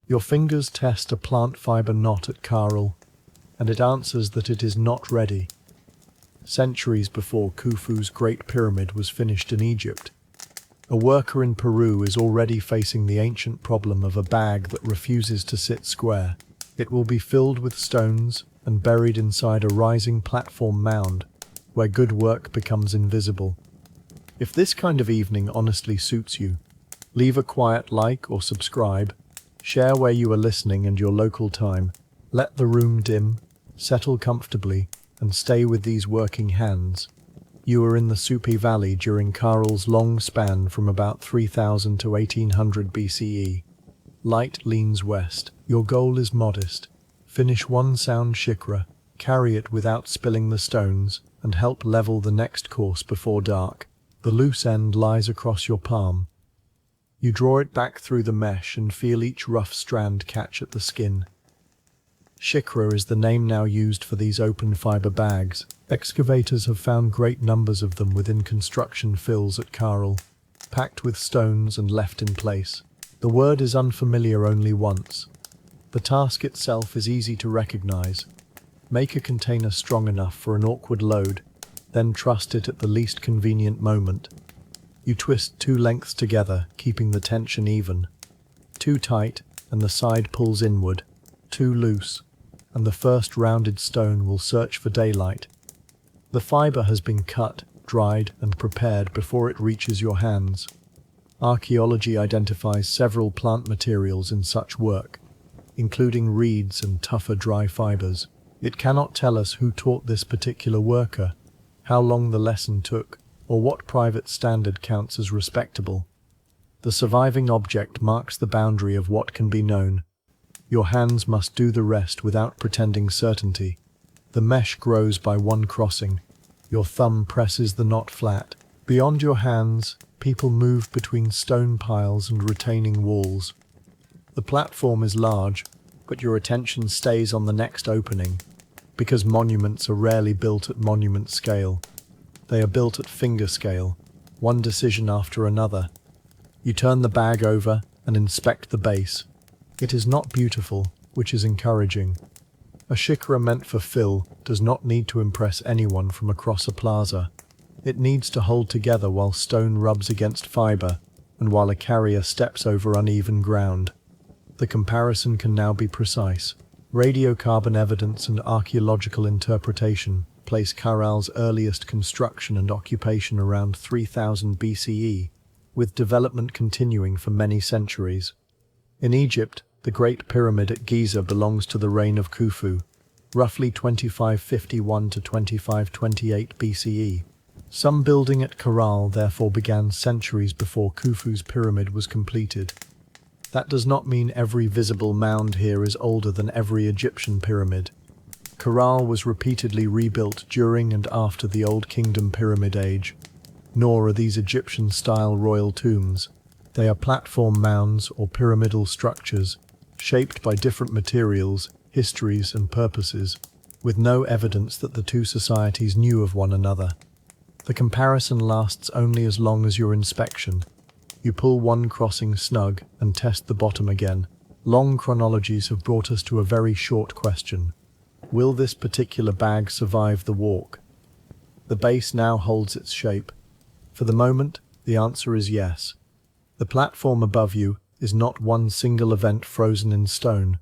Your fingers test a plant fibre knot at Caral, and it answers that it is not ready. Centuries before Khufu's Great Pyramid was finished in Egypt, a worker in Peru is already facing the ancient problem of a bag that refuses to sit square. It will be filled with stones and buried inside a rising platform mound, where good work becomes invisible. If this kind of evening honestly suits you, leave a quiet like or subscribe, share where you are listening and your local time, let the room dim, settle comfortably, and stay with these working hands. You are in the Supe Valley during Caral's long span from about 3000 to 1800 BCE. Light leans west. Your goal is modest. Finish one sound shicra, carry it without spilling the stones, and help level the next course before dark. The loose end lies across your palm. You draw it back through the mesh and feel each rough strand catch at the skin. Shicra is the name now used for these open fibre bags. Excavators have found great numbers of them within construction fills at Caral, packed with stones and left in place. The word is unfamiliar only once. The task itself is easy to recognize. Make a container strong enough for an awkward load, then trust it at the least convenient moment. You twist two lengths together, keeping the tension even. Too tight, and the side pulls inward. Too loose, and the first rounded stone will search for daylight. The fibre has been cut, dried, and prepared before it reaches your hands. Archaeology identifies several plant materials in such work, including reeds and tougher dry fibres. It cannot tell us who taught this particular worker, how long the lesson took, or what private standard counts as respectable. The surviving object marks the boundary of what can be known. Your hands must do the rest without pretending certainty. The mesh grows by one crossing. Your thumb presses the knot flat. Beyond your hands, people move between stone piles and retaining walls. The platform is large, but your attention stays on the next opening, because monuments are rarely built at monument scale. They are built at finger scale, one decision after another. You turn the bag over and inspect the base. It is not beautiful, which is encouraging. A shicra meant for fill does not need to impress anyone from across a plaza. It needs to hold together while stone rubs against fibre and while a carrier steps over uneven ground. The comparison can now be precise. Radiocarbon evidence and archaeological interpretation place Caral's earliest construction and occupation around 3000 BCE, with development continuing for many centuries. In Egypt, the Great Pyramid at Giza belongs to the reign of Khufu, roughly 2551 to 2528 BCE. Some building at Caral therefore began centuries before Khufu's pyramid was completed. That does not mean every visible mound here is older than every Egyptian pyramid. Caral was repeatedly rebuilt during and after the Old Kingdom Pyramid Age. Nor are these Egyptian-style royal tombs. They are platform mounds or pyramidal structures, shaped by different materials, histories, and purposes, with no evidence that the two societies knew of one another. The comparison lasts only as long as your inspection. You pull one crossing snug and test the bottom again. Long chronologies have brought us to a very short question. Will this particular bag survive the walk? The base now holds its shape. For the moment, the answer is yes. The platform above you is not one single event frozen in stone.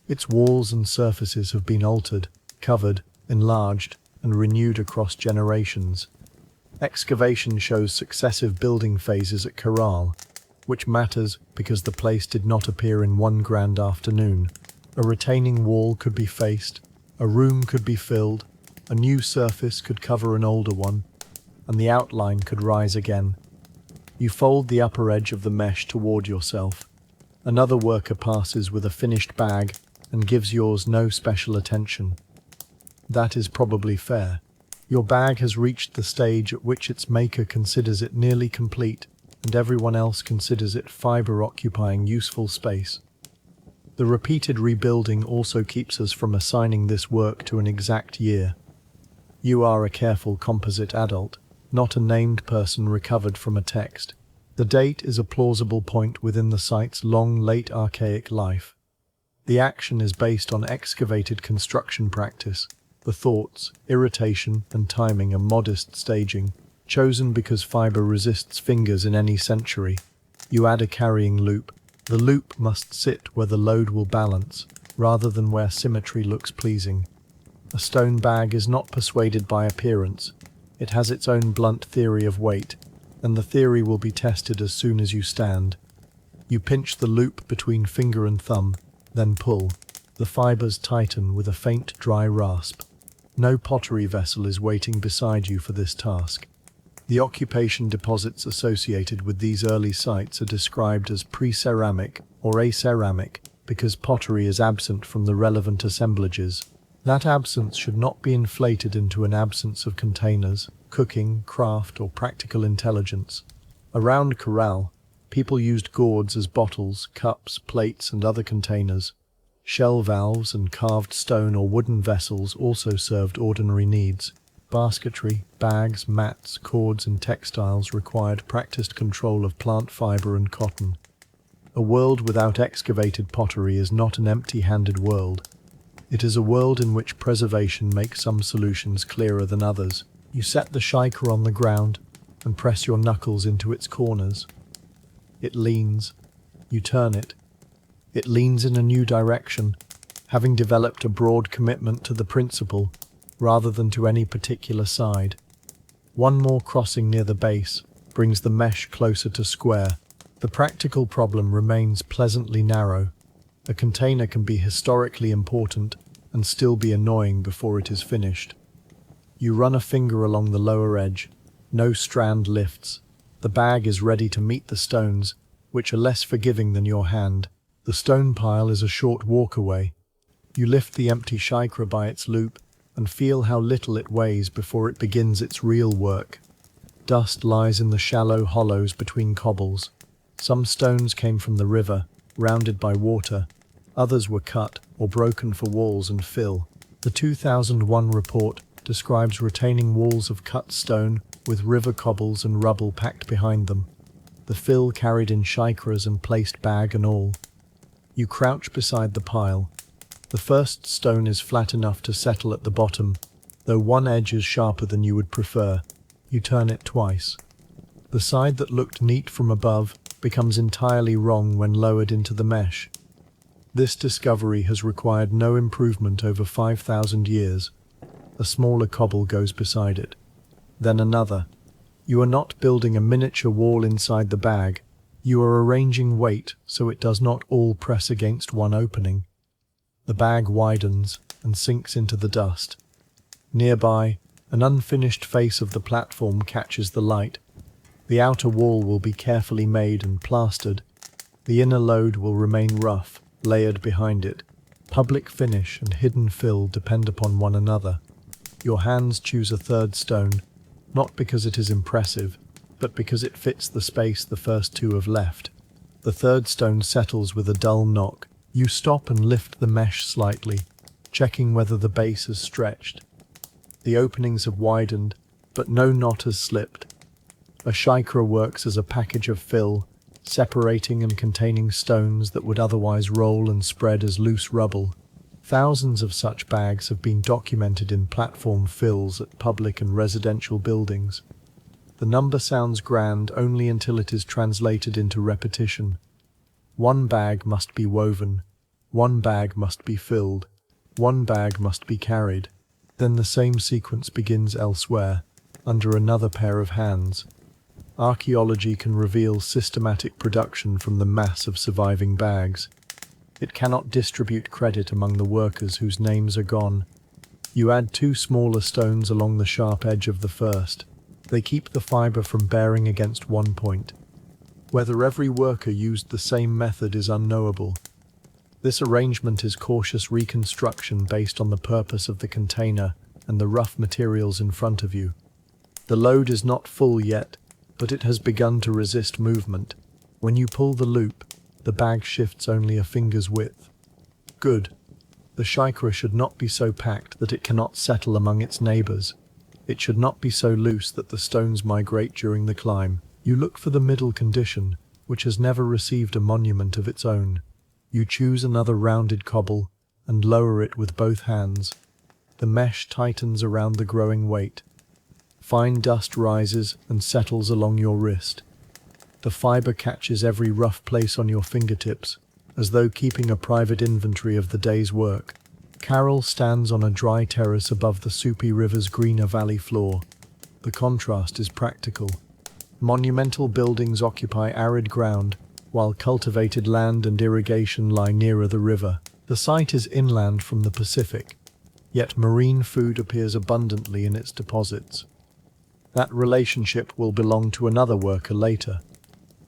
Its walls and surfaces have been altered, covered, enlarged, and renewed across generations. Excavation shows successive building phases at Caral, which matters because the place did not appear in one grand afternoon. A retaining wall could be faced, a room could be filled, a new surface could cover an older one, and the outline could rise again. You fold the upper edge of the mesh toward yourself. Another worker passes with a finished bag and gives yours no special attention. That is probably fair. Your bag has reached the stage at which its maker considers it nearly complete, and everyone else considers it fibre-occupying useful space. The repeated rebuilding also keeps us from assigning this work to an exact year. You are a careful composite adult, not a named person recovered from a text. The date is a plausible point within the site's long, late archaic life. The action is based on excavated construction practice. The thoughts, irritation, and timing are modest staging, chosen because fibre resists fingers in any century. You add a carrying loop. The loop must sit where the load will balance, rather than where symmetry looks pleasing. A stone bag is not persuaded by appearance. It has its own blunt theory of weight, and the theory will be tested as soon as you stand. You pinch the loop between finger and thumb, then pull. The fibres tighten with a faint dry rasp. No pottery vessel is waiting beside you for this task. The occupation deposits associated with these early sites are described as pre-ceramic or aceramic because pottery is absent from the relevant assemblages. That absence should not be inflated into an absence of containers, cooking, craft, or practical intelligence. Around Caral, people used gourds as bottles, cups, plates, and other containers. Shell valves and carved stone or wooden vessels also served ordinary needs. Basketry, bags, mats, cords, and textiles required practiced control of plant fibre and cotton. A world without excavated pottery is not an empty-handed world. It is a world in which preservation makes some solutions clearer than others. You set the shicra on the ground and press your knuckles into its corners. It leans. You turn it. It leans in a new direction, having developed a broad commitment to the principle, rather than to any particular side. One more crossing near the base brings the mesh closer to square. The practical problem remains pleasantly narrow. A container can be historically important and still be annoying before it is finished. You run a finger along the lower edge. No strand lifts. The bag is ready to meet the stones, which are less forgiving than your hand. The stone pile is a short walk away. You lift the empty shicra by its loop and feel how little it weighs before it begins its real work. Dust lies in the shallow hollows between cobbles. Some stones came from the river, rounded by water. Others were cut or broken for walls and fill. The 2001 report describes retaining walls of cut stone with river cobbles and rubble packed behind them. The fill carried in shicras and placed bag and all. You crouch beside the pile. The first stone is flat enough to settle at the bottom, though one edge is sharper than you would prefer. You turn it twice. The side that looked neat from above becomes entirely wrong when lowered into the mesh. This discovery has required no improvement over 5,000 years. A smaller cobble goes beside it. Then another. You are not building a miniature wall inside the bag. You are arranging weight so it does not all press against one opening. The bag widens and sinks into the dust. Nearby, an unfinished face of the platform catches the light. The outer wall will be carefully made and plastered. The inner load will remain rough, layered behind it. Public finish and hidden fill depend upon one another. Your hands choose a third stone, not because it is impressive, but because it fits the space the first two have left. The third stone settles with a dull knock. You stop and lift the mesh slightly, checking whether the base has stretched. The openings have widened, but no knot has slipped. A shicra works as a package of fill, separating and containing stones that would otherwise roll and spread as loose rubble. Thousands of such bags have been documented in platform fills at public and residential buildings. The number sounds grand only until it is translated into repetition. One bag must be woven, one bag must be filled, one bag must be carried. Then the same sequence begins elsewhere, under another pair of hands. Archaeology can reveal systematic production from the mass of surviving bags. It cannot distribute credit among the workers whose names are gone. You add two smaller stones along the sharp edge of the first. They keep the fibre from bearing against one point. Whether every worker used the same method is unknowable. This arrangement is cautious reconstruction based on the purpose of the container and the rough materials in front of you. The load is not full yet, but it has begun to resist movement. When you pull the loop, the bag shifts only a finger's width. Good. The shicra should not be so packed that it cannot settle among its neighbours. It should not be so loose that the stones migrate during the climb. You look for the middle condition, which has never received a monument of its own. You choose another rounded cobble and lower it with both hands. The mesh tightens around the growing weight. Fine dust rises and settles along your wrist. The fibre catches every rough place on your fingertips, as though keeping a private inventory of the day's work. Caral stands on a dry terrace above the Supe River's greener valley floor. The contrast is practical. Monumental buildings occupy arid ground, while cultivated land and irrigation lie nearer the river. The site is inland from the Pacific, yet marine food appears abundantly in its deposits. That relationship will belong to another worker later.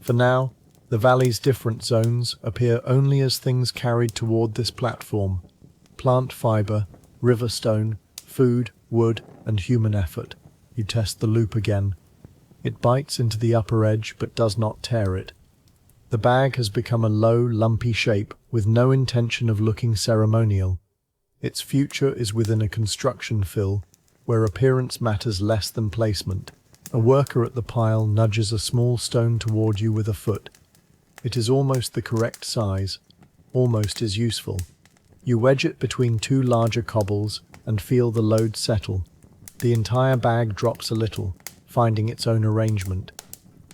For now, the valley's different zones appear only as things carried toward this platform: plant fibre, river stone, food, wood, and human effort. You test the loop again. It bites into the upper edge but does not tear it. The bag has become a low, lumpy shape with no intention of looking ceremonial. Its future is within a construction fill, where appearance matters less than placement. A worker at the pile nudges a small stone toward you with a foot. It is almost the correct size, almost as useful. You wedge it between two larger cobbles and feel the load settle. The entire bag drops a little, finding its own arrangement.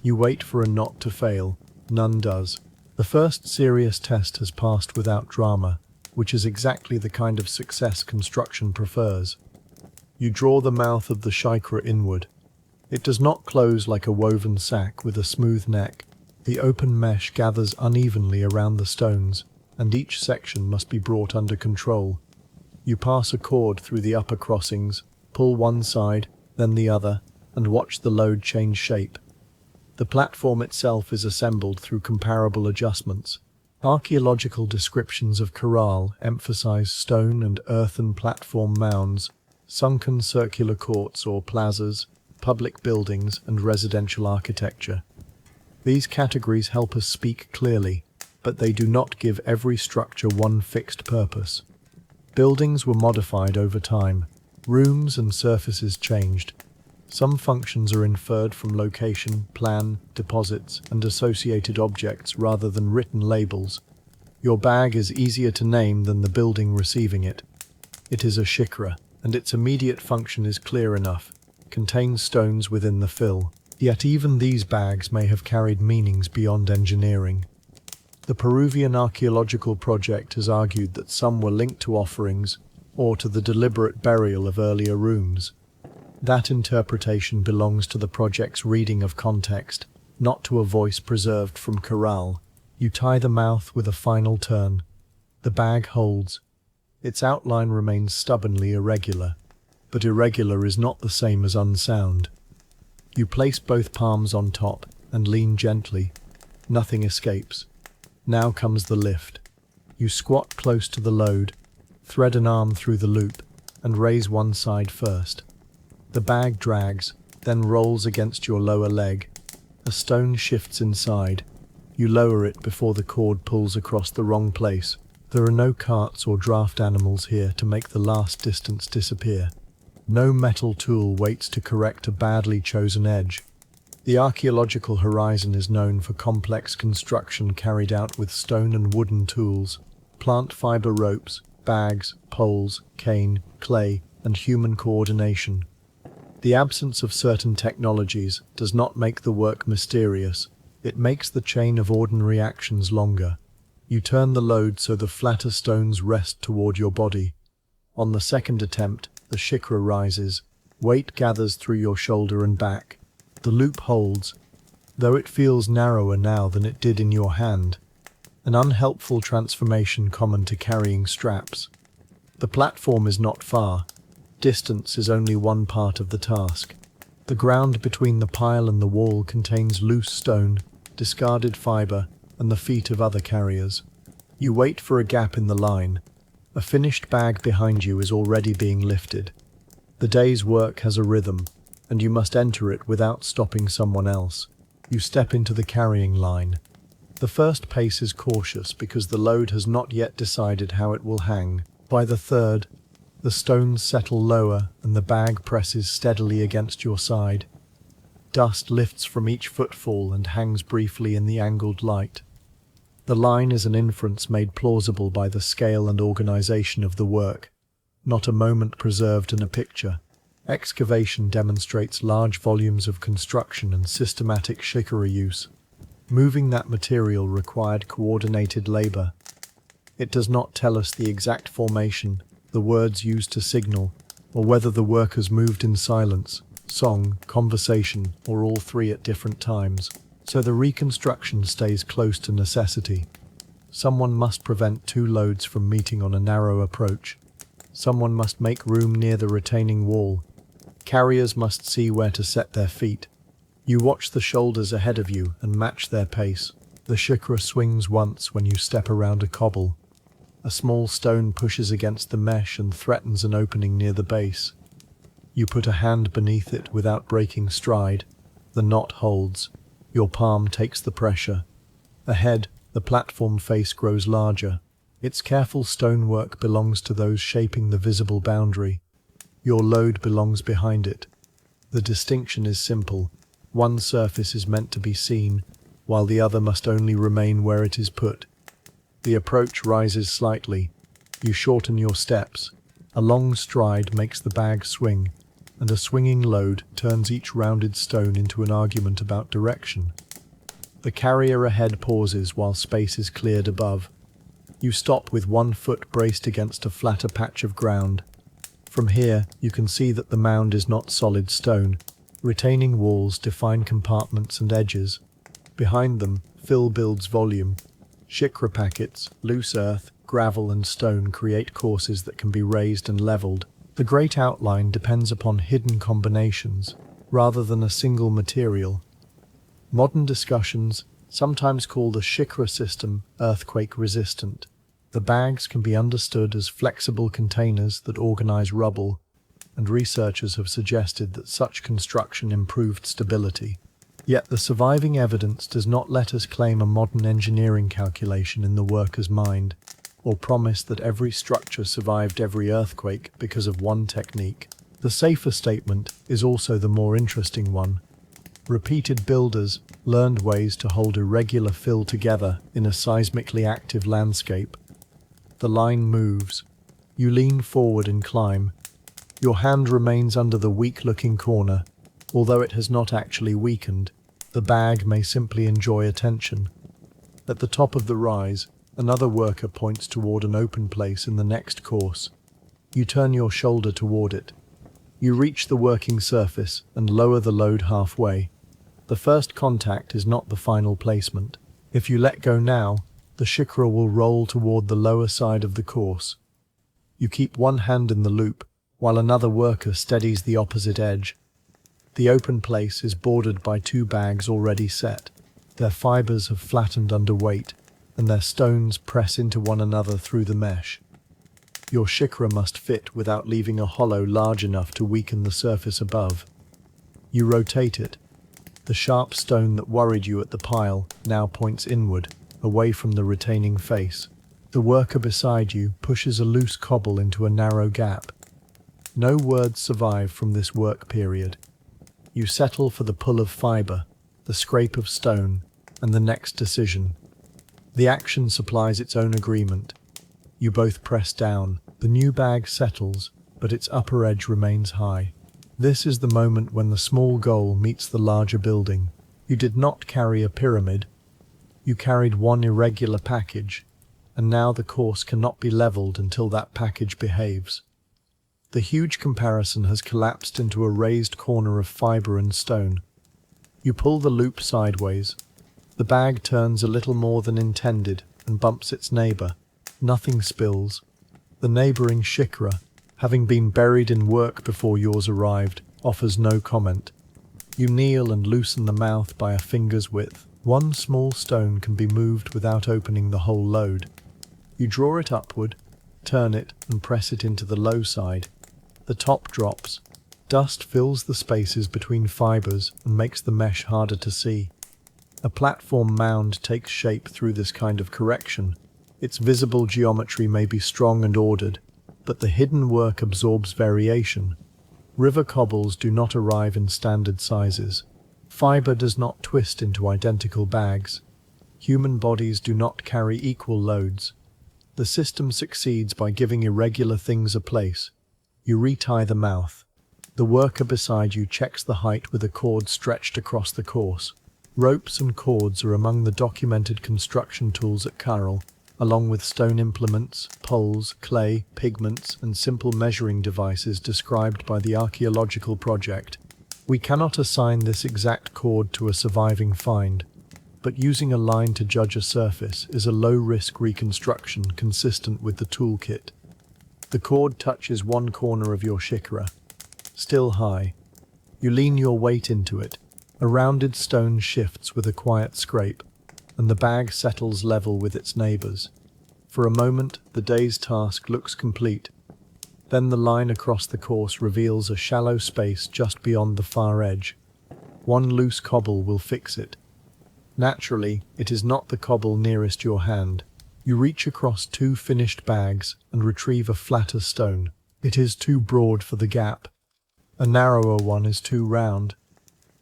You wait for a knot to fail. None does. The first serious test has passed without drama, which is exactly the kind of success construction prefers. You draw the mouth of the shicra inward. It does not close like a woven sack with a smooth neck. The open mesh gathers unevenly around the stones, and each section must be brought under control. You pass a cord through the upper crossings, pull one side, then the other, and watch the load change shape. The platform itself is assembled through comparable adjustments. Archaeological descriptions of Caral emphasize stone and earthen platform mounds, sunken circular courts or plazas, public buildings, and residential architecture. These categories help us speak clearly, but they do not give every structure one fixed purpose. Buildings were modified over time. Rooms and surfaces changed. Some functions are inferred from location, plan, deposits, and associated objects rather than written labels. Your bag is easier to name than the building receiving it. It is a shicra, and its immediate function is clear enough: contains stones within the fill. Yet even these bags may have carried meanings beyond engineering. The Peruvian archaeological project has argued that some were linked to offerings or to the deliberate burial of earlier rooms. That interpretation belongs to the project's reading of context, not to a voice preserved from Caral. You tie the mouth with a final turn. The bag holds. Its outline remains stubbornly irregular, but irregular is not the same as unsound. You place both palms on top and lean gently. Nothing escapes. Now comes the lift. You squat close to the load, thread an arm through the loop, and raise one side first. The bag drags, then rolls against your lower leg. A stone shifts inside. You lower it before the cord pulls across the wrong place. There are no carts or draft animals here to make the last distance disappear. No metal tool waits to correct a badly chosen edge. The archaeological horizon is known for complex construction carried out with stone and wooden tools, plant fibre ropes, bags, poles, cane, clay, and human coordination. The absence of certain technologies does not make the work mysterious. It makes the chain of ordinary actions longer. You turn the load so the flatter stones rest toward your body. On the second attempt, the shicra rises. Weight gathers through your shoulder and back. The loop holds, though it feels narrower now than it did in your hand. An unhelpful transformation common to carrying straps. The platform is not far. Distance is only one part of the task. The ground between the pile and the wall contains loose stone, discarded fibre, and the feet of other carriers. You wait for a gap in the line. A finished bag behind you is already being lifted. The day's work has a rhythm, and you must enter it without stopping someone else. You step into the carrying line. The first pace is cautious because the load has not yet decided how it will hang. By the third, the stones settle lower and the bag presses steadily against your side. Dust lifts from each footfall and hangs briefly in the angled light. The line is an inference made plausible by the scale and organization of the work, not a moment preserved in a picture. Excavation demonstrates large volumes of construction and systematic shicra use. Moving that material required coordinated labor. It does not tell us the exact formation, the words used to signal, or whether the workers moved in silence, song, conversation, or all three at different times. So the reconstruction stays close to necessity. Someone must prevent two loads from meeting on a narrow approach. Someone must make room near the retaining wall. Carriers must see where to set their feet. You watch the shoulders ahead of you and match their pace. The shicra swings once when you step around a cobble. A small stone pushes against the mesh and threatens an opening near the base. You put a hand beneath it without breaking stride. The knot holds. Your palm takes the pressure. Ahead, the platform face grows larger. Its careful stonework belongs to those shaping the visible boundary. Your load belongs behind it. The distinction is simple. One surface is meant to be seen, while the other must only remain where it is put. The approach rises slightly. You shorten your steps. A long stride makes the bag swing, and a swinging load turns each rounded stone into an argument about direction. The carrier ahead pauses while space is cleared above. You stop with one foot braced against a flatter patch of ground. From here, you can see that the mound is not solid stone. Retaining walls define compartments and edges. Behind them, fill builds volume. Shicra packets, loose earth, gravel and stone create courses that can be raised and leveled. The great outline depends upon hidden combinations, rather than a single material. Modern discussions sometimes call the shicra system earthquake-resistant. The bags can be understood as flexible containers that organize rubble, and researchers have suggested that such construction improved stability. Yet the surviving evidence does not let us claim a modern engineering calculation in the worker's mind, or promise that every structure survived every earthquake because of one technique. The safer statement is also the more interesting one. Repeated builders learned ways to hold irregular fill together in a seismically active landscape. The line moves. You lean forward and climb. Your hand remains under the weak-looking corner, although it has not actually weakened. The bag may simply enjoy attention. At the top of the rise, another worker points toward an open place in the next course. You turn your shoulder toward it. You reach the working surface and lower the load halfway. The first contact is not the final placement. If you let go now, the shicra will roll toward the lower side of the course. You keep one hand in the loop, while another worker steadies the opposite edge. The open place is bordered by two bags already set. Their fibers have flattened under weight, and their stones press into one another through the mesh. Your shicra must fit without leaving a hollow large enough to weaken the surface above. You rotate it. The sharp stone that worried you at the pile now points inward, away from the retaining face. The worker beside you pushes a loose cobble into a narrow gap. No words survive from this work period. You settle for the pull of fibre, the scrape of stone, and the next decision. The action supplies its own agreement. You both press down. The new bag settles, but its upper edge remains high. This is the moment when the small goal meets the larger building. You did not carry a pyramid. You carried one irregular package, and now the course cannot be leveled until that package behaves. The huge comparison has collapsed into a raised corner of fibre and stone. You pull the loop sideways. The bag turns a little more than intended and bumps its neighbour. Nothing spills. The neighbouring shicra, having been buried in work before yours arrived, offers no comment. You kneel and loosen the mouth by a finger's width. One small stone can be moved without opening the whole load. You draw it upward, turn it and press it into the low side. The top drops. Dust fills the spaces between fibres and makes the mesh harder to see. A platform mound takes shape through this kind of correction. Its visible geometry may be strong and ordered, but the hidden work absorbs variation. River cobbles do not arrive in standard sizes. Fibre does not twist into identical bags. Human bodies do not carry equal loads. The system succeeds by giving irregular things a place. You retie the mouth. The worker beside you checks the height with a cord stretched across the course. Ropes and cords are among the documented construction tools at Caral, along with stone implements, poles, clay, pigments, and simple measuring devices described by the archaeological project. We cannot assign this exact cord to a surviving find, but using a line to judge a surface is a low-risk reconstruction consistent with the toolkit. The cord touches one corner of your shicra, still high. You lean your weight into it. A rounded stone shifts with a quiet scrape, and the bag settles level with its neighbours. For a moment, the day's task looks complete. Then the line across the course reveals a shallow space just beyond the far edge. One loose cobble will fix it. Naturally, it is not the cobble nearest your hand. You reach across two finished bags and retrieve a flatter stone. It is too broad for the gap. A narrower one is too round.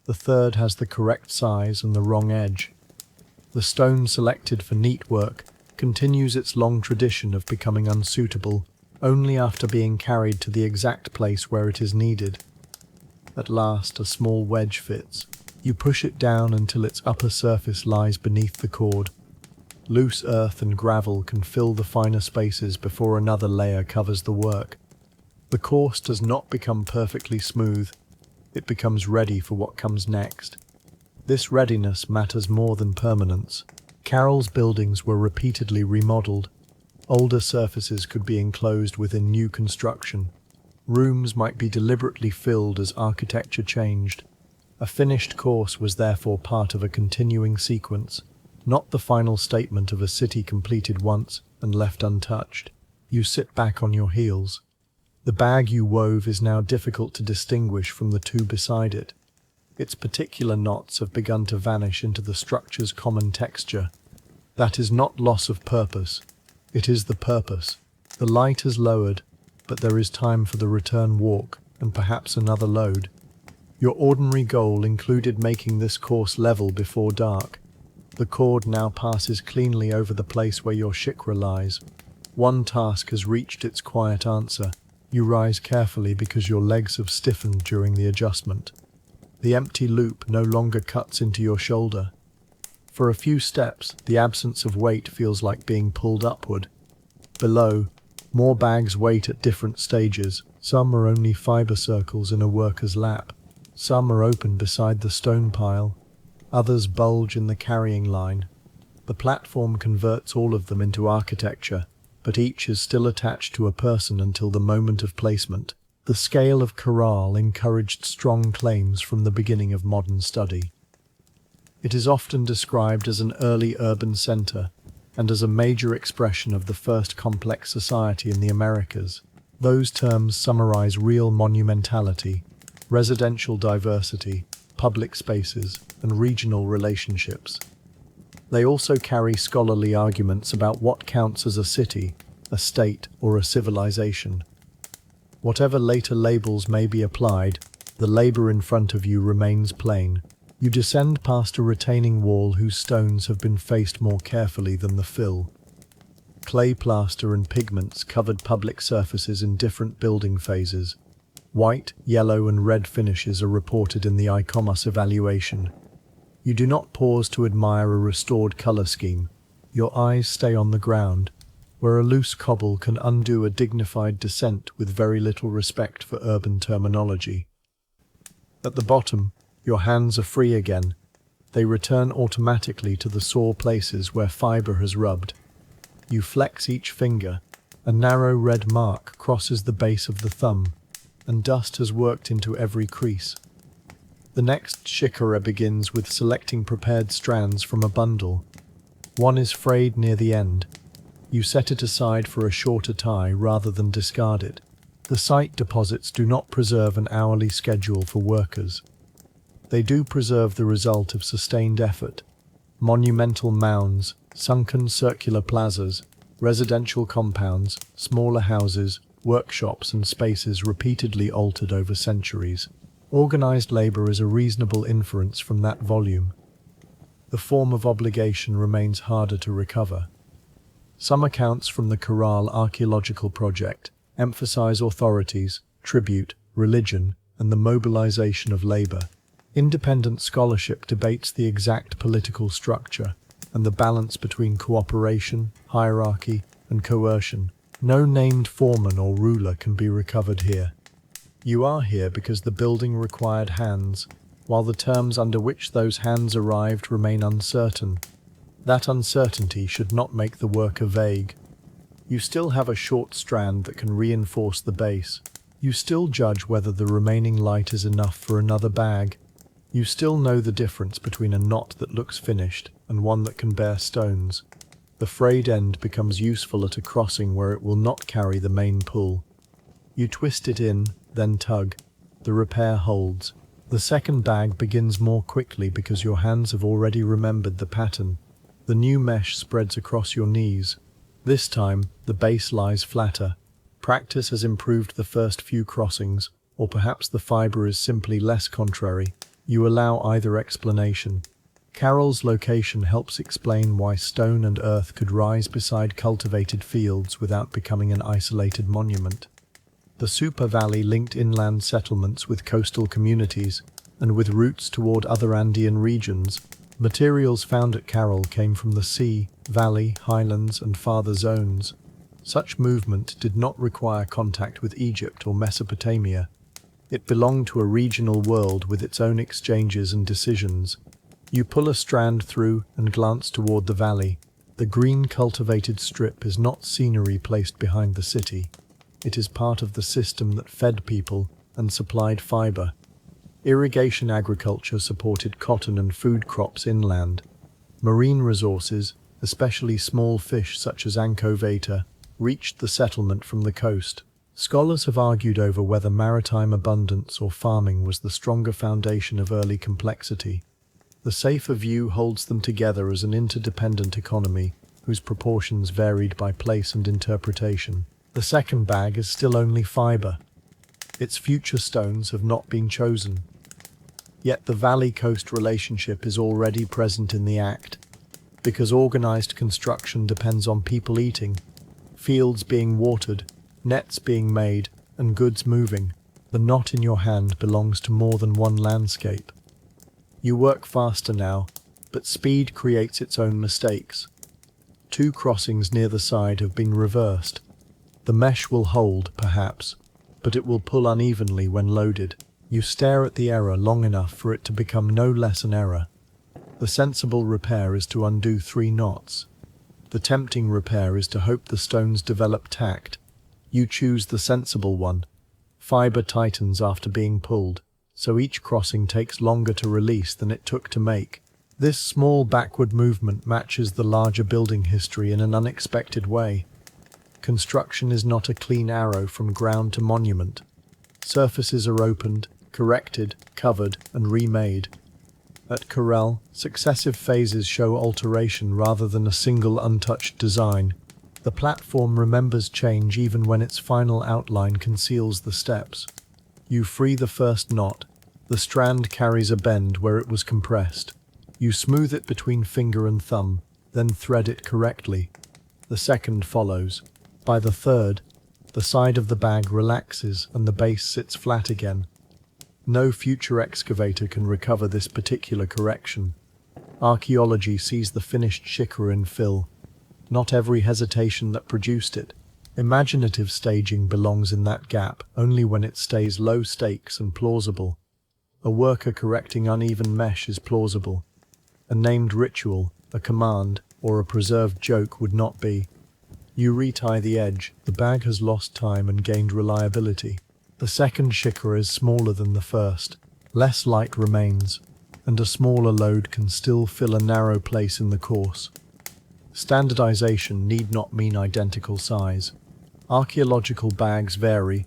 The third has the correct size and the wrong edge. The stone selected for neat work continues its long tradition of becoming unsuitable only after being carried to the exact place where it is needed. At last, a small wedge fits. You push it down until its upper surface lies beneath the cord. Loose earth and gravel can fill the finer spaces before another layer covers the work. The course does not become perfectly smooth. It becomes ready for what comes next. This readiness matters more than permanence. Caral's buildings were repeatedly remodeled. Older surfaces could be enclosed within new construction. Rooms might be deliberately filled as architecture changed. A finished course was therefore part of a continuing sequence, not the final statement of a city completed once and left untouched. You sit back on your heels. The bag you wove is now difficult to distinguish from the two beside it. Its particular knots have begun to vanish into the structure's common texture. That is not loss of purpose. It is the purpose. The light is lowered, but there is time for the return walk and perhaps another load. Your ordinary goal included making this course level before dark. The cord now passes cleanly over the place where your shicra lies. One task has reached its quiet answer. You rise carefully because your legs have stiffened during the adjustment. The empty loop no longer cuts into your shoulder. For a few steps, the absence of weight feels like being pulled upward. Below, more bags wait at different stages. Some are only fibre circles in a worker's lap. Some are open beside the stone pile. Others bulge in the carrying line. The platform converts all of them into architecture, but each is still attached to a person until the moment of placement. The scale of Caral encouraged strong claims from the beginning of modern study. It is often described as an early urban center and as a major expression of the first complex society in the Americas. Those terms summarize real monumentality, residential diversity, public spaces, and regional relationships. They also carry scholarly arguments about what counts as a city, a state, or a civilization. Whatever later labels may be applied, the labor in front of you remains plain. You descend past a retaining wall whose stones have been faced more carefully than the fill. Clay plaster and pigments covered public surfaces in different building phases. White, yellow, and red finishes are reported in the ICOMOS evaluation. You do not pause to admire a restored color scheme. Your eyes stay on the ground, where a loose cobble can undo a dignified descent with very little respect for urban terminology. At the bottom, your hands are free again. They return automatically to the sore places where fibre has rubbed. You flex each finger. A narrow red mark crosses the base of the thumb, and dust has worked into every crease. The next shikara begins with selecting prepared strands from a bundle. One is frayed near the end. You set it aside for a shorter tie rather than discard it. The site deposits do not preserve an hourly schedule for workers. They do preserve the result of sustained effort. Monumental mounds, sunken circular plazas, residential compounds, smaller houses, workshops and spaces repeatedly altered over centuries. Organized labor is a reasonable inference from that volume. the form of obligation remains harder to recover. Some accounts from the Caral archaeological project emphasize authorities, tribute, religion, and the mobilization of labor. Independent scholarship debates the exact political structure and the balance between cooperation, hierarchy, and coercion. No named foreman or ruler can be recovered here. You are here because the building required hands, while the terms under which those hands arrived remain uncertain. That uncertainty should not make the worker vague. You still have a short strand that can reinforce the base. You still judge whether the remaining light is enough for another bag. You still know the difference between a knot that looks finished and one that can bear stones. The frayed end becomes useful at a crossing where it will not carry the main pull. You twist it in, then tug. The repair holds. The second bag begins more quickly because your hands have already remembered the pattern. The new mesh spreads across your knees. This time, the base lies flatter. Practice has improved the first few crossings, or perhaps the fibre is simply less contrary. You allow either explanation. Caral's location helps explain why stone and earth could rise beside cultivated fields without becoming an isolated monument. The Supe Valley linked inland settlements with coastal communities, and with routes toward other Andean regions. Materials found at Caral came from the sea, valley, highlands, and farther zones. Such movement did not require contact with Egypt or Mesopotamia. It belonged to a regional world with its own exchanges and decisions. You pull a strand through and glance toward the valley. The green cultivated strip is not scenery placed behind the city. It is part of the system that fed people and supplied fiber. Irrigation agriculture supported cotton and food crops inland. Marine resources, especially small fish such as anchoveta, reached the settlement from the coast. Scholars have argued over whether maritime abundance or farming was the stronger foundation of early complexity. The safer view holds them together as an interdependent economy, whose proportions varied by place and interpretation. The second bag is still only fibre. Its future stones have not been chosen. Yet the valley-coast relationship is already present in the act, because organized construction depends on people eating, fields being watered, nets being made, and goods moving. The knot in your hand belongs to more than one landscape. You work faster now, but speed creates its own mistakes. 2 crossings near the side have been reversed. The mesh will hold, perhaps, but it will pull unevenly when loaded. You stare at the error long enough for it to become no less an error. The sensible repair is to undo 3 knots. The tempting repair is to hope the stones develop tact. You choose the sensible one. Fibre tightens after being pulled, so each crossing takes longer to release than it took to make. This small backward movement matches the larger building history in an unexpected way. Construction is not a clean arrow from ground to monument. Surfaces are opened, corrected, covered, and remade. At Caral, successive phases show alteration rather than a single untouched design. The platform remembers change even when its final outline conceals the steps. You free the first knot. The strand carries a bend where it was compressed. You smooth it between finger and thumb, then thread it correctly. The second follows. By the third, the side of the bag relaxes and the base sits flat again. No future excavator can recover this particular correction. Archaeology sees the finished shicra in fill, not every hesitation that produced it. Imaginative staging belongs in that gap only when it stays low stakes and plausible. A worker correcting uneven mesh is plausible. A named ritual, a command, or a preserved joke would not be. You retie the edge, the bag has lost time and gained reliability. The second shicra is smaller than the first. Less light remains, and a smaller load can still fill a narrow place in the course. Standardization need not mean identical size. Archaeological bags vary.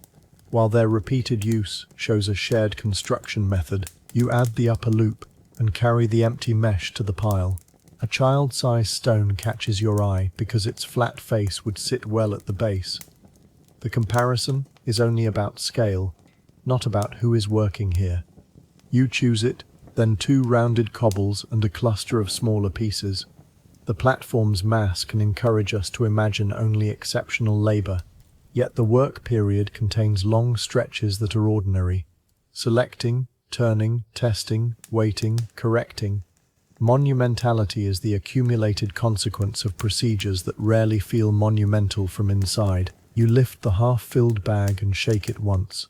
While their repeated use shows a shared construction method, you add the upper loop and carry the empty mesh to the pile. A child-sized stone catches your eye because its flat face would sit well at the base. The comparison is only about scale, not about who is working here. You choose it, then 2 rounded cobbles and a cluster of smaller pieces. The platform's mass can encourage us to imagine only exceptional labour, yet the work period contains long stretches that are ordinary. Selecting, turning, testing, waiting, correcting. Monumentality is the accumulated consequence of procedures that rarely feel monumental from inside. You lift the half-filled bag and shake it once.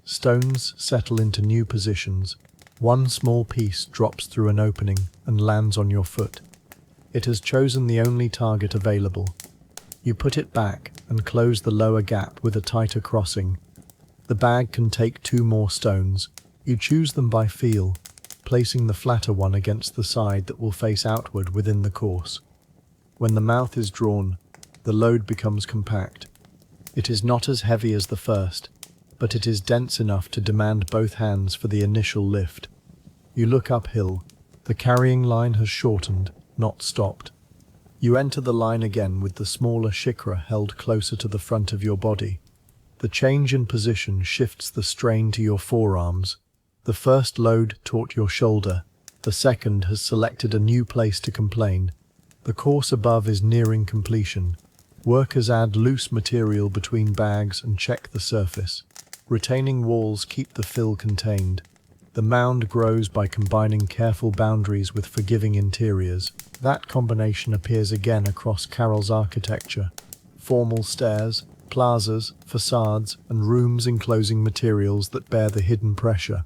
Stones settle into new positions. One small piece drops through an opening and lands on your foot. It has chosen the only target available. You put it back and close the lower gap with a tighter crossing. The bag can take 2 more stones. You choose them by feel, placing the flatter one against the side that will face outward within the course. When the mouth is drawn, the load becomes compact. It is not as heavy as the first, but it is dense enough to demand both hands for the initial lift. You look uphill. The carrying line has shortened, not stopped. You enter the line again with the smaller shicra held closer to the front of your body. The change in position shifts the strain to your forearms. The first load taught your shoulder. The second has selected a new place to complain. The course above is nearing completion. Workers add loose material between bags and check the surface. Retaining walls keep the fill contained. The mound grows by combining careful boundaries with forgiving interiors. That combination appears again across Caral's architecture. Formal stairs, plazas, facades, and rooms enclosing materials that bear the hidden pressure.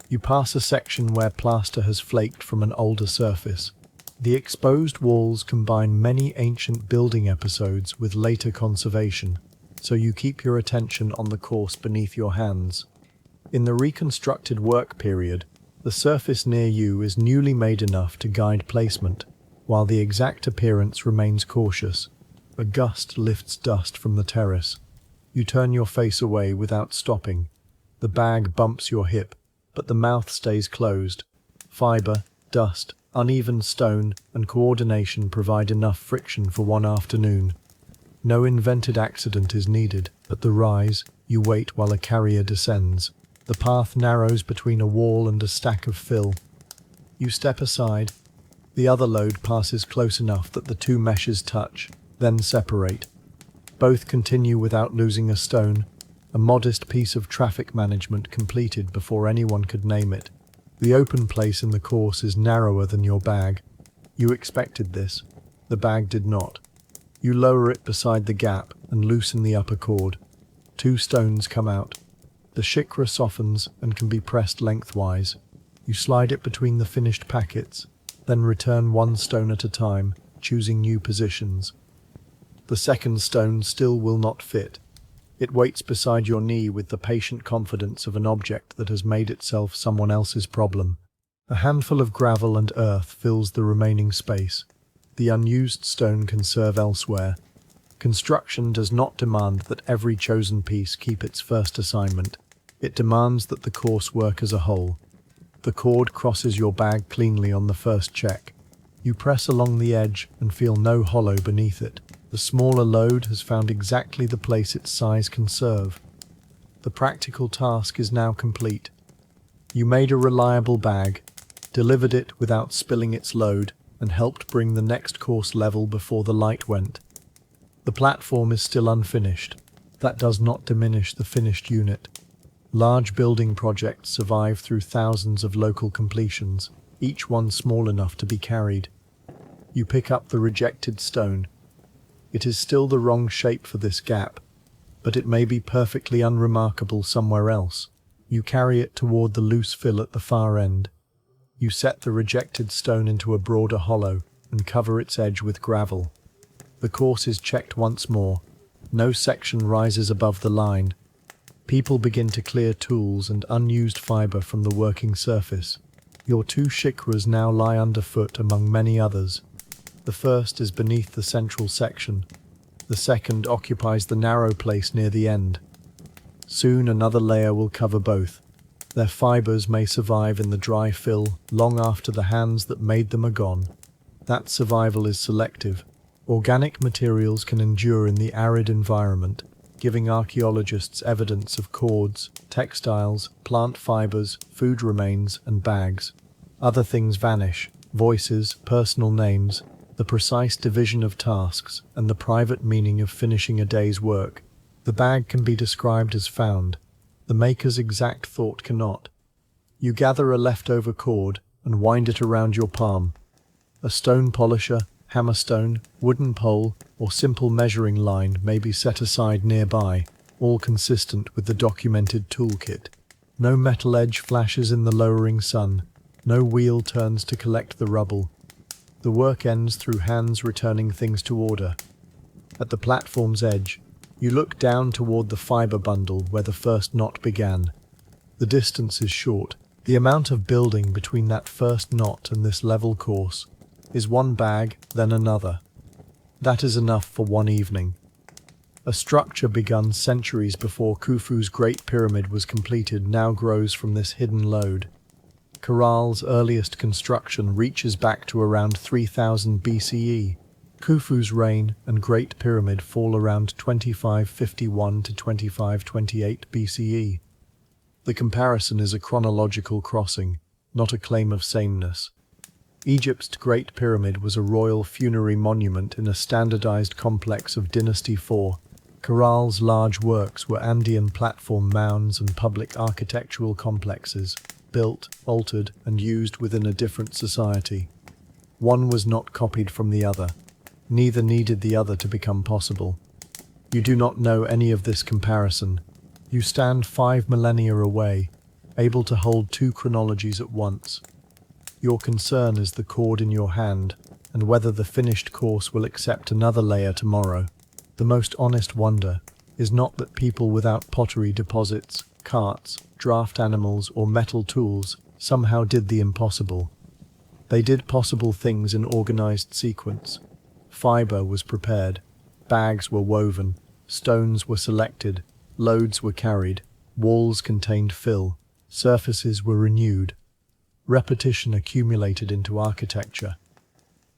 You pass a section where plaster has flaked from an older surface. The exposed walls combine many ancient building episodes with later conservation, so you keep your attention on the course beneath your hands. In the reconstructed work period, the surface near you is newly made enough to guide placement, while the exact appearance remains cautious. A gust lifts dust from the terrace. You turn your face away without stopping. The bag bumps your hip, but the mouth stays closed. Fibre, dust, uneven stone, and coordination provide enough friction for one afternoon. No invented accident is needed. At the rise, you wait while a carrier descends. The path narrows between a wall and a stack of fill. You step aside. The other load passes close enough that the 2 meshes touch, then separate. Both continue without losing a stone, a modest piece of traffic management completed before anyone could name it. The open place in the course is narrower than your bag. You expected this. The bag did not. You lower it beside the gap and loosen the upper cord. 2 stones come out. The shicra softens and can be pressed lengthwise. You slide it between the finished packets, then return 1 stone at a time, choosing new positions. The second stone still will not fit. It waits beside your knee with the patient confidence of an object that has made itself someone else's problem. A handful of gravel and earth fills the remaining space. The unused stone can serve elsewhere. Construction does not demand that every chosen piece keep its first assignment. It demands that the course work as a whole. The cord crosses your bag cleanly on the first check. You press along the edge and feel no hollow beneath it. The smaller load has found exactly the place its size can serve. The practical task is now complete. You made a reliable bag, delivered it without spilling its load, and helped bring the next course level before the light went. The platform is still unfinished. That does not diminish the finished unit. Large building projects survive through thousands of local completions, each one small enough to be carried. You pick up the rejected stone. It is still the wrong shape for this gap, but it may be perfectly unremarkable somewhere else. You carry it toward the loose fill at the far end. You set the rejected stone into a broader hollow and cover its edge with gravel. The course is checked once more. No section rises above the line. People begin to clear tools and unused fibre from the working surface. Your 2 shicras now lie underfoot among many others. The first is beneath the central section. The second occupies the narrow place near the end. Soon another layer will cover both. Their fibres may survive in the dry fill long after the hands that made them are gone. That survival is selective. Organic materials can endure in the arid environment. giving archaeologists evidence of cords, textiles, plant fibers, food remains, and bags. Other things vanish: voices, personal names, the precise division of tasks, and the private meaning of finishing a day's work. The bag can be described as found. The maker's exact thought cannot. You gather a leftover cord and wind it around your palm. A stone polisher, hammerstone, wooden pole, or simple measuring line may be set aside nearby, all consistent with the documented toolkit. No metal edge flashes in the lowering sun. No wheel turns to collect the rubble. The work ends through hands returning things to order. At the platform's edge, you look down toward the fiber bundle where the first knot began. The distance is short. The amount of building between that first knot and this level course is one bag, then another. That is enough for one evening. A structure begun centuries before Khufu's Great Pyramid was completed now grows from this hidden load. Caral's earliest construction reaches back to around 3000 BCE. Khufu's reign and Great Pyramid fall around 2551 to 2528 BCE. The comparison is a chronological crossing, not a claim of sameness. Egypt's Great Pyramid was a royal funerary monument in a standardized complex of Dynasty IV. Caral's large works were Andean platform mounds and public architectural complexes, built, altered, and used within a different society. One was not copied from the other. Neither needed the other to become possible. You do not know any of this comparison. You stand 5 millennia away, able to hold two chronologies at once. Your concern is the cord in your hand, and whether the finished course will accept another layer tomorrow. The most honest wonder is not that people without pottery deposits, carts, draft animals, or metal tools somehow did the impossible. They did possible things in organized sequence. Fiber was prepared, bags were woven, stones were selected, loads were carried, walls contained fill, surfaces were renewed. Repetition accumulated into architecture.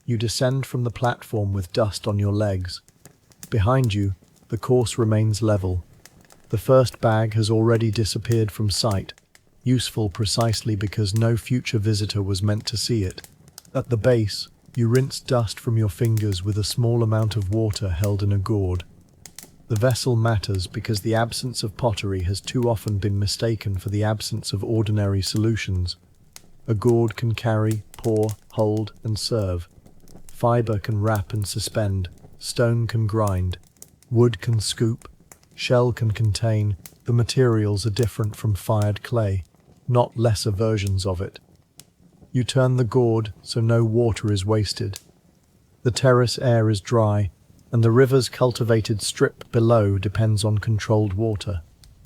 You descend from the platform with dust on your legs. Behind you, the course remains level. The first bag has already disappeared from sight, useful precisely because no future visitor was meant to see it. At the base, you rinse dust from your fingers with a small amount of water held in a gourd. The vessel matters because the absence of pottery has too often been mistaken for the absence of ordinary solutions. A gourd can carry, pour, hold, and serve. Fiber can wrap and suspend. Stone can grind. Wood can scoop. Shell can contain. The materials are different from fired clay, not lesser versions of it. You turn the gourd so no water is wasted. The terrace air is dry, and the river's cultivated strip below depends on controlled water.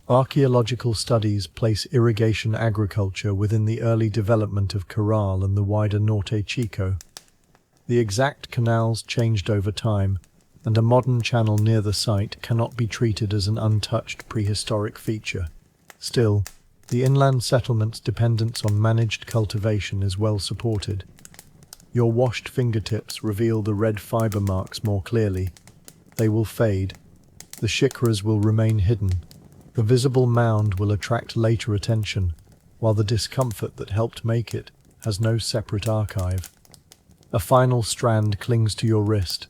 Archaeological studies place irrigation agriculture within the early development of Caral and the wider Norte Chico. The exact canals changed over time, and a modern channel near the site cannot be treated as an untouched prehistoric feature. Still, the inland settlement's dependence on managed cultivation is well supported. Your washed fingertips reveal the red fiber marks more clearly. They will fade. The shicras will remain hidden. The visible mound will attract later attention, while the discomfort that helped make it has no separate archive. A final strand clings to your wrist.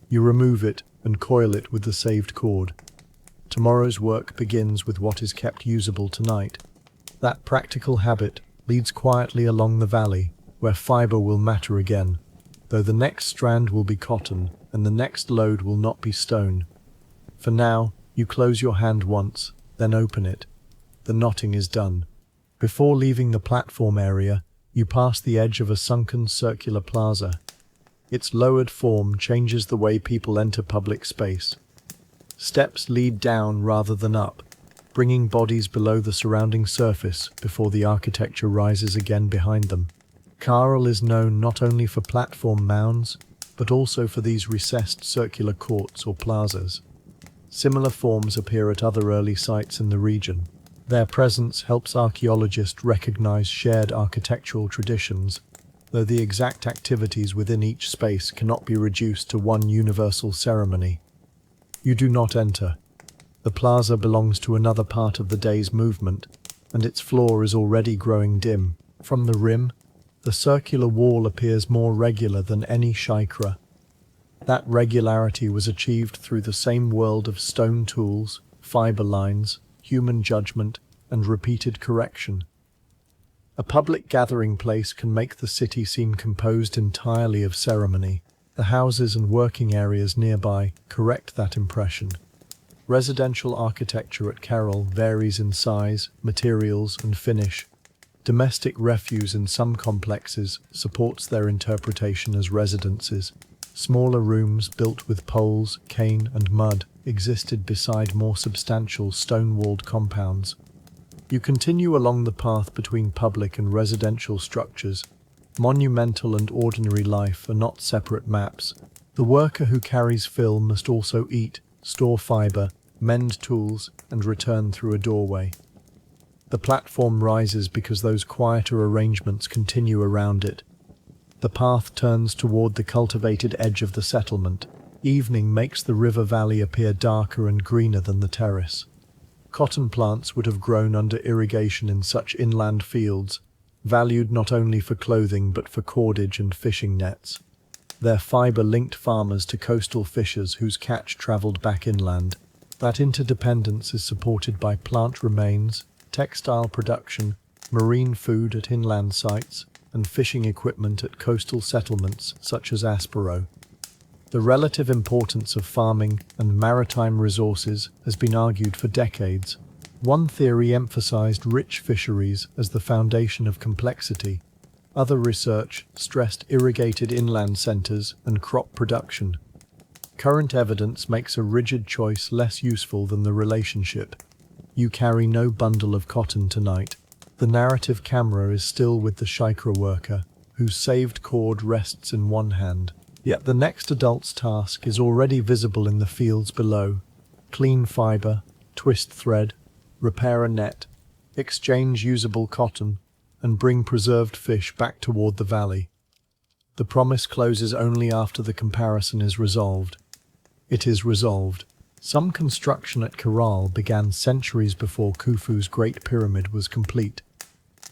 You remove it and coil it with the saved cord. Tomorrow's work begins with what is kept usable tonight. That practical habit leads quietly along the valley, where fiber will matter again, though the next strand will be cotton and the next load will not be stone. For now, you close your hand once, then open it. The knotting is done. Before leaving the platform area, you pass the edge of a sunken circular plaza. Its lowered form changes the way people enter public space. Steps lead down rather than up, bringing bodies below the surrounding surface before the architecture rises again behind them. Caral is known not only for platform mounds, but also for these recessed circular courts or plazas. Similar forms appear at other early sites in the region. Their presence helps archaeologists recognize shared architectural traditions, though the exact activities within each space cannot be reduced to one universal ceremony. You do not enter. The plaza belongs to another part of the day's movement, and its floor is already growing dim. From the rim, the circular wall appears more regular than any shicra. That regularity was achieved through the same world of stone tools, fibre lines, human judgment, and repeated correction. A public gathering place can make the city seem composed entirely of ceremony. The houses and working areas nearby correct that impression. Residential architecture at Caral varies in size, materials, and finish. Domestic refuse in some complexes supports their interpretation as residences. Smaller rooms built with poles, cane, and mud existed beside more substantial stone-walled compounds. You continue along the path between public and residential structures. Monumental and ordinary life are not separate maps. The worker who carries fill must also eat, store fibre, mend tools, and return through a doorway. The platform rises because those quieter arrangements continue around it. The path turns toward the cultivated edge of the settlement. Evening makes the river valley appear darker and greener than the terrace. Cotton plants would have grown under irrigation in such inland fields, valued not only for clothing but for cordage and fishing nets. Their fibre linked farmers to coastal fishers whose catch travelled back inland. That interdependence is supported by plant remains, textile production, marine food at inland sites, and fishing equipment at coastal settlements such as Aspero. The relative importance of farming and maritime resources has been argued for decades. One theory emphasized rich fisheries as the foundation of complexity. Other research stressed irrigated inland centers and crop production. Current evidence makes a rigid choice less useful than the relationship. You carry no bundle of cotton tonight. The narrative camera is still with the shicra worker, whose saved cord rests in one hand. Yet the next adult's task is already visible in the fields below. Clean fibre, twist thread, repair a net, exchange usable cotton, and bring preserved fish back toward the valley. The promise closes only after the comparison is resolved. It is resolved. Some construction at Caral began centuries before Khufu's Great Pyramid was complete,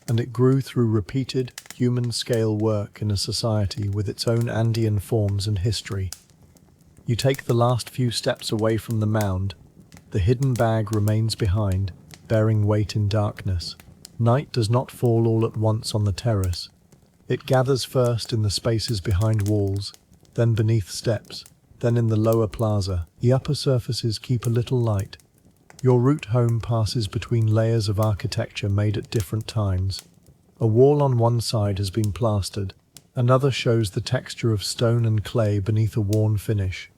and it grew through repeated, human-scale work in a society with its own Andean forms and history. You take the last few steps away from the mound. The hidden bag remains behind, bearing weight in darkness. Night does not fall all at once on the terrace. It gathers first in the spaces behind walls, then beneath steps, then in the lower plaza. The upper surfaces keep a little light. Your route home passes between layers of architecture made at different times. A wall on one side has been plastered. Another shows the texture of stone and clay beneath a worn finish.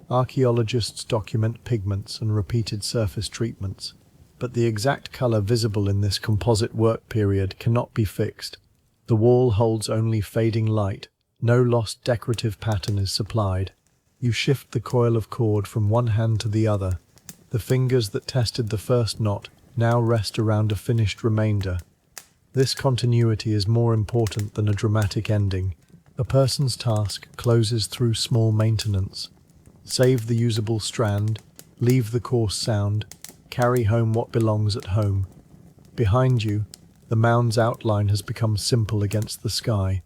Archaeologists document pigments and repeated surface treatments, but the exact color visible in this composite work period cannot be fixed. The wall holds only fading light. No lost decorative pattern is supplied. You shift the coil of cord from one hand to the other. The fingers that tested the first knot now rest around a finished remainder. This continuity is more important than a dramatic ending. A person's task closes through small maintenance. Save the usable strand, leave the coarse sound, carry home what belongs at home. Behind you, the mound's outline has become simple against the sky.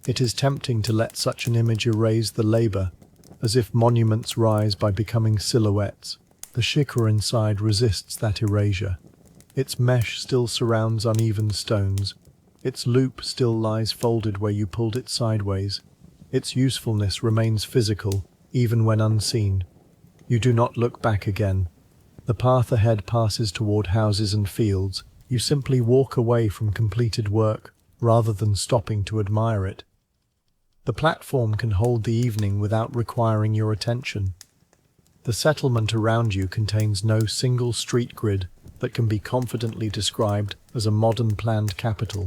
It is tempting to let such an image erase the labor, as if monuments rise by becoming silhouettes. The shicra inside resists that erasure. Its mesh still surrounds uneven stones. Its loop still lies folded where you pulled it sideways. Its usefulness remains physical, even when unseen. You do not look back again. The path ahead passes toward houses and fields. You simply walk away from completed work, rather than stopping to admire it. The platform can hold the evening without requiring your attention. The settlement around you contains no single street grid that can be confidently described as a modern planned capital.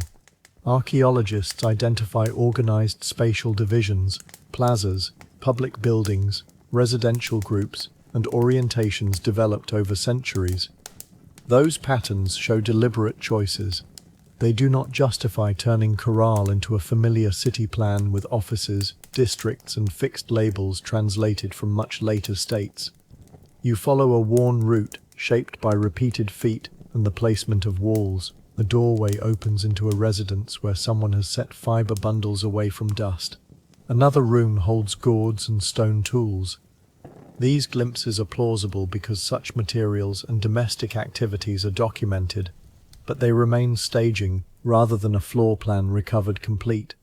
Archaeologists identify organized spatial divisions, plazas, public buildings, residential groups, and orientations developed over centuries. Those patterns show deliberate choices. They do not justify turning Caral into a familiar city plan with offices, districts, and fixed labels translated from much later states. You follow a worn route shaped by repeated feet and the placement of walls. The doorway opens into a residence where someone has set fibre bundles away from dust. Another room holds gourds and stone tools. These glimpses are plausible because such materials and domestic activities are documented, but they remain staging rather than a floor plan recovered complete.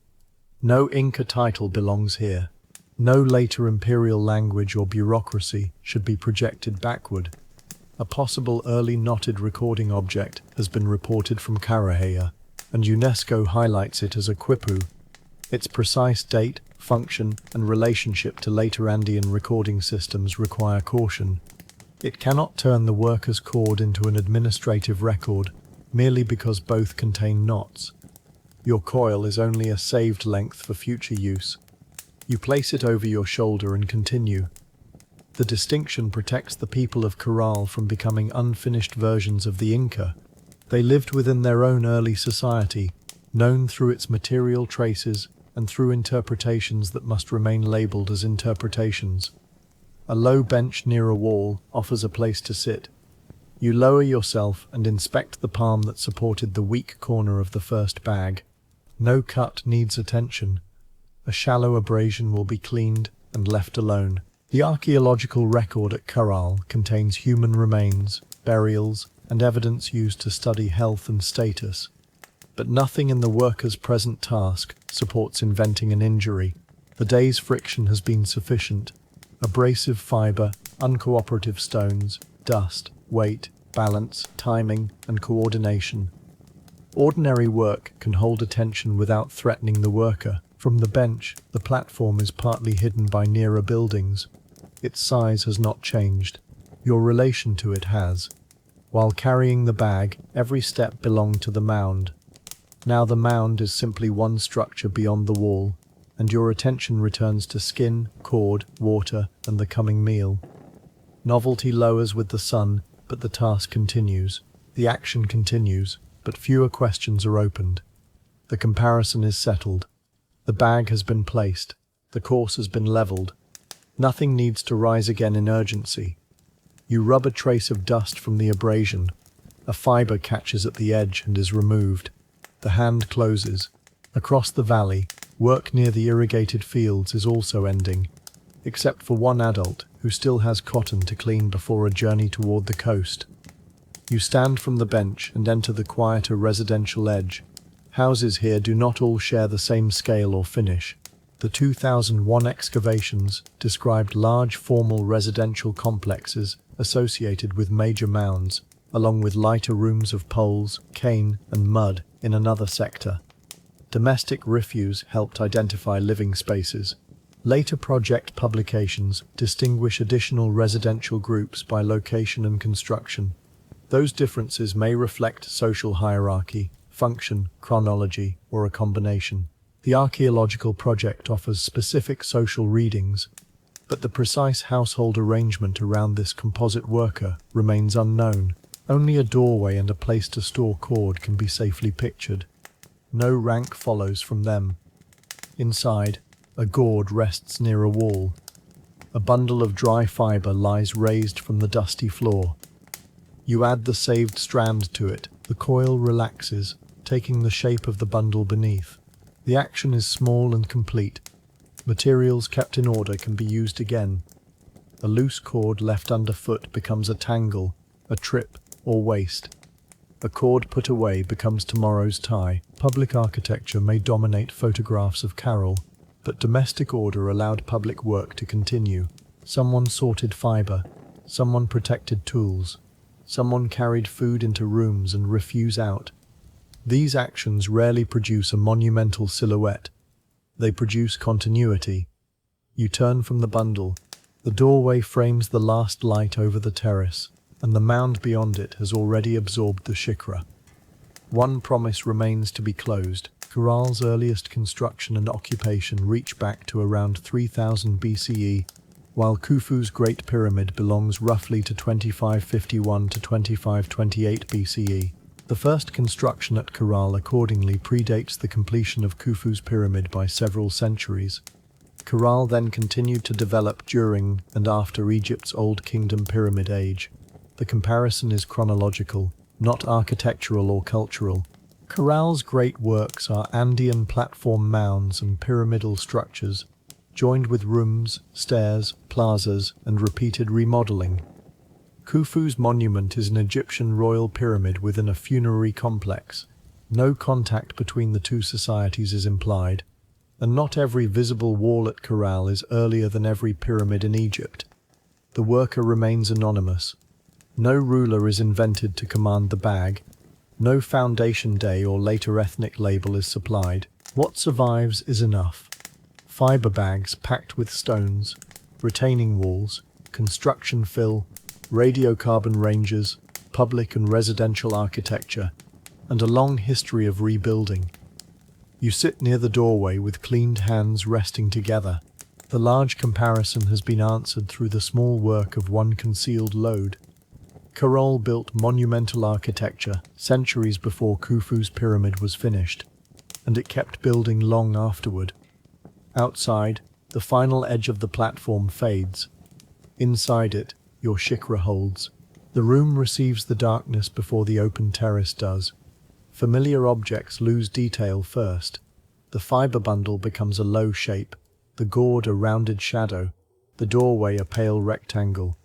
No Inca title belongs here. No later imperial language or bureaucracy should be projected backward. A possible early knotted recording object has been reported from Caral, and UNESCO highlights it as a quipu. Its precise date, function, and relationship to later Andean recording systems require caution. It cannot turn the worker's cord into an administrative record merely because both contain knots. Your coil is only a saved length for future use. You place it over your shoulder and continue. The distinction protects the people of Caral from becoming unfinished versions of the Inca. They lived within their own early society, known through its material traces and through interpretations that must remain labelled as interpretations. A low bench near a wall offers a place to sit. You lower yourself and inspect the palm that supported the weak corner of the first bag. No cut needs attention. A shallow abrasion will be cleaned and left alone. The archaeological record at Caral contains human remains, burials, and evidence used to study health and status. But nothing in the worker's present task supports inventing an injury. The day's friction has been sufficient. Abrasive fibre, uncooperative stones, dust, weight, balance, timing, and coordination. Ordinary work can hold attention without threatening the worker. From the bench, the platform is partly hidden by nearer buildings. Its size has not changed. Your relation to it has. While carrying the bag, every step belonged to the mound. Now the mound is simply one structure beyond the wall, and your attention returns to skin, cord, water, and the coming meal. Novelty lowers with the sun, but the task continues. The action continues, but fewer questions are opened. The comparison is settled. The bag has been placed. The course has been levelled. Nothing needs to rise again in urgency. You rub a trace of dust from the abrasion. A fibre catches at the edge and is removed. The hand closes. Across the valley, work near the irrigated fields is also ending, except for one adult who still has cotton to clean before a journey toward the coast. You stand from the bench and enter the quieter residential edge. Houses here do not all share the same scale or finish. The 2001 excavations described large formal residential complexes associated with major mounds, along with lighter rooms of poles, cane, and mud in another sector. Domestic refuse helped identify living spaces. Later project publications distinguish additional residential groups by location and construction. Those differences may reflect social hierarchy, function, chronology, or a combination. The archaeological project offers specific social readings, but the precise household arrangement around this composite worker remains unknown. Only a doorway and a place to store cord can be safely pictured. No rank follows from them. Inside, a gourd rests near a wall. A bundle of dry fibre lies raised from the dusty floor. You add the saved strand to it. The coil relaxes, taking the shape of the bundle beneath. The action is small and complete. Materials kept in order can be used again. A loose cord left underfoot becomes a tangle, a trip, or waste. A cord put away becomes tomorrow's tie. Public architecture may dominate photographs of Caral, but domestic order allowed public work to continue. Someone sorted fibre, someone protected tools, someone carried food into rooms and refuse out. These actions rarely produce a monumental silhouette. They produce continuity. You turn from the bundle. The doorway frames the last light over the terrace, and the mound beyond it has already absorbed the shicra. One promise remains to be closed. Caral's earliest construction and occupation reach back to around 3000 BCE, while Khufu's Great Pyramid belongs roughly to 2551 to 2528 BCE. The first construction at Caral accordingly predates the completion of Khufu's pyramid by several centuries. Caral then continued to develop during and after Egypt's Old Kingdom Pyramid age. The comparison is chronological, not architectural or cultural. Caral's great works are Andean platform mounds and pyramidal structures, joined with rooms, stairs, plazas, and repeated remodeling. Khufu's monument is an Egyptian royal pyramid within a funerary complex. No contact between the two societies is implied, and not every visible wall at Caral is earlier than every pyramid in Egypt. The worker remains anonymous. No ruler is invented to command the bag. No foundation day or later ethnic label is supplied. What survives is enough. Fibre bags packed with stones, retaining walls, construction fill, radiocarbon ranges, public and residential architecture, and a long history of rebuilding. You sit near the doorway with cleaned hands resting together. The large comparison has been answered through the small work of one concealed lode. Caral built monumental architecture centuries before Khufu's pyramid was finished, and it kept building long afterward. Outside, the final edge of the platform fades. Inside it, your shicra holds. The room receives the darkness before the open terrace does. Familiar objects lose detail first. The fibre bundle becomes a low shape, the gourd a rounded shadow, the doorway a pale rectangle.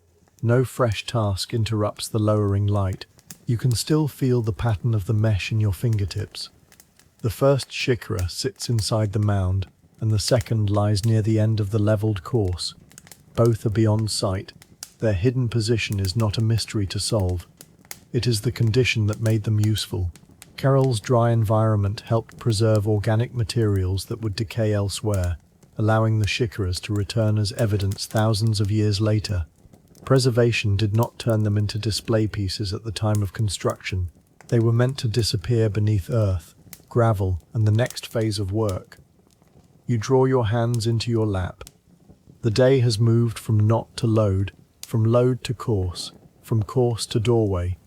No fresh task interrupts the lowering light. You can still feel the pattern of the mesh in your fingertips. The first shicra sits inside the mound, and the second lies near the end of the levelled course. Both are beyond sight. Their hidden position is not a mystery to solve. It is the condition that made them useful. Caral's dry environment helped preserve organic materials that would decay elsewhere, allowing the shikras to return as evidence thousands of years later. Preservation did not turn them into display pieces at the time of construction. They were meant to disappear beneath earth, gravel, and the next phase of work. You draw your hands into your lap. The day has moved from knot to load, from load to course, from course to doorway.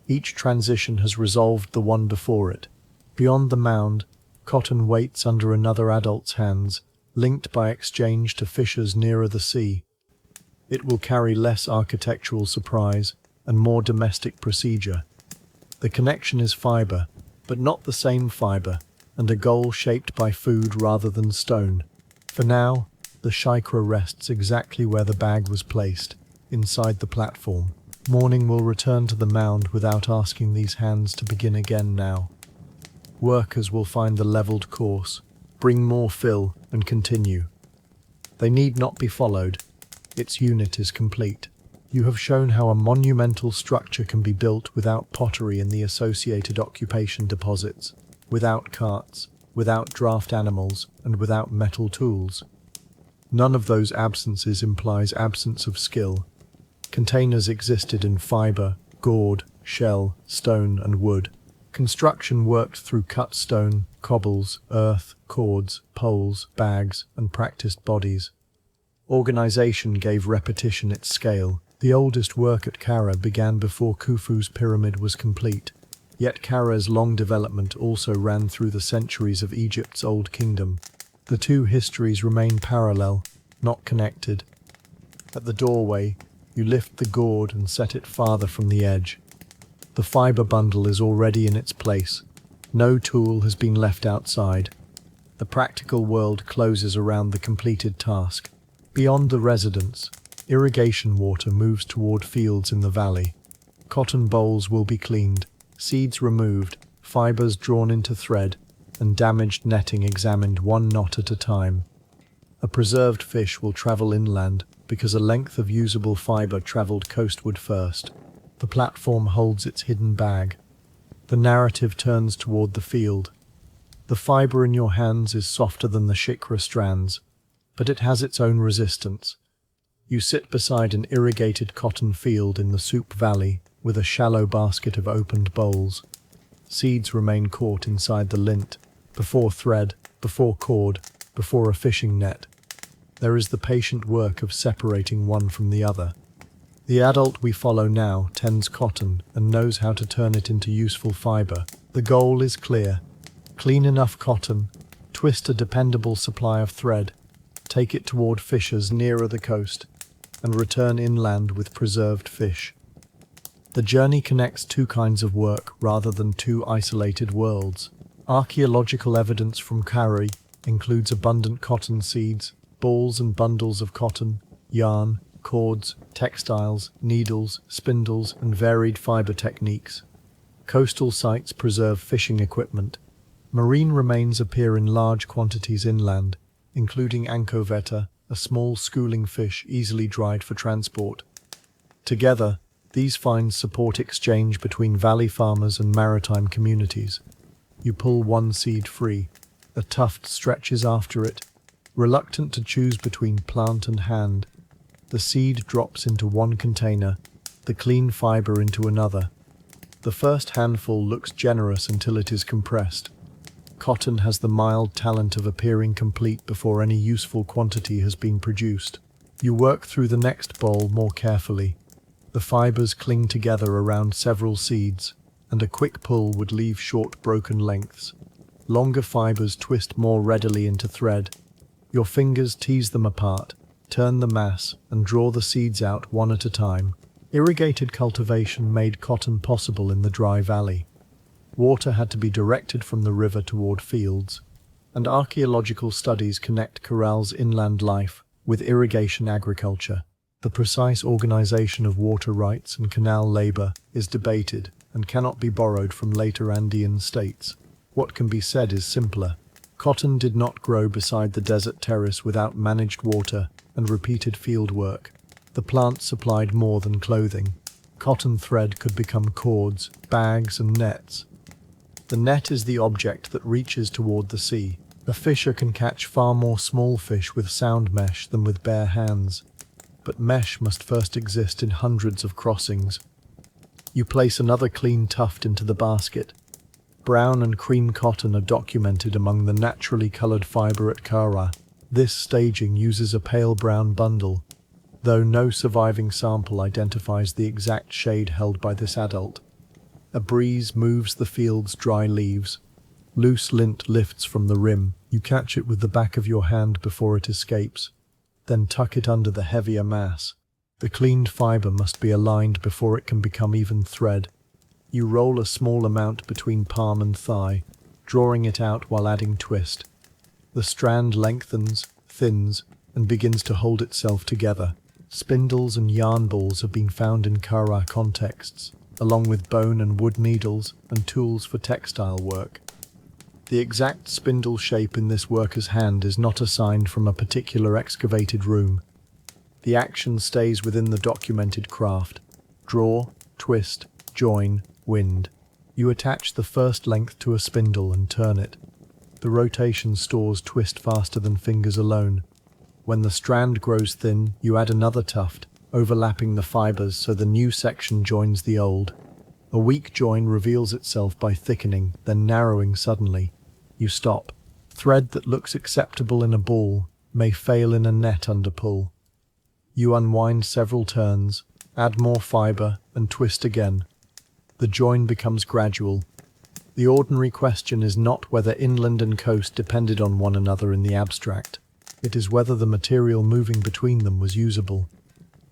Each transition has resolved the one before it. Beyond the mound, cotton waits under another adult's hands, linked by exchange to fissures nearer the sea. It will carry less architectural surprise and more domestic procedure. The connection is fibre, but not the same fibre, and a goal shaped by food rather than stone. For now, the shicra rests exactly where the bag was placed, inside the platform. Morning will return to the mound without asking these hands to begin again now. Workers will find the levelled course, bring more fill, and continue. They need not be followed. Its unit is complete. You have shown how a monumental structure can be built without pottery and the associated occupation deposits, without carts, without draft animals, and without metal tools. None of those absences implies absence of skill. Containers existed in fibre, gourd, shell, stone, and wood. Construction worked through cut stone, cobbles, earth, cords, poles, bags, and practiced bodies. Organization gave repetition its scale. The oldest work at Caral began before Khufu's pyramid was complete. Yet Caral's long development also ran through the centuries of Egypt's Old Kingdom. The two histories remain parallel, not connected. At the doorway, you lift the gourd and set it farther from the edge. The fibre bundle is already in its place. No tool has been left outside. The practical world closes around the completed task. Beyond the residence, irrigation water moves toward fields in the valley. Cotton bowls will be cleaned, seeds removed, fibres drawn into thread, and damaged netting examined one knot at a time. A preserved fish will travel inland because a length of usable fibre travelled coastward first. The platform holds its hidden bag. The narrative turns toward the field. The fibre in your hands is softer than the shicra strands, but it has its own resistance. You sit beside an irrigated cotton field in the Supe Valley with a shallow basket of opened bowls. Seeds remain caught inside the lint, before thread, before cord, before a fishing net. There is the patient work of separating one from the other. The adult we follow now tends cotton and knows how to turn it into useful fibre. The goal is clear. Clean enough cotton, twist a dependable supply of thread, take it toward fishers nearer the coast, and return inland with preserved fish. The journey connects two kinds of work rather than two isolated worlds. Archaeological evidence from Caral includes abundant cotton seeds, balls and bundles of cotton, yarn, cords, textiles, needles, spindles, and varied fiber techniques. Coastal sites preserve fishing equipment. Marine remains appear in large quantities inland, including anchoveta, a small schooling fish easily dried for transport. Together, these finds support exchange between valley farmers and maritime communities. You pull one seed free. A tuft stretches after it. Reluctant to choose between plant and hand, the seed drops into one container, the clean fiber into another. The first handful looks generous until it is compressed. Cotton has the mild talent of appearing complete before any useful quantity has been produced. You work through the next bowl more carefully. The fibers cling together around several seeds, and a quick pull would leave short broken lengths. Longer fibers twist more readily into thread. Your fingers tease them apart, turn the mass, and draw the seeds out one at a time. Irrigated cultivation made cotton possible in the dry valley. Water had to be directed from the river toward fields, and archaeological studies connect Caral's inland life with irrigation agriculture. The precise organization of water rights and canal labor is debated and cannot be borrowed from later Andean states. What can be said is simpler. Cotton did not grow beside the desert terrace without managed water and repeated field work. The plant supplied more than clothing. Cotton thread could become cords, bags, and nets. The net is the object that reaches toward the sea. A fisher can catch far more small fish with sound mesh than with bare hands. But mesh must first exist in hundreds of crossings. You place another clean tuft into the basket. Brown and cream cotton are documented among the naturally colored fiber at Caral. This staging uses a pale brown bundle, though no surviving sample identifies the exact shade held by this adult. A breeze moves the field's dry leaves. Loose lint lifts from the rim. You catch it with the back of your hand before it escapes, then tuck it under the heavier mass. The cleaned fiber must be aligned before it can become even thread. You roll a small amount between palm and thigh, drawing it out while adding twist. The strand lengthens, thins, and begins to hold itself together. Spindles and yarn balls have been found in Caral contexts, along with bone and wood needles and tools for textile work. The exact spindle shape in this worker's hand is not assigned from a particular excavated room. The action stays within the documented craft. Draw, twist, join, wind. You attach the first length to a spindle and turn it. The rotation stores twist faster than fingers alone. When the strand grows thin, you add another tuft, overlapping the fibers so the new section joins the old. A weak join reveals itself by thickening, then narrowing suddenly. You stop. Thread that looks acceptable in a ball may fail in a net under pull. You unwind several turns, add more fiber, and twist again. The join becomes gradual. The ordinary question is not whether inland and coast depended on one another in the abstract. It is whether the material moving between them was usable.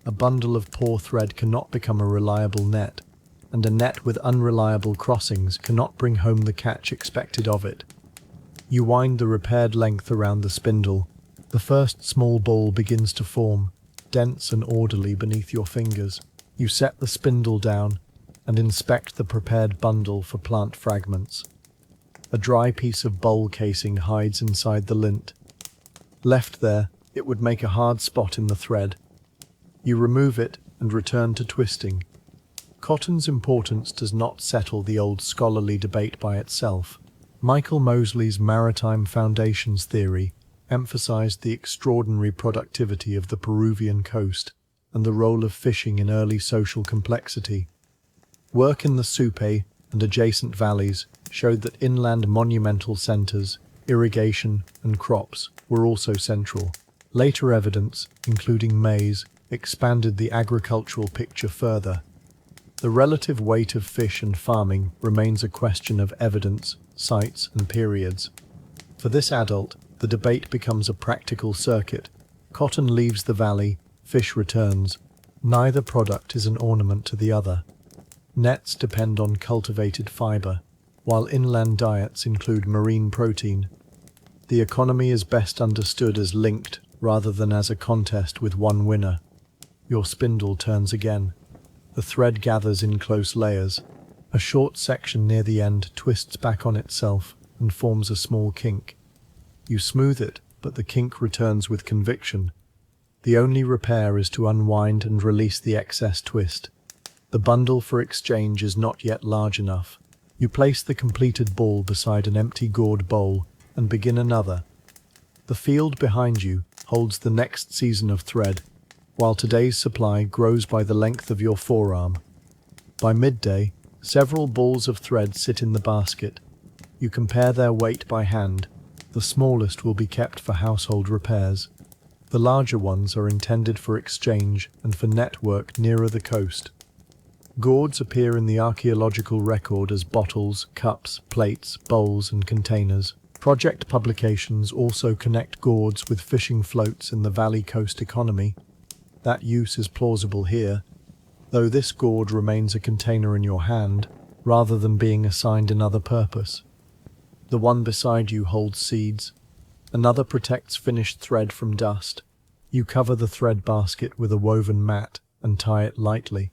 A bundle of poor thread cannot become a reliable net, and a net with unreliable crossings cannot bring home the catch expected of it. You wind the repaired length around the spindle. The first small ball begins to form, dense and orderly beneath your fingers. You set the spindle down and inspect the prepared bundle for plant fragments. A dry piece of bowl casing hides inside the lint. Left there, it would make a hard spot in the thread. You remove it and return to twisting. Cotton's importance does not settle the old scholarly debate by itself. Michael Mosley's maritime foundations theory emphasized the extraordinary productivity of the Peruvian coast and the role of fishing in early social complexity. Work in the Supe and adjacent valleys showed that inland monumental centers, irrigation, and crops were also central. Later evidence, including maize, expanded the agricultural picture further. The relative weight of fish and farming remains a question of evidence, sites, and periods. For this adult, The debate becomes a practical circuit. Cotton leaves the valley, fish returns. Neither product is an ornament to the other. Nets depend on cultivated fibre, while inland diets include marine protein. The economy is best understood as linked rather than as a contest with one winner. Your spindle turns again. The thread gathers in close layers. A short section near the end twists back on itself and forms a small kink. You smooth it, but the kink returns with conviction. The only repair is to unwind and release the excess twist. The bundle for exchange is not yet large enough. You place the completed ball beside an empty gourd bowl and begin another. The field behind you holds the next season of thread, while today's supply grows by the length of your forearm. By midday, several balls of thread sit in the basket. You compare their weight by hand. The smallest will be kept for household repairs. The larger ones are intended for exchange and for network nearer the coast. Gourds appear in the archaeological record as bottles, cups, plates, bowls, and containers. Project publications also connect gourds with fishing floats in the valley coast economy. That use is plausible here, though this gourd remains a container in your hand, rather than being assigned another purpose. The one beside you holds seeds. Another protects finished thread from dust. You cover the thread basket with a woven mat and tie it lightly.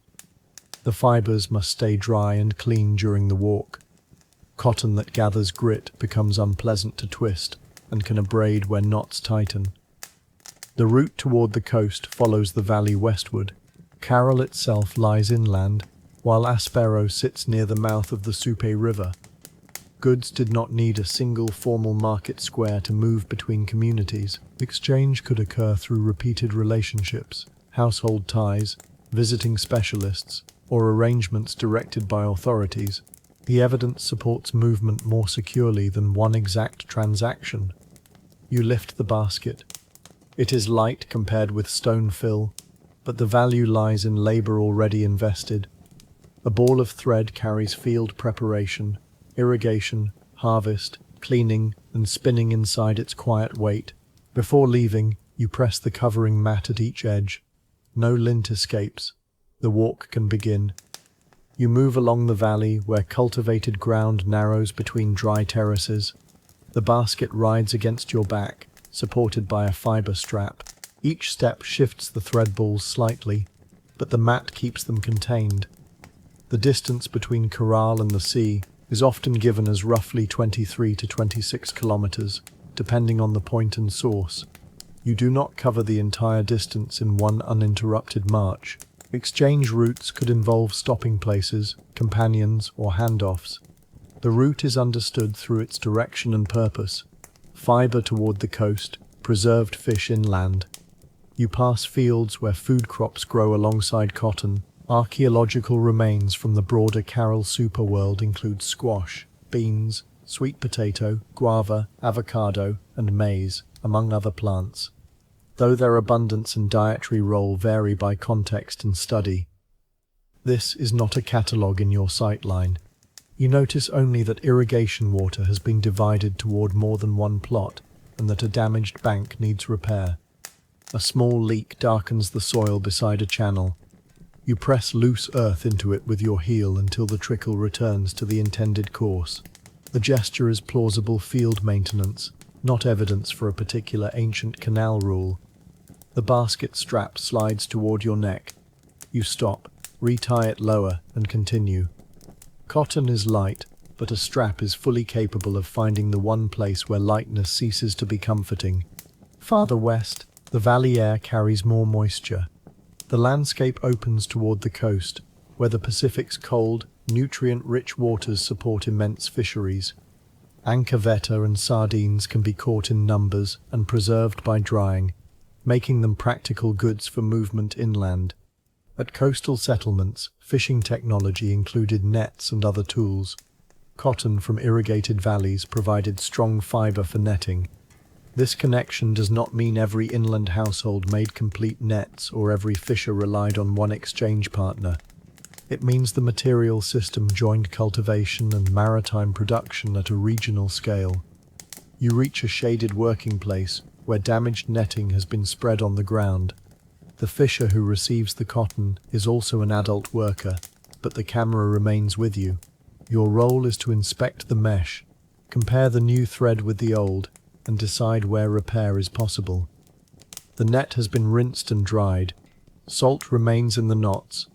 The fibers must stay dry and clean during the walk. Cotton that gathers grit becomes unpleasant to twist and can abrade where knots tighten. The route toward the coast follows the valley westward. Caral itself lies inland, while Aspero sits near the mouth of the Supe River. Goods did not need a single formal market square to move between communities. Exchange could occur through repeated relationships, household ties, visiting specialists, or arrangements directed by authorities. The evidence supports movement more securely than one exact transaction. You lift the basket. It is light compared with stone fill, but the value lies in labor already invested. A ball of thread carries field preparation, irrigation, harvest, cleaning, and spinning inside its quiet weight. Before leaving, you press the covering mat at each edge. No lint escapes. The walk can begin. You move along the valley where cultivated ground narrows between dry terraces. The basket rides against your back, supported by a fiber strap. Each step shifts the thread balls slightly, but the mat keeps them contained. The distance between Caral and the sea is often given as roughly 23 to 26 kilometers, depending on the point and source. You do not cover the entire distance in one uninterrupted march. Exchange routes could involve stopping places, companions, or handoffs. The route is understood through its direction and purpose. Fiber toward the coast, preserved fish inland. You pass fields where food crops grow alongside cotton. Archaeological remains from the broader Caral superworld include squash, beans, sweet potato, guava, avocado, and maize, among other plants. Though their abundance and dietary role vary by context and study. This is not a catalogue in your sightline. You notice only that irrigation water has been divided toward more than one plot, and that a damaged bank needs repair. A small leak darkens the soil beside a channel. You press loose earth into it with your heel until the trickle returns to the intended course. The gesture is plausible field maintenance, not evidence for a particular ancient canal rule. The basket strap slides toward your neck. You stop, retie it lower, and continue. Cotton is light, but a strap is fully capable of finding the one place where lightness ceases to be comforting. Farther west, the valley air carries more moisture. The landscape opens toward the coast, where the Pacific's cold, nutrient-rich waters support immense fisheries. Anchoveta and sardines can be caught in numbers and preserved by drying, making them practical goods for movement inland. At coastal settlements, fishing technology included nets and other tools. Cotton from irrigated valleys provided strong fiber for netting. This connection does not mean every inland household made complete nets or every fisher relied on one exchange partner. It means the material system joined cultivation and maritime production at a regional scale. You reach a shaded working place where damaged netting has been spread on the ground. The fisher who receives the cotton is also an adult worker, but the camera remains with you. Your role is to inspect the mesh, compare the new thread with the old, and decide where repair is possible. The net has been rinsed and dried. Salt remains in the knots.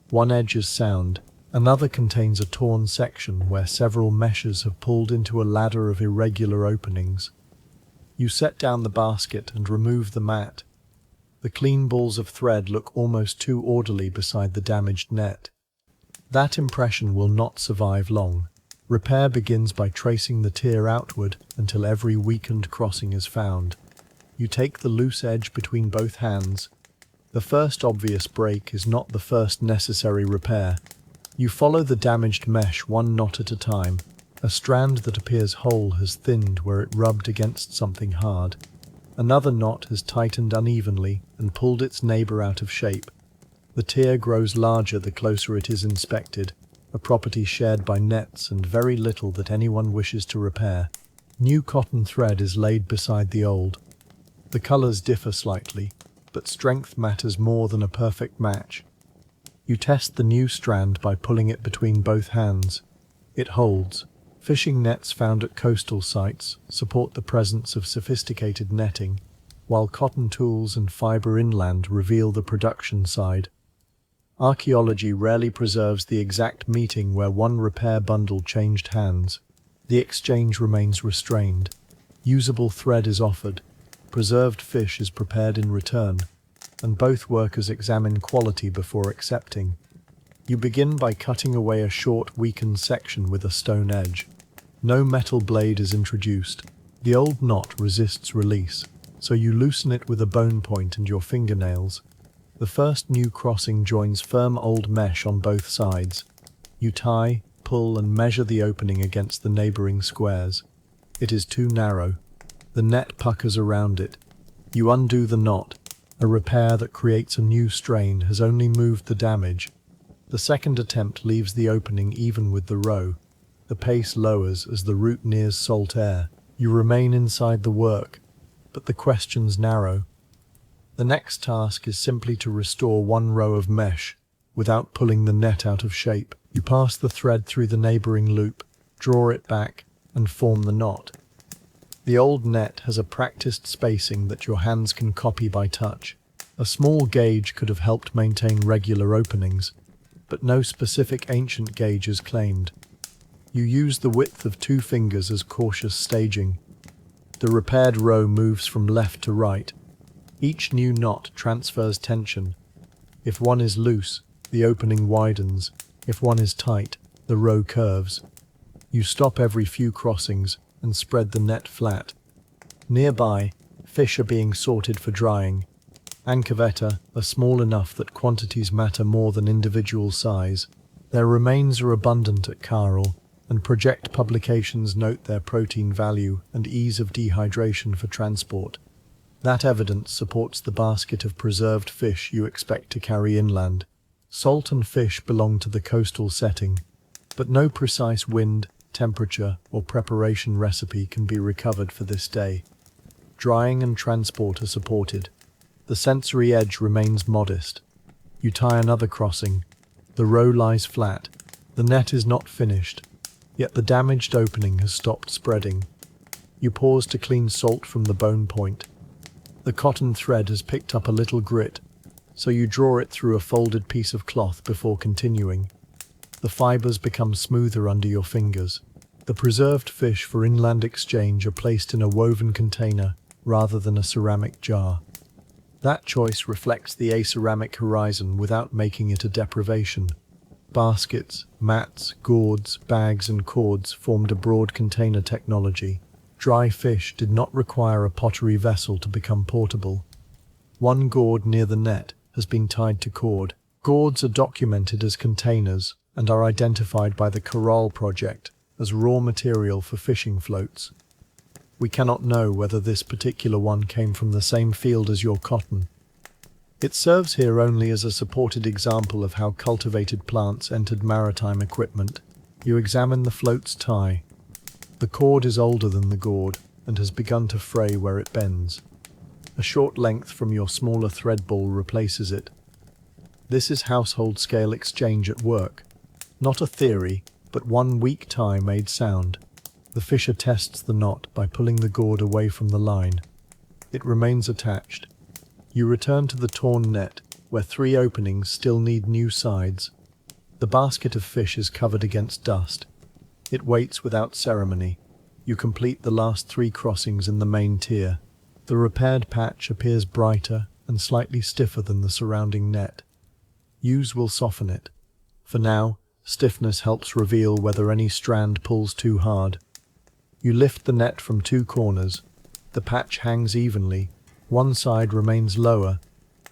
One edge is sound, another contains a torn section where several meshes have pulled into a ladder of irregular openings. You set down the basket and remove the mat. The clean balls of thread look almost too orderly beside the damaged net. That impression will not survive long. Repair begins by tracing the tier outward until every weakened crossing is found. You take the loose edge between both hands. The first obvious break is not the first necessary repair. You follow the damaged mesh one knot at a time. A strand that appears whole has thinned where it rubbed against something hard. Another knot has tightened unevenly and pulled its neighbor out of shape. The tier grows larger the closer it is inspected, a property shared by nets and very little that anyone wishes to repair. New cotton thread is laid beside the old. The colors differ slightly, but strength matters more than a perfect match. You test the new strand by pulling it between both hands. It holds. Fishing nets found at coastal sites support the presence of sophisticated netting, while cotton tools and fiber inland reveal the production side. Archaeology rarely preserves the exact meeting where one repair bundle changed hands. The exchange remains restrained. Usable thread is offered. Preserved fish is prepared in return, and both workers examine quality before accepting. You begin by cutting away a short, weakened section with a stone edge. No metal blade is introduced. The old knot resists release, so you loosen it with a bone point and your fingernails. The first new crossing joins firm old mesh on both sides. You tie, pull, and measure the opening against the neighboring squares. It is too narrow. The net puckers around it. You undo the knot. A repair that creates a new strain has only moved the damage. The second attempt leaves the opening even with the row. The pace lowers as the route nears salt air. You remain inside the work, but the questions narrow. The next task is simply to restore one row of mesh without pulling the net out of shape. You pass the thread through the neighboring loop, draw it back, and form the knot. The old net has a practiced spacing that your hands can copy by touch. A small gauge could have helped maintain regular openings, but no specific ancient gauge is claimed. You use the width of 2 fingers as cautious staging. The repaired row moves from left to right. Each new knot transfers tension. If one is loose, the opening widens. If one is tight, the row curves. You stop every few crossings and spread the net flat. Nearby, fish are being sorted for drying. Anchoveta are small enough that quantities matter more than individual size. Their remains are abundant at Caral, and project publications note their protein value and ease of dehydration for transport. That evidence supports the basket of preserved fish you expect to carry inland. Salt and fish belong to the coastal setting, but no precise wind, temperature, or preparation recipe can be recovered for this day. Drying and transport are supported. The sensory edge remains modest. You tie another crossing. The row lies flat. The net is not finished, yet the damaged opening has stopped spreading. You pause to clean salt from the bone point. The cotton thread has picked up a little grit, so you draw it through a folded piece of cloth before continuing. The fibers become smoother under your fingers. The preserved fish for inland exchange are placed in a woven container rather than a ceramic jar. That choice reflects the aceramic horizon without making it a deprivation. Baskets, mats, gourds, bags, and cords formed a broad container technology. Dry fish did not require a pottery vessel to become portable. One gourd near the net has been tied to cord. Gourds are documented as containers and are identified by the Caral project as raw material for fishing floats. We cannot know whether this particular one came from the same field as your cotton. It serves here only as a supported example of how cultivated plants entered maritime equipment. You examine the float's tie. The cord is older than the gourd. and has begun to fray where it bends. A short length from your smaller thread ball replaces it. This is household scale exchange at work. Not a theory, but one weak tie made sound. The fisher tests the knot by pulling the gourd away from the line. It remains attached. You return to the torn net, where 3 openings still need new sides. The basket of fish is covered against dust. It waits without ceremony. You complete the last 3 crossings in the main tier. The repaired patch appears brighter and slightly stiffer than the surrounding net. Use will soften it. For now, stiffness helps reveal whether any strand pulls too hard. You lift the net from 2 corners. The patch hangs evenly. One side remains lower,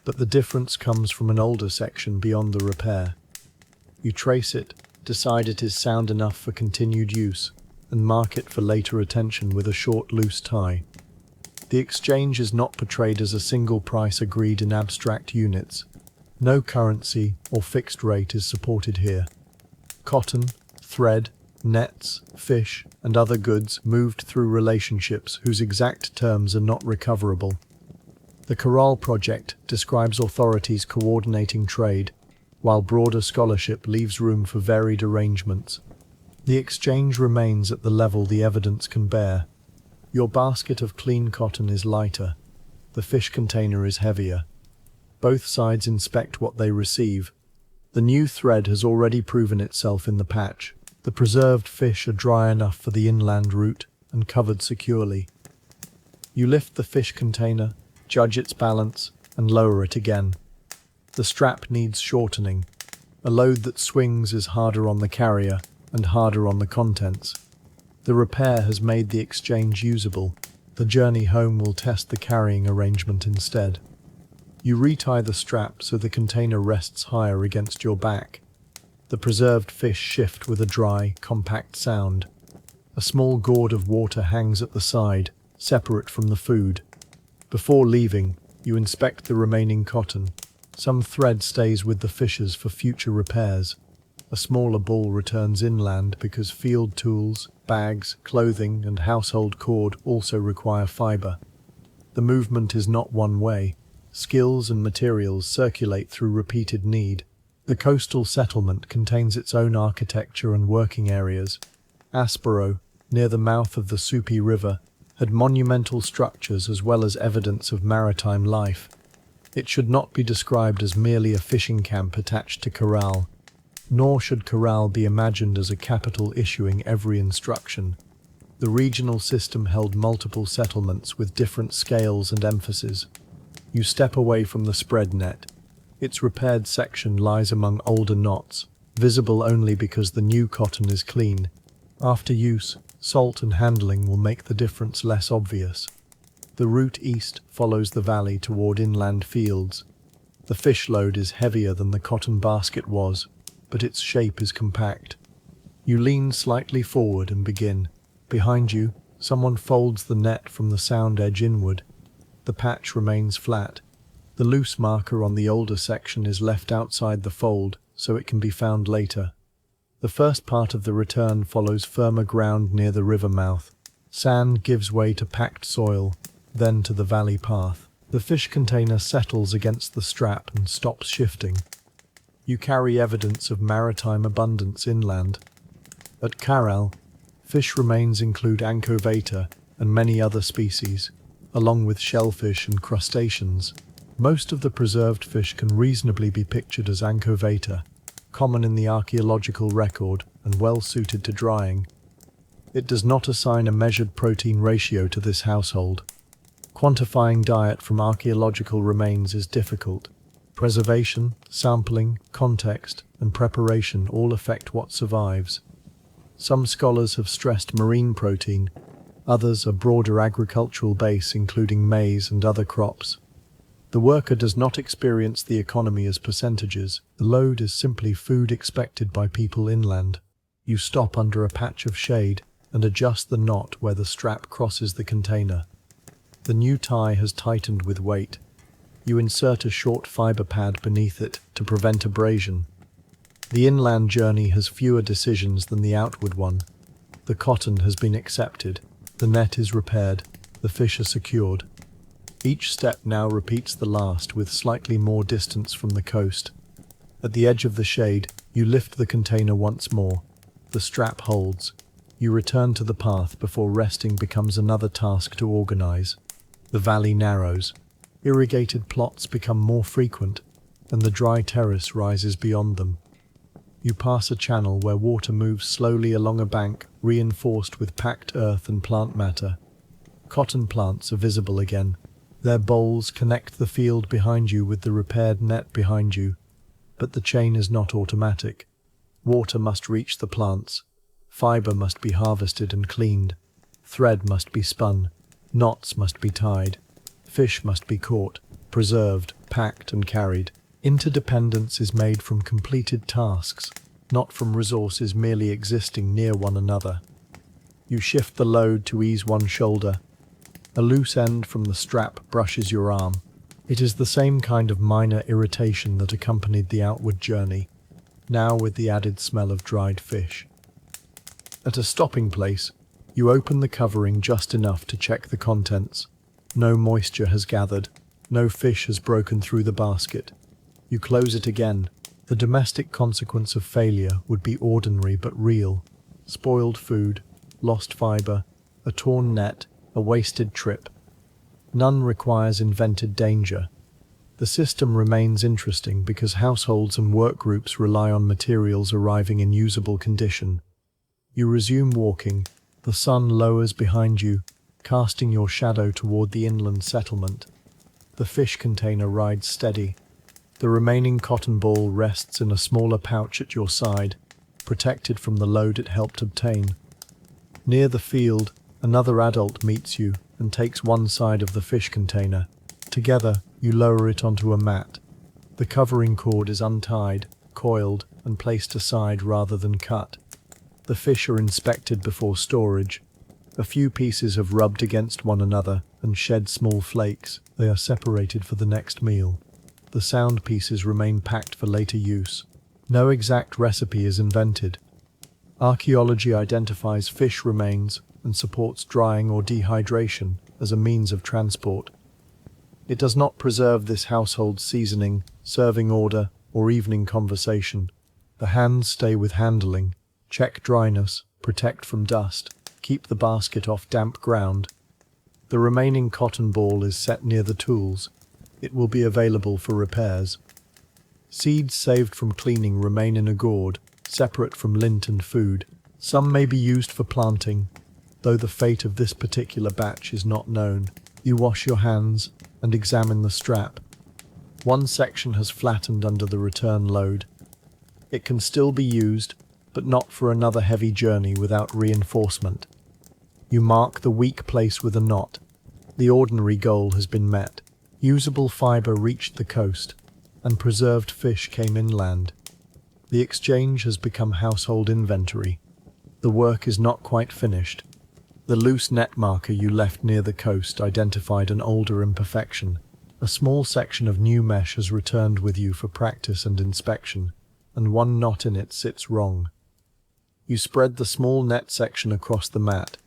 but the difference comes from an older section beyond the repair. You trace it, decide it is sound enough for continued use, and mark it for later attention with a short loose tie. The exchange is not portrayed as a single price agreed in abstract units. No currency or fixed rate is supported here. Cotton, thread, nets, fish, and other goods moved through relationships whose exact terms are not recoverable. The Caral project describes authorities coordinating trade, while broader scholarship leaves room for varied arrangements. The exchange remains at the level the evidence can bear. Your basket of clean cotton is lighter. The fish container is heavier. Both sides inspect what they receive. The new thread has already proven itself in the patch. The preserved fish are dry enough for the inland route and covered securely. You lift the fish container, judge its balance, and lower it again. The strap needs shortening. A load that swings is harder on the carrier and harder on the contents. The repair has made the exchange usable. The journey home will test the carrying arrangement instead. You retie the strap so the container rests higher against your back. The preserved fish shift with a dry, compact sound. A small gourd of water hangs at the side, separate from the food. Before leaving, you inspect the remaining cotton. Some thread stays with the fishers for future repairs. A smaller ball returns inland because field tools, bags, clothing, and household cord also require fibre. The movement is not one way. Skills and materials circulate through repeated need. The coastal settlement contains its own architecture and working areas. Aspero, near the mouth of the Supe River, had monumental structures as well as evidence of maritime life. It should not be described as merely a fishing camp attached to Caral, nor should Caral be imagined as a capital issuing every instruction. The regional system held multiple settlements with different scales and emphasis. You step away from the spread net. Its repaired section lies among older knots, visible only because the new cotton is clean. After use, salt and handling will make the difference less obvious. The route east follows the valley toward inland fields. The fish load is heavier than the cotton basket was, but its shape is compact. You lean slightly forward and begin. Behind you, someone folds the net from the sound edge inward. The patch remains flat. The loose marker on the older section is left outside the fold, so it can be found later. The first part of the return follows firmer ground near the river mouth. Sand gives way to packed soil, then to the valley path. The fish container settles against the strap and stops shifting. You carry evidence of maritime abundance inland. At Caral, fish remains include anchoveta and many other species, along with shellfish and crustaceans. Most of the preserved fish can reasonably be pictured as anchoveta, common in the archaeological record and well suited to drying. It does not assign a measured protein ratio to this household. Quantifying diet from archaeological remains is difficult. Preservation, sampling, context, and preparation all affect what survives. Some scholars have stressed marine protein, others a broader agricultural base including maize and other crops. The worker does not experience the economy as percentages. The load is simply food expected by people inland. You stop under a patch of shade and adjust the knot where the strap crosses the container. The new tie has tightened with weight. You insert a short fibre pad beneath it to prevent abrasion. The inland journey has fewer decisions than the outward one. The cotton has been accepted. The net is repaired, the fish are secured. Each step now repeats the last with slightly more distance from the coast. At the edge of the shade, you lift the container once more. The strap holds. You return to the path before resting becomes another task to organize. The valley narrows. Irrigated plots become more frequent, and the dry terrace rises beyond them. You pass a channel where water moves slowly along a bank, reinforced with packed earth and plant matter. Cotton plants are visible again. Their boles connect the field behind you with the repaired net behind you. But the chain is not automatic. Water must reach the plants. Fibre must be harvested and cleaned. Thread must be spun. Knots must be tied. Fish must be caught, preserved, packed and carried. Interdependence is made from completed tasks, not from resources merely existing near one another. You shift the load to ease one shoulder. A loose end from the strap brushes your arm. It is the same kind of minor irritation that accompanied the outward journey, now with the added smell of dried fish. At a stopping place, you open the covering just enough to check the contents. No moisture has gathered. No fish has broken through the basket. You close it again. The domestic consequence of failure would be ordinary but real. Spoiled food, lost fibre, a torn net, a wasted trip. None requires invented danger. The system remains interesting because households and work groups rely on materials arriving in usable condition. You resume walking. The sun lowers behind you, casting your shadow toward the inland settlement. The fish container rides steady. The remaining cotton ball rests in a smaller pouch at your side, protected from the load it helped obtain. Near the field, another adult meets you and takes one side of the fish container. Together, you lower it onto a mat. The covering cord is untied, coiled, and placed aside rather than cut. The fish are inspected before storage. A few pieces have rubbed against one another and shed small flakes. They are separated for the next meal. The sound pieces remain packed for later use. No exact recipe is invented. Archaeology identifies fish remains and supports drying or dehydration as a means of transport. It does not preserve this household seasoning, serving order, or evening conversation. The hands stay with handling. Check dryness, protect from dust, keep the basket off damp ground. The remaining cotton ball is set near the tools. It will be available for repairs. Seeds saved from cleaning remain in a gourd, separate from lint and food. Some may be used for planting, though the fate of this particular batch is not known. You wash your hands and examine the strap. One section has flattened under the return load. It can still be used, but not for another heavy journey without reinforcement. You mark the weak place with a knot. The ordinary goal has been met. Usable fibre reached the coast, and preserved fish came inland. The exchange has become household inventory. The work is not quite finished. The loose net marker you left near the coast identified an older imperfection. A small section of new mesh has returned with you for practice and inspection, and one knot in it sits wrong. You spread the small net section across the mat.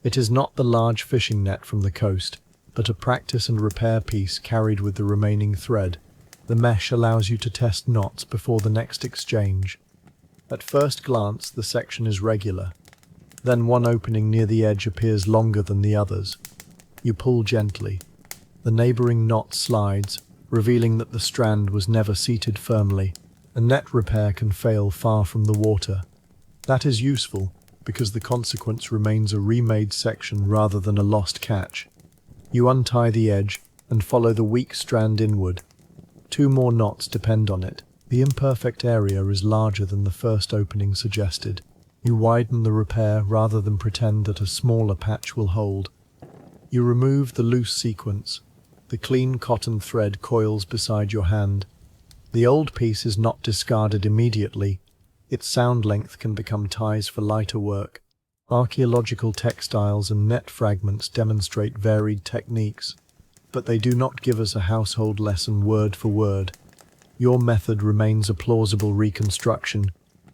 It is not the large fishing net from the coast, but a practice and repair piece carried with the remaining thread. The mesh allows you to test knots before the next exchange. At first glance, the section is regular. Then one opening near the edge appears longer than the others. You pull gently. The neighboring knot slides, revealing that the strand was never seated firmly. A net repair can fail far from the water. That is useful, because the consequence remains a remade section rather than a lost catch. You untie the edge and follow the weak strand inward. 2 more knots depend on it. The imperfect area is larger than the first opening suggested. You widen the repair rather than pretend that a smaller patch will hold. You remove the loose sequence. The clean cotton thread coils beside your hand. The old piece is not discarded immediately. Its sound length can become ties for lighter work. Archaeological textiles and net fragments demonstrate varied techniques, but they do not give us a household lesson word for word. Your method remains a plausible reconstruction.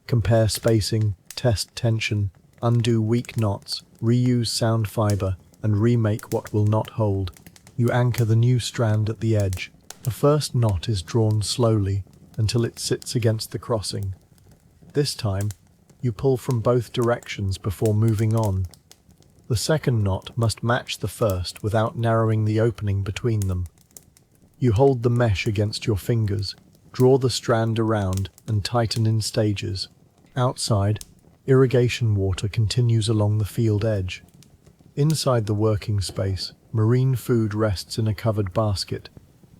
Compare spacing, test tension, undo weak knots, reuse sound fibre, and remake what will not hold. You anchor the new strand at the edge. The first knot is drawn slowly until it sits against the crossing. This time, you pull from both directions before moving on. The second knot must match the first without narrowing the opening between them. You hold the mesh against your fingers, draw the strand around, and tighten in stages. Outside, irrigation water continues along the field edge. Inside the working space, marine food rests in a covered basket.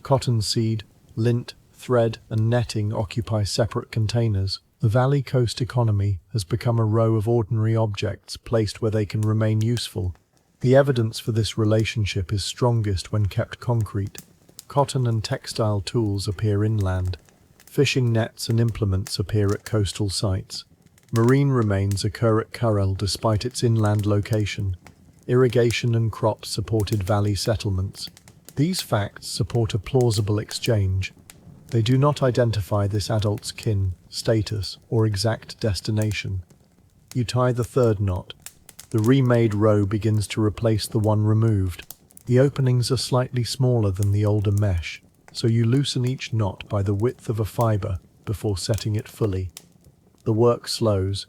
Cotton seed, lint, thread, and netting occupy separate containers. The valley coast economy has become a row of ordinary objects placed where they can remain useful. The evidence for this relationship is strongest when kept concrete. Cotton and textile tools appear inland. Fishing nets and implements appear at coastal sites. Marine remains occur at Caral despite its inland location. Irrigation and crops supported valley settlements. These facts support a plausible exchange. They do not identify this adult's kin, status, or exact destination. You tie the third knot. The remade row begins to replace the one removed. The openings are slightly smaller than the older mesh, so you loosen each knot by the width of a fibre before setting it fully. The work slows.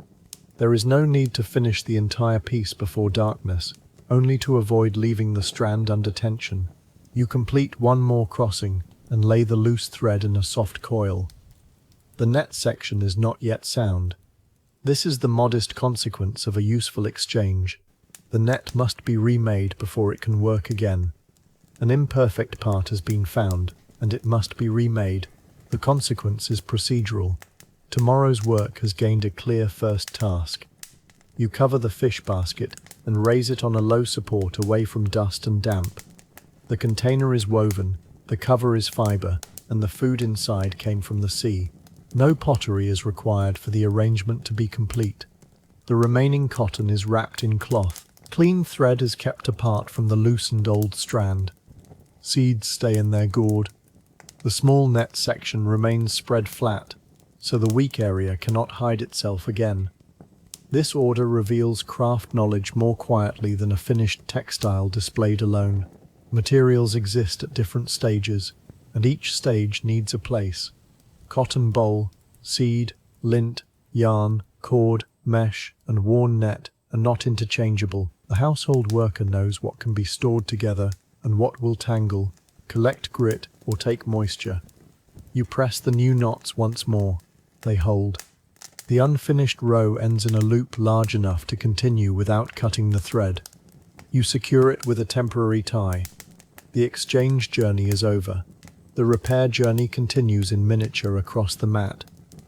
There is no need to finish the entire piece before darkness, only to avoid leaving the strand under tension. You complete one more crossing and lay the loose thread in a soft coil. The net section is not yet sound. This is the modest consequence of a useful exchange. The net must be remade before it can work again. An imperfect part has been found, and it must be remade. The consequence is procedural. Tomorrow's work has gained a clear first task. You cover the fish basket and raise it on a low support away from dust and damp. The container is woven, the cover is fibre, and the food inside came from the sea. No pottery is required for the arrangement to be complete. The remaining cotton is wrapped in cloth. Clean thread is kept apart from the loosened old strand. Seeds stay in their gourd. The small net section remains spread flat, so the weak area cannot hide itself again. This order reveals craft knowledge more quietly than a finished textile displayed alone. Materials exist at different stages, and each stage needs a place. Cotton bowl, seed, lint, yarn, cord, mesh, and worn net are not interchangeable. The household worker knows what can be stored together and what will tangle, collect grit, or take moisture. You press the new knots once more. They hold. The unfinished row ends in a loop large enough to continue without cutting the thread. You secure it with a temporary tie. The exchange journey is over. The repair journey continues in miniature across the mat.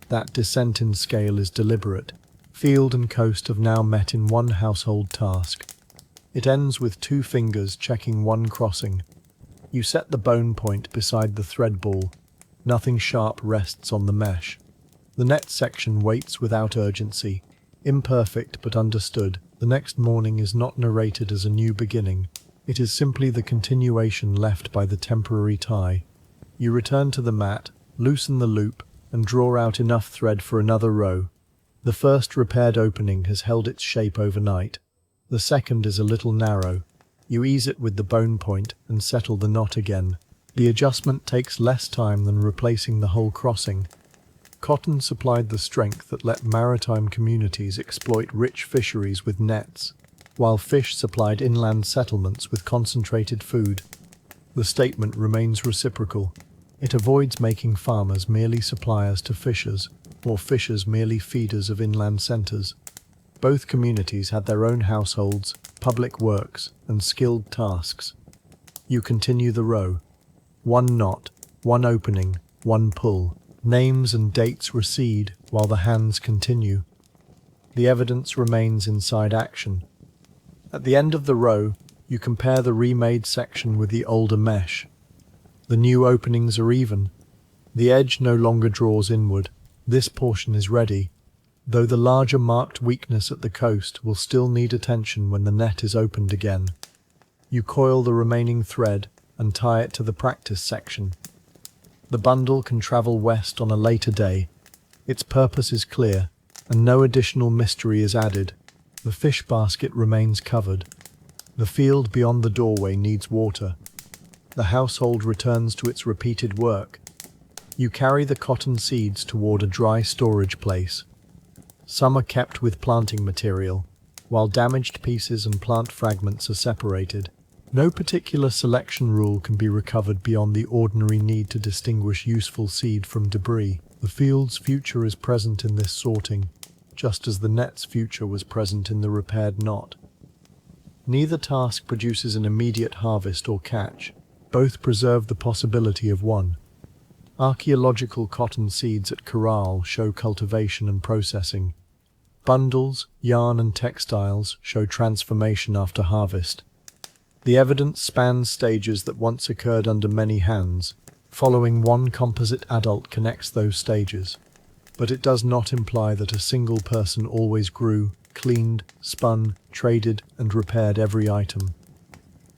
That descent in scale is deliberate. Field and coast have now met in one household task. It ends with 2 fingers checking one crossing. You set the bone point beside the thread ball. Nothing sharp rests on the mesh. The net section waits without urgency. Imperfect but understood. The next morning is not narrated as a new beginning. It is simply the continuation left by the temporary tie. You return to the mat, loosen the loop, and draw out enough thread for another row. The first repaired opening has held its shape overnight. The second is a little narrow. You ease it with the bone point and settle the knot again. The adjustment takes less time than replacing the whole crossing. Cotton supplied the strength that let maritime communities exploit rich fisheries with nets, while fish supplied inland settlements with concentrated food. The statement remains reciprocal. It avoids making farmers merely suppliers to fishers, or fishers merely feeders of inland centres. Both communities had their own households, public works, and skilled tasks. You continue the row. 1 knot, 1 opening, 1 pull. Names and dates recede while the hands continue. The evidence remains inside action. At the end of the row, you compare the remade section with the older mesh. The new openings are even. The edge no longer draws inward. This portion is ready, though the larger marked weakness at the coast will still need attention when the net is opened again. You coil the remaining thread and tie it to the practice section. The bundle can travel west on a later day. Its purpose is clear, and no additional mystery is added. The fish basket remains covered. The field beyond the doorway needs water. The household returns to its repeated work. You carry the cotton seeds toward a dry storage place. Some are kept with planting material, while damaged pieces and plant fragments are separated. No particular selection rule can be recovered beyond the ordinary need to distinguish useful seed from debris. The field's future is present in this sorting, just as the net's future was present in the repaired knot. Neither task produces an immediate harvest or catch. Both preserve the possibility of one. Archaeological cotton seeds at Caral show cultivation and processing. Bundles, yarn and textiles show transformation after harvest. The evidence spans stages that once occurred under many hands. Following one composite adult connects those stages. But it does not imply that a single person always grew, cleaned, spun, traded, and repaired every item.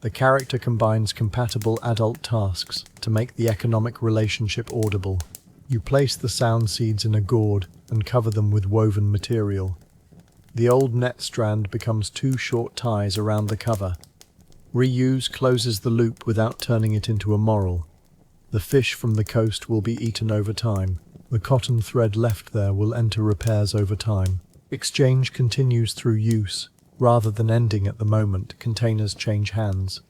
The character combines compatible adult tasks to make the economic relationship audible. You place the sound seeds in a gourd and cover them with woven material. The old net strand becomes two short ties around the cover. Reuse closes the loop without turning it into a moral. The fish from the coast will be eaten over time. The cotton thread left there will enter repairs over time. Exchange continues through use. Rather than ending at the moment containers change hands.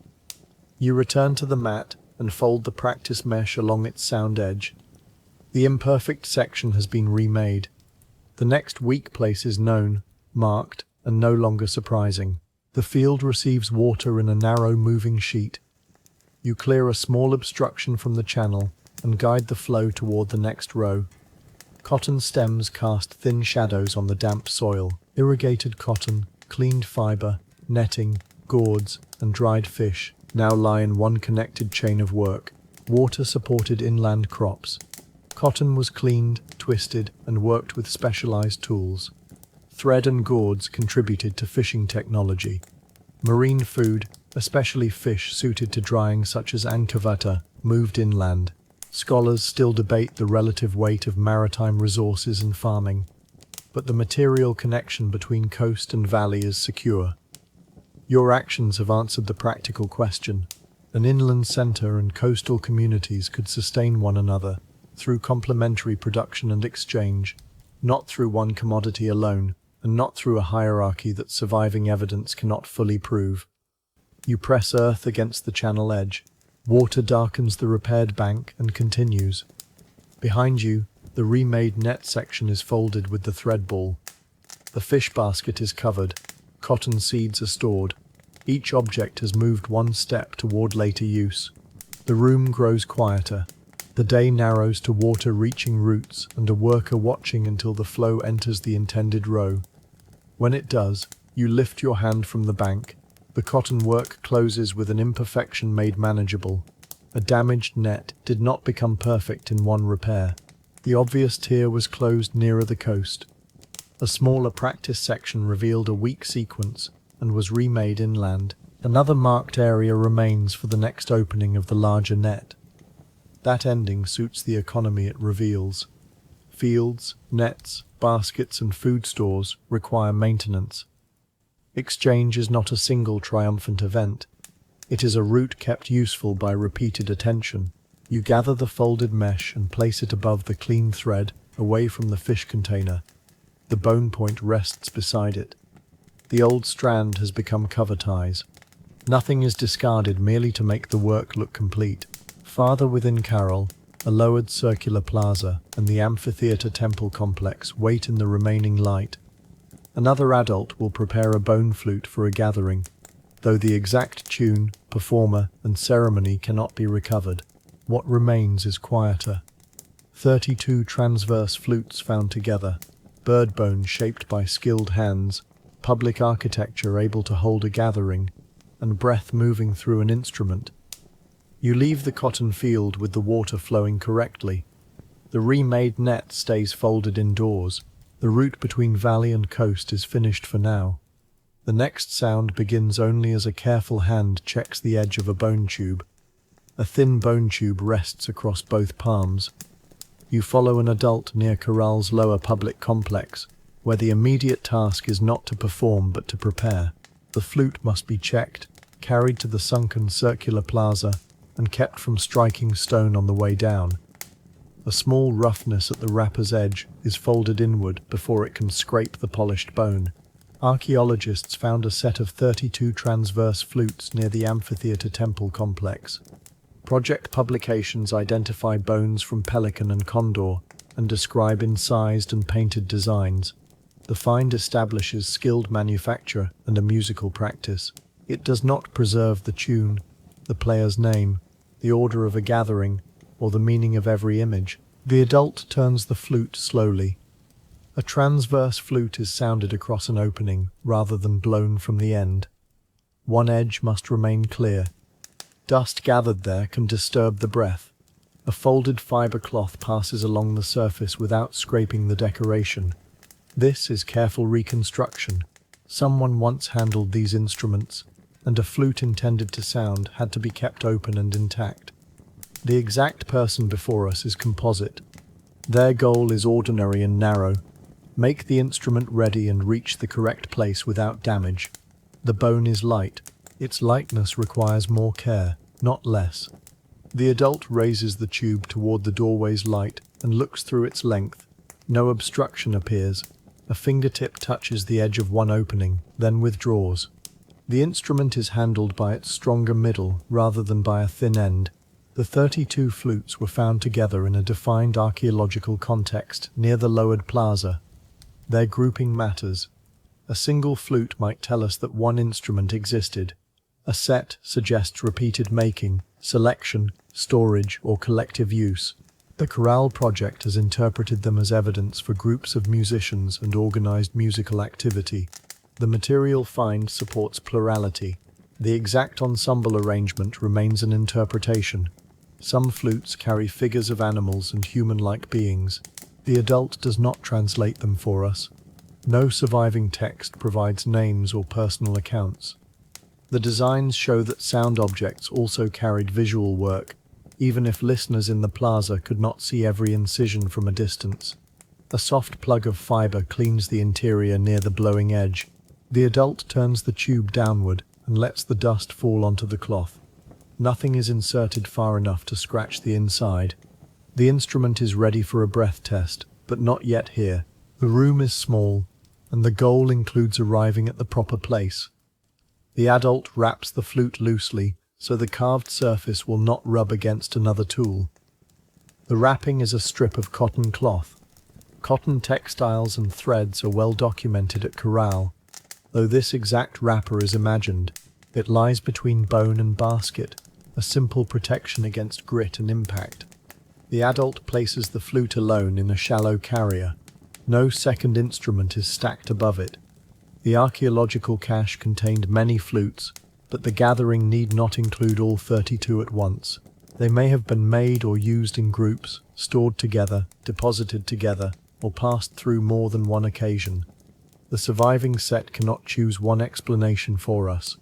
You return to the mat and fold the practice mesh along its sound edge. The imperfect section has been remade. The next weak place is known, marked, and no longer surprising. The field receives water in a narrow moving sheet. You clear a small obstruction from the channel and guide the flow toward the next row. Cotton stems cast thin shadows on the damp soil. Irrigated cotton, cleaned fibre, netting, gourds, and dried fish now lie in one connected chain of work. Water-supported inland crops. Cotton was cleaned, twisted, and worked with specialized tools. Thread and gourds contributed to fishing technology. Marine food, especially fish suited to drying such as anchoveta, moved inland. Scholars still debate the relative weight of maritime resources in farming, but the material connection between coast and valley is secure. Your actions have answered the practical question. An inland center and coastal communities could sustain one another through complementary production and exchange, not through one commodity alone, and not through a hierarchy that surviving evidence cannot fully prove. You press earth against the channel edge. Water darkens the repaired bank and continues. Behind you, the remade net section is folded with the thread ball. The fish basket is covered. Cotton seeds are stored. Each object has moved one step toward later use. The room grows quieter. The day narrows to water-reaching roots and a worker watching until the flow enters the intended row. When it does, you lift your hand from the bank. The cotton work closes with an imperfection made manageable. A damaged net did not become perfect in one repair. The obvious tier was closed nearer the coast. A smaller practice section revealed a weak sequence and was remade inland. Another marked area remains for the next opening of the larger net. That ending suits the economy it reveals. Fields, nets, baskets, and food stores require maintenance. Exchange is not a single triumphant event. It is a route kept useful by repeated attention. You gather the folded mesh and place it above the clean thread, away from the fish container. The bone point rests beside it. The old strand has become cover ties. Nothing is discarded merely to make the work look complete. Farther within Caral, a lowered circular plaza and the amphitheater temple complex wait in the remaining light. Another adult will prepare a bone flute for a gathering, though the exact tune, performer, and ceremony cannot be recovered. What remains is quieter. 32 transverse flutes found together, bird bone shaped by skilled hands, public architecture able to hold a gathering, and breath moving through an instrument. You leave the cotton field with the water flowing correctly. The remade net stays folded indoors. The route between valley and coast is finished for now. The next sound begins only as a careful hand checks the edge of a bone tube. A thin bone tube rests across both palms. You follow an adult near Caral's lower public complex, where the immediate task is not to perform but to prepare. The flute must be checked, carried to the sunken circular plaza, and kept from striking stone on the way down. A small roughness at the wrapper's edge is folded inward before it can scrape the polished bone. Archaeologists found a set of 32 transverse flutes near the amphitheatre temple complex. Project publications identify bones from pelican and condor and describe incised and painted designs. The find establishes skilled manufacture and a musical practice. It does not preserve the tune, the player's name, the order of a gathering, or the meaning of every image. The adult turns the flute slowly. A transverse flute is sounded across an opening rather than blown from the end. One edge must remain clear. Dust gathered there can disturb the breath. A folded fibre cloth passes along the surface without scraping the decoration. This is careful reconstruction. Someone once handled these instruments, and a flute intended to sound had to be kept open and intact. The exact person before us is composite. Their goal is ordinary and narrow. Make the instrument ready and reach the correct place without damage. The bone is light. Its lightness requires more care, not less. The adult raises the tube toward the doorway's light and looks through its length. No obstruction appears. A fingertip touches the edge of one opening, then withdraws. The instrument is handled by its stronger middle rather than by a thin end. The 32 flutes were found together in a defined archaeological context near the lowered plaza. Their grouping matters. A single flute might tell us that one instrument existed. A set suggests repeated making, selection, storage, or collective use. The Caral project has interpreted them as evidence for groups of musicians and organized musical activity. The material find supports plurality. The exact ensemble arrangement remains an interpretation. Some flutes carry figures of animals and human-like beings. The adult does not translate them for us. No surviving text provides names or personal accounts. The designs show that sound objects also carried visual work, even if listeners in the plaza could not see every incision from a distance. A soft plug of fibre cleans the interior near the blowing edge. The adult turns the tube downward and lets the dust fall onto the cloth. Nothing is inserted far enough to scratch the inside. The instrument is ready for a breath test, but not yet here. The room is small, and the goal includes arriving at the proper place. The adult wraps the flute loosely, so the carved surface will not rub against another tool. The wrapping is a strip of cotton cloth. Cotton textiles and threads are well documented at Caral. Though this exact wrapper is imagined, it lies between bone and basket, a simple protection against grit and impact. The adult places the flute alone in a shallow carrier. No second instrument is stacked above it. The archaeological cache contained many flutes, but the gathering need not include all 32 at once. They may have been made or used in groups, stored together, deposited together, or passed through more than one occasion. The surviving set cannot choose one explanation for us.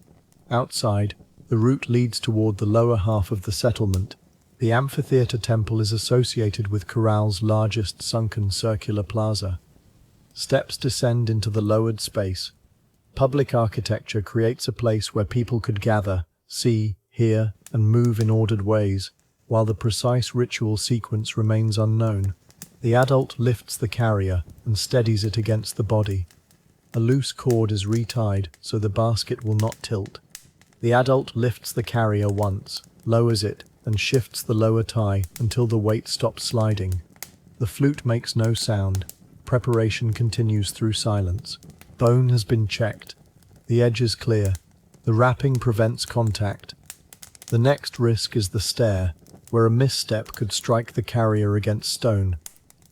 Outside, the route leads toward the lower half of the settlement. The amphitheatre temple is associated with Caral's largest sunken circular plaza. Steps descend into the lowered space. Public architecture creates a place where people could gather, see, hear, and move in ordered ways, while the precise ritual sequence remains unknown. The adult lifts the carrier and steadies it against the body. A loose cord is retied so the basket will not tilt. The adult lifts the carrier once, lowers it, and shifts the lower tie until the weight stops sliding. The flute makes no sound. Preparation continues through silence. Bone has been checked. The edge is clear. The wrapping prevents contact. The next risk is the stair, where a misstep could strike the carrier against stone.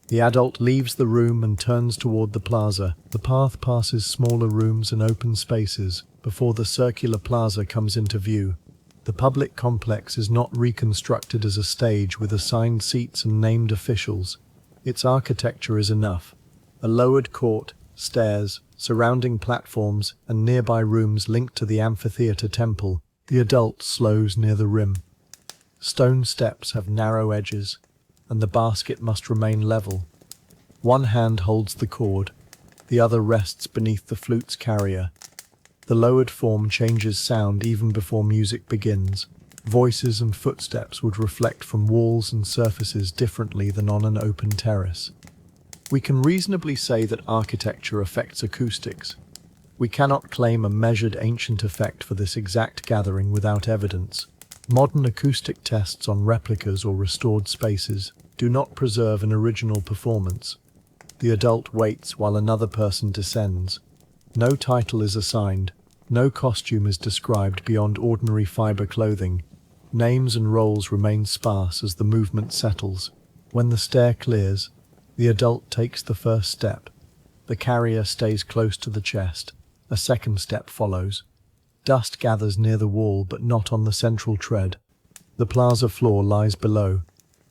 The adult leaves the room and turns toward the plaza. The path passes smaller rooms and open spaces before the circular plaza comes into view. The public complex is not reconstructed as a stage with assigned seats and named officials. Its architecture is enough. A lowered court, stairs, surrounding platforms, and nearby rooms linked to the amphitheatre temple. The adult slows near the rim. Stone steps have narrow edges, and the basket must remain level. One hand holds the cord. the other rests beneath the flute's carrier. The lowered form changes sound even before music begins. Voices and footsteps would reflect from walls and surfaces differently than on an open terrace. We can reasonably say that architecture affects acoustics. We cannot claim a measured ancient effect for this exact gathering without evidence. Modern acoustic tests on replicas or restored spaces do not preserve an original performance. The adult waits while another person descends. No title is assigned. No costume is described beyond ordinary fiber clothing. Names and roles remain sparse as the movement settles. When the stair clears, the adult takes the first step. The carrier stays close to the chest. A second step follows. Dust gathers near the wall but not on the central tread. The plaza floor lies below.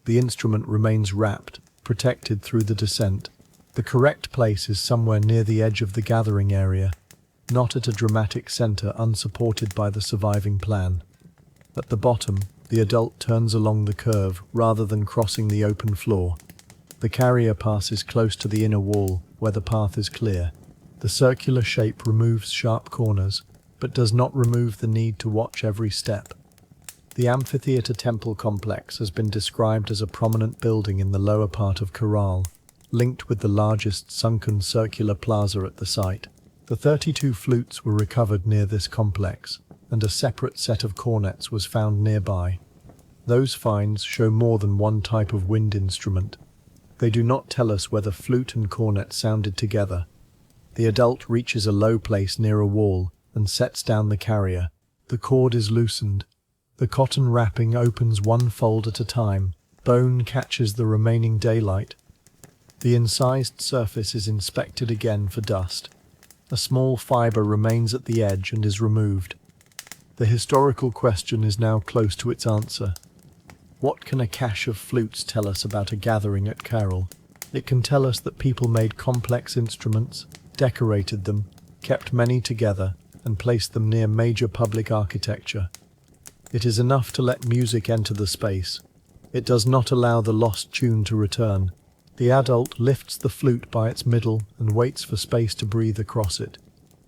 The instrument remains wrapped, protected through the descent. The correct place is somewhere near the edge of the gathering area, not at a dramatic center unsupported by the surviving plan. At the bottom, the adult turns along the curve rather than crossing the open floor. The carrier passes close to the inner wall, where the path is clear. The circular shape removes sharp corners, but does not remove the need to watch every step. The amphitheater temple complex has been described as a prominent building in the lower part of Caral, linked with the largest sunken circular plaza at the site. The 32 flutes were recovered near this complex, and a separate set of cornets was found nearby. Those finds show more than one type of wind instrument. They do not tell us whether flute and cornet sounded together. The adult reaches a low place near a wall and sets down the carrier. The cord is loosened. The cotton wrapping opens one fold at a time. Bone catches the remaining daylight. The incised surface is inspected again for dust. A small fiber remains at the edge and is removed. The historical question is now close to its answer. What can a cache of flutes tell us about a gathering at Caral? It can tell us that people made complex instruments, decorated them, kept many together, and placed them near major public architecture. It is enough to let music enter the space. It does not allow the lost tune to return. The adult lifts the flute by its middle and waits for space to breathe across it.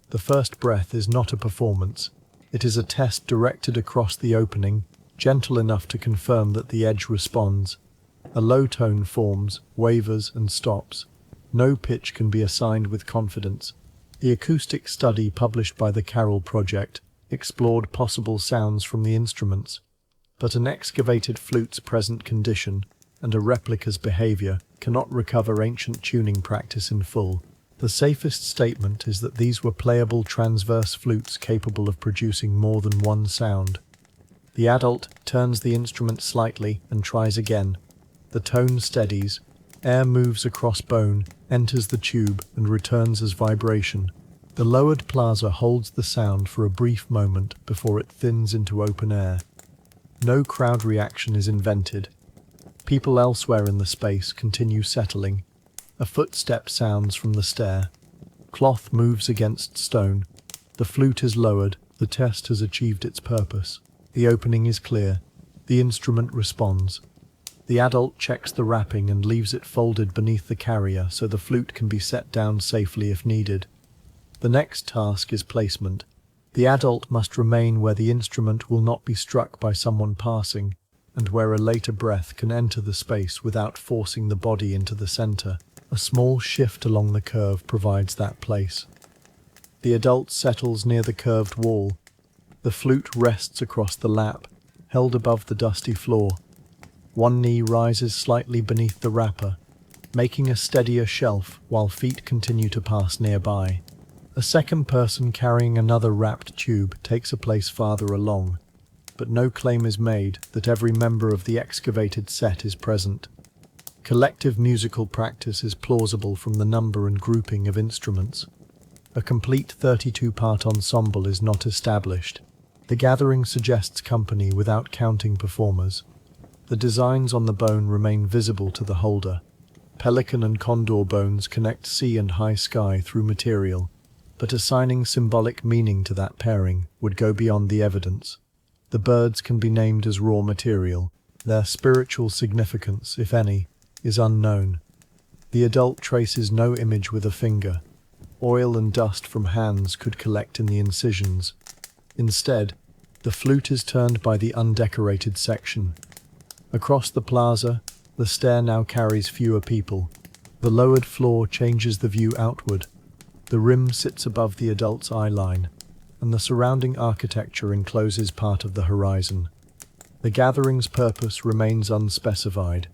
The first breath is not a performance. It is a test directed across the opening, gentle enough to confirm that the edge responds. A low tone forms, wavers, and stops. No pitch can be assigned with confidence. The acoustic study published by the Caral Project explored possible sounds from the instruments, but an excavated flute's present condition and a replica's behavior cannot recover ancient tuning practice in full. The safest statement is that these were playable transverse flutes capable of producing more than one sound. The adult turns the instrument slightly and tries again. The tone steadies. Air moves across bone, enters the tube, and returns as vibration. The lowered plaza holds the sound for a brief moment before it thins into open air. No crowd reaction is invented. People elsewhere in the space continue settling. A footstep sounds from the stair. Cloth moves against stone. The flute is lowered. The test has achieved its purpose. The opening is clear. The instrument responds. The adult checks the wrapping and leaves it folded beneath the carrier so the flute can be set down safely if needed. The next task is placement. The adult must remain where the instrument will not be struck by someone passing, and where a later breath can enter the space without forcing the body into the center. A small shift along the curve provides that place. The adult settles near the curved wall. The flute rests across the lap, held above the dusty floor. One knee rises slightly beneath the wrapper, making a steadier shelf while feet continue to pass nearby. A second person carrying another wrapped tube takes a place farther along, but no claim is made that every member of the excavated set is present. Collective musical practice is plausible from the number and grouping of instruments. A complete 32-part ensemble is not established. The gathering suggests company without counting performers. The designs on the bone remain visible to the holder. Pelican and condor bones connect sea and high sky through material, but assigning symbolic meaning to that pairing would go beyond the evidence. The birds can be named as raw material. Their spiritual significance, if any, is unknown. The adult traces no image with a finger. oil and dust from hands could collect in the incisions. Instead, the flute is turned by the undecorated section. Across the plaza, the stair now carries fewer people. The lowered floor changes the view outward. The rim sits above the adult's eye line, and the surrounding architecture encloses part of the horizon. The gathering's purpose remains unspecified.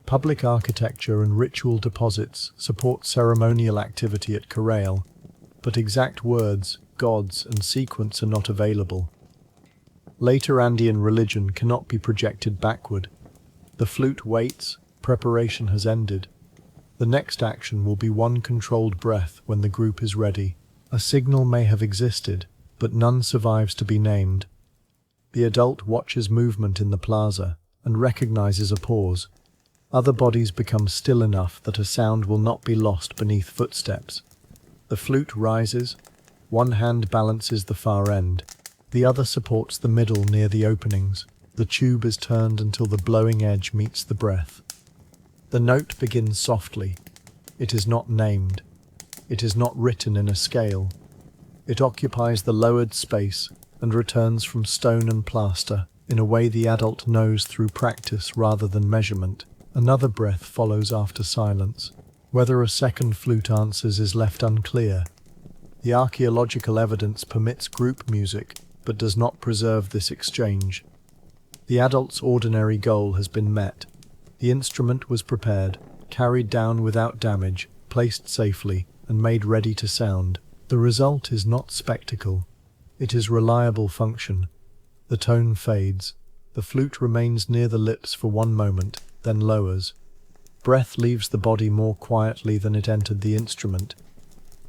Public architecture and ritual deposits support ceremonial activity at Caral, but exact words, gods, and sequence are not available. Later Andean religion cannot be projected backward. The flute waits, preparation has ended. The next action will be one controlled breath when the group is ready. A signal may have existed, but none survives to be named. The adult watches movement in the plaza and recognizes a pause. Other bodies become still enough that a sound will not be lost beneath footsteps. The flute rises. One hand balances the far end. The other supports the middle near the openings. The tube is turned until the blowing edge meets the breath. The note begins softly. It is not named. It is not written in a scale. It occupies the lowered space and returns from stone and plaster in a way the adult knows through practice rather than measurement. Another breath follows after silence. Whether a second flute answers is left unclear. The archaeological evidence permits group music, but does not preserve this exchange. The adult's ordinary goal has been met. The instrument was prepared, carried down without damage, placed safely, and made ready to sound. The result is not spectacle. It is reliable function. The tone fades. The flute remains near the lips for one moment, then lowers. Breath leaves the body more quietly than it entered the instrument.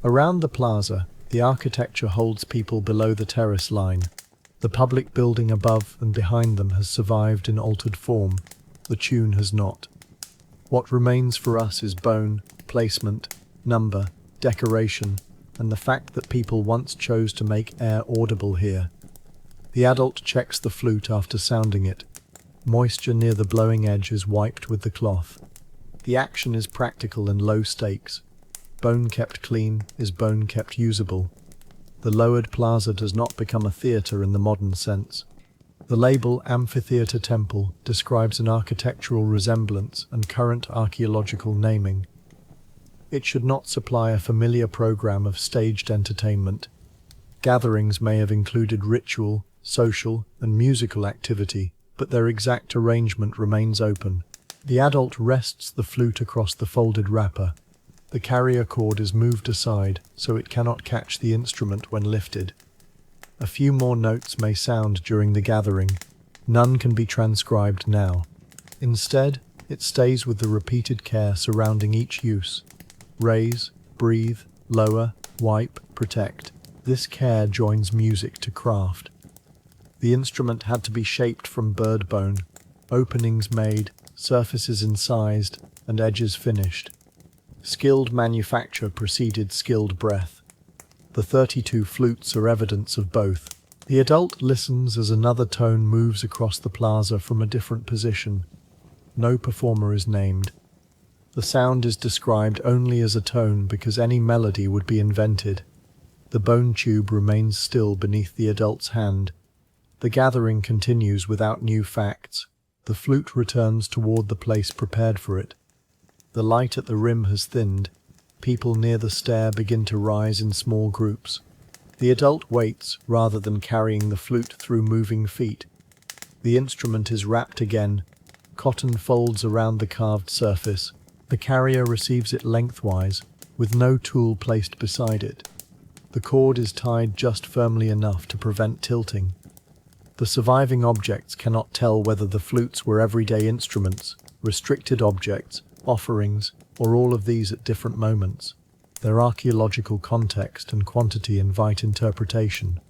Around the plaza, the architecture holds people below the terrace line. The public building above and behind them has survived in altered form. The tune has not. What remains for us is bone, placement, number, decoration, and the fact that people once chose to make air audible here. The adult checks the flute after sounding it. Moisture near the blowing edge is wiped with the cloth. The action is practical and low stakes. Bone kept clean is bone kept usable. The lowered plaza does not become a theatre in the modern sense. The label Amphitheatre Temple describes an architectural resemblance and current archaeological naming. It should not supply a familiar program of staged entertainment. Gatherings may have included ritual, social, and musical activity, but their exact arrangement remains open. The adult rests the flute across the folded wrapper. The carrier cord is moved aside so it cannot catch the instrument when lifted. A few more notes may sound during the gathering. None can be transcribed now. Instead, it stays with the repeated care surrounding each use. Raise, breathe, lower, wipe, protect. This care joins music to craft. The instrument had to be shaped from bird bone, openings made, surfaces incised, and edges finished. Skilled manufacture preceded skilled breath. The 32 flutes are evidence of both. The adult listens as another tone moves across the plaza from a different position. No performer is named. The sound is described only as a tone because any melody would be invented. The bone tube remains still beneath the adult's hand. The gathering continues without new facts. The flute returns toward the place prepared for it. The light at the rim has thinned. People near the stair begin to rise in small groups. The adult waits rather than carrying the flute through moving feet. The instrument is wrapped again. Cotton folds around the carved surface. The carrier receives it lengthwise, with no tool placed beside it. The cord is tied just firmly enough to prevent tilting. The surviving objects cannot tell whether the flutes were everyday instruments, restricted objects, offerings, or all of these at different moments. Their archaeological context and quantity invite interpretation,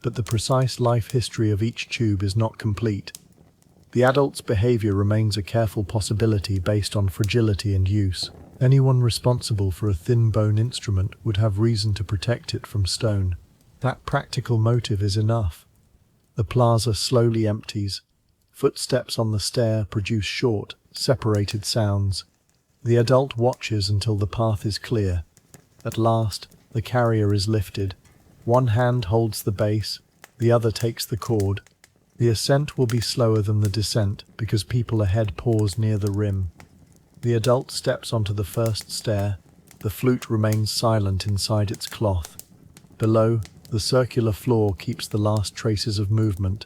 but the precise life history of each tube is not complete. The adult's behavior remains a careful possibility based on fragility and use. Anyone responsible for a thin bone instrument would have reason to protect it from stone. That practical motive is enough. The plaza slowly empties. Footsteps on the stair produce short, separated sounds. The adult watches until the path is clear. At last, the carrier is lifted. One hand holds the base, the other takes the cord. The ascent will be slower than the descent because people ahead pause near the rim. The adult steps onto the first stair. The flute remains silent inside its cloth. Below, the circular floor keeps the last traces of movement.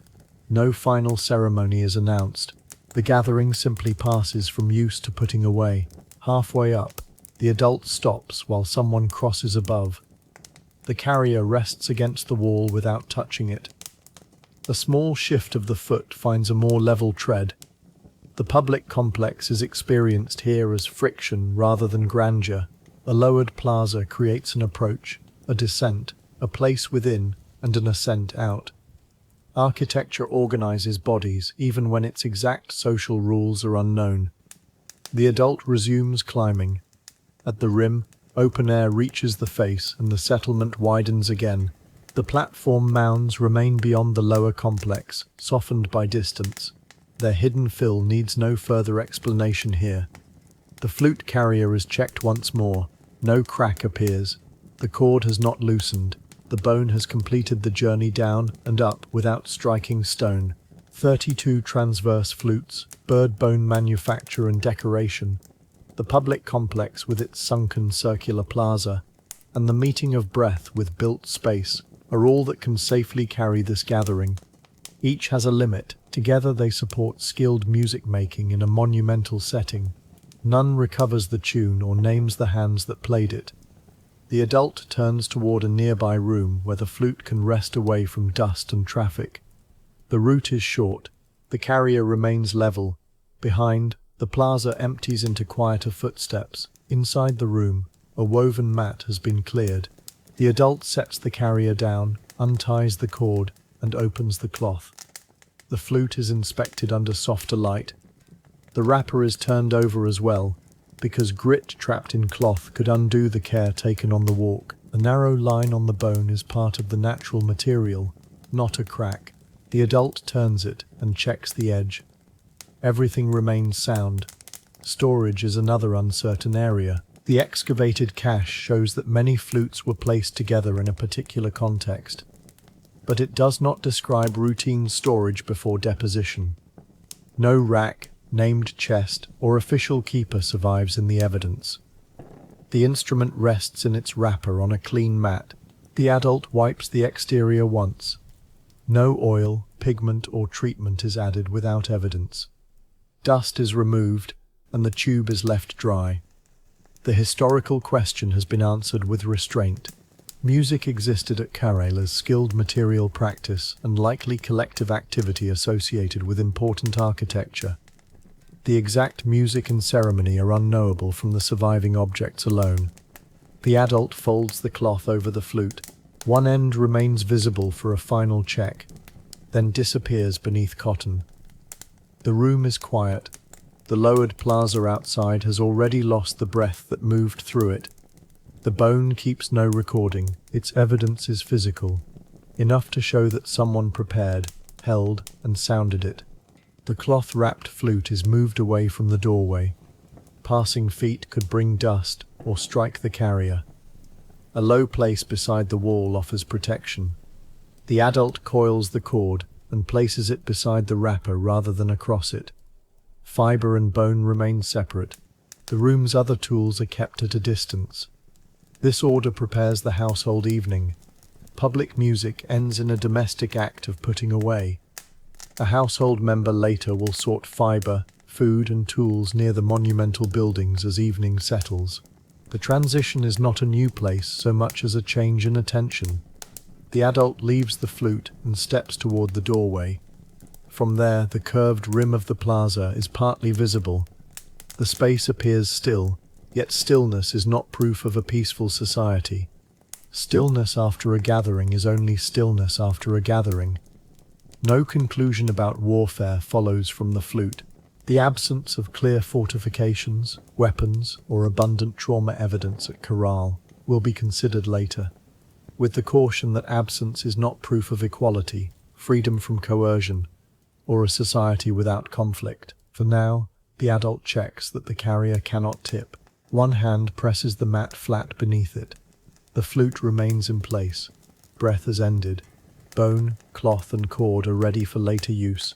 No final ceremony is announced. The gathering simply passes from use to putting away. Halfway up, the adult stops while someone crosses above. The carrier rests against the wall without touching it. A small shift of the foot finds a more level tread. The public complex is experienced here as friction rather than grandeur. A lowered plaza creates an approach, a descent, a place within, and an ascent out. Architecture organizes bodies even when its exact social rules are unknown. The adult resumes climbing. At the rim, open air reaches the face and the settlement widens again. The platform mounds remain beyond the lower complex, softened by distance. Their hidden fill needs no further explanation here. The flute carrier is checked once more. No crack appears. The cord has not loosened. The bone has completed the journey down and up without striking stone. 32 transverse flutes, bird bone manufacture and decoration. The public complex with its sunken circular plaza, and the meeting of breath with built space are all that can safely carry this gathering. Each has a limit. Together they support skilled music making in a monumental setting. None recovers the tune or names the hands that played it. The adult turns toward a nearby room where the flute can rest away from dust and traffic. The route is short. The carrier remains level. Behind, the plaza empties into quieter footsteps. Inside the room, a woven mat has been cleared. The adult sets the carrier down, unties the cord, and opens the cloth. The flute is inspected under softer light. The wrapper is turned over as well, because grit trapped in cloth could undo the care taken on the walk. A narrow line on the bone is part of the natural material, not a crack. The adult turns it and checks the edge. Everything remains sound. Storage is another uncertain area. The excavated cache shows that many flutes were placed together in a particular context, but it does not describe routine storage before deposition. No rack, named chest, or official keeper survives in the evidence. The instrument rests in its wrapper on a clean mat. The adult wipes the exterior once. No oil, pigment, or treatment is added without evidence. Dust is removed, and the tube is left dry. The historical question has been answered with restraint. Music existed at Caral as skilled material practice and likely collective activity associated with important architecture. The exact music and ceremony are unknowable from the surviving objects alone. The adult folds the cloth over the flute. One end remains visible for a final check, then disappears beneath cotton. The room is quiet. The lowered plaza outside has already lost the breath that moved through it. The bone keeps no recording. Its evidence is physical, enough to show that someone prepared, held, and sounded it. The cloth-wrapped flute is moved away from the doorway. Passing feet could bring dust or strike the carrier. A low place beside the wall offers protection. The adult coils the cord and places it beside the wrapper rather than across it. Fibre and bone remain separate. The room's other tools are kept at a distance. This order prepares the household evening. Public music ends in a domestic act of putting away. A household member later will sort fibre, food and tools near the monumental buildings as evening settles. The transition is not a new place so much as a change in attention. The adult leaves the flute and steps toward the doorway. From there, the curved rim of the plaza is partly visible. The space appears still, yet stillness is not proof of a peaceful society. Stillness after a gathering is only stillness after a gathering. No conclusion about warfare follows from the flute. The absence of clear fortifications, weapons, or abundant trauma evidence at Caral will be considered later, with the caution that absence is not proof of equality, freedom from coercion, or a society without conflict. For now, the adult checks that the carrier cannot tip. One hand presses the mat flat beneath it. The flute remains in place. Breath has ended. Bone, cloth and cord are ready for later use.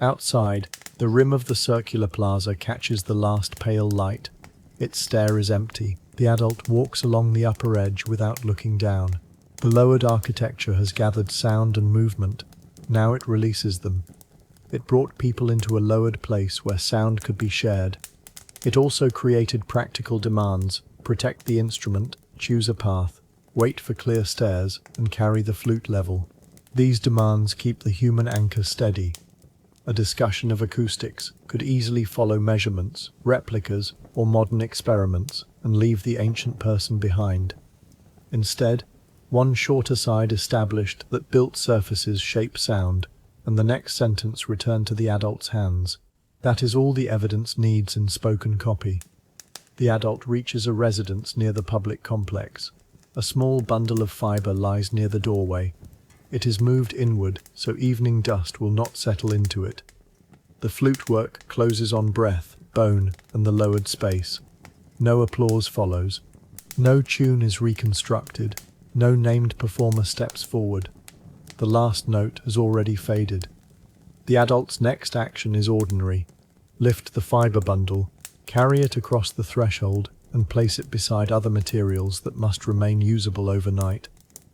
Outside, the rim of the circular plaza catches the last pale light. Its stare is empty. The adult walks along the upper edge without looking down. The lowered architecture has gathered sound and movement. Now it releases them. It brought people into a lowered place where sound could be shared. It also created practical demands: protect the instrument, choose a path, wait for clear stairs, and carry the flute level. These demands keep the human anchor steady. A discussion of acoustics could easily follow measurements, replicas, or modern experiments, and leave the ancient person behind. Instead, one short aside established that built surfaces shape sound, and the next sentence returned to the adult's hands. That is all the evidence needs in spoken copy. The adult reaches a residence near the public complex. A small bundle of fibre lies near the doorway. It is moved inward so evening dust will not settle into it. The flute work closes on breath, bone, and the lowered space. No applause follows. No tune is reconstructed. No named performer steps forward. The last note has already faded. The adult's next action is ordinary. Lift the fibre bundle, carry it across the threshold, and place it beside other materials that must remain usable overnight.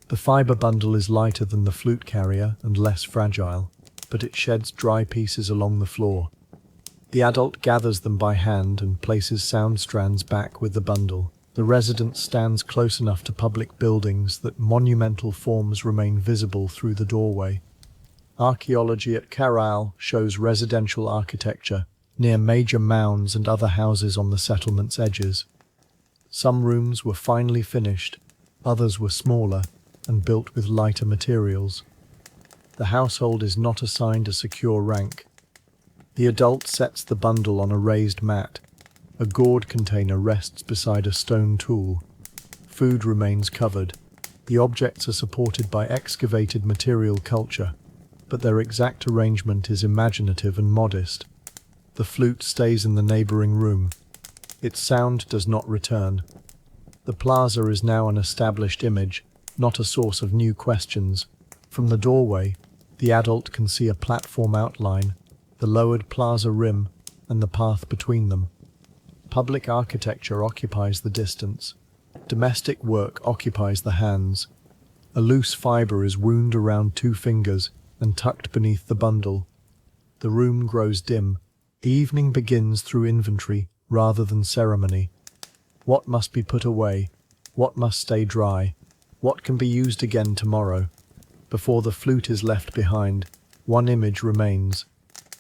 The fibre bundle is lighter than the flute carrier and less fragile, but it sheds dry pieces along the floor. The adult gathers them by hand and places sound strands back with the bundle. The residence stands close enough to public buildings that monumental forms remain visible through the doorway. Archaeology at Caral shows residential architecture near major mounds and other houses on the settlement's edges. Some rooms were finely finished, others were smaller and built with lighter materials. The household is not assigned a secure rank. The adult sets the bundle on a raised mat. A gourd container rests beside a stone tool. Food remains covered. The objects are supported by excavated material culture, but their exact arrangement is imaginative and modest. The flute stays in the neighboring room. Its sound does not return. The plaza is now an established image, not a source of new questions. From the doorway, the adult can see a platform outline, the lowered plaza rim, and the path between them. Public architecture occupies the distance. Domestic work occupies the hands. A loose fibre is wound around 2 fingers and tucked beneath the bundle. The room grows dim. Evening begins through inventory rather than ceremony. What must be put away? What must stay dry? What can be used again tomorrow? Before the flute is left behind, one image remains.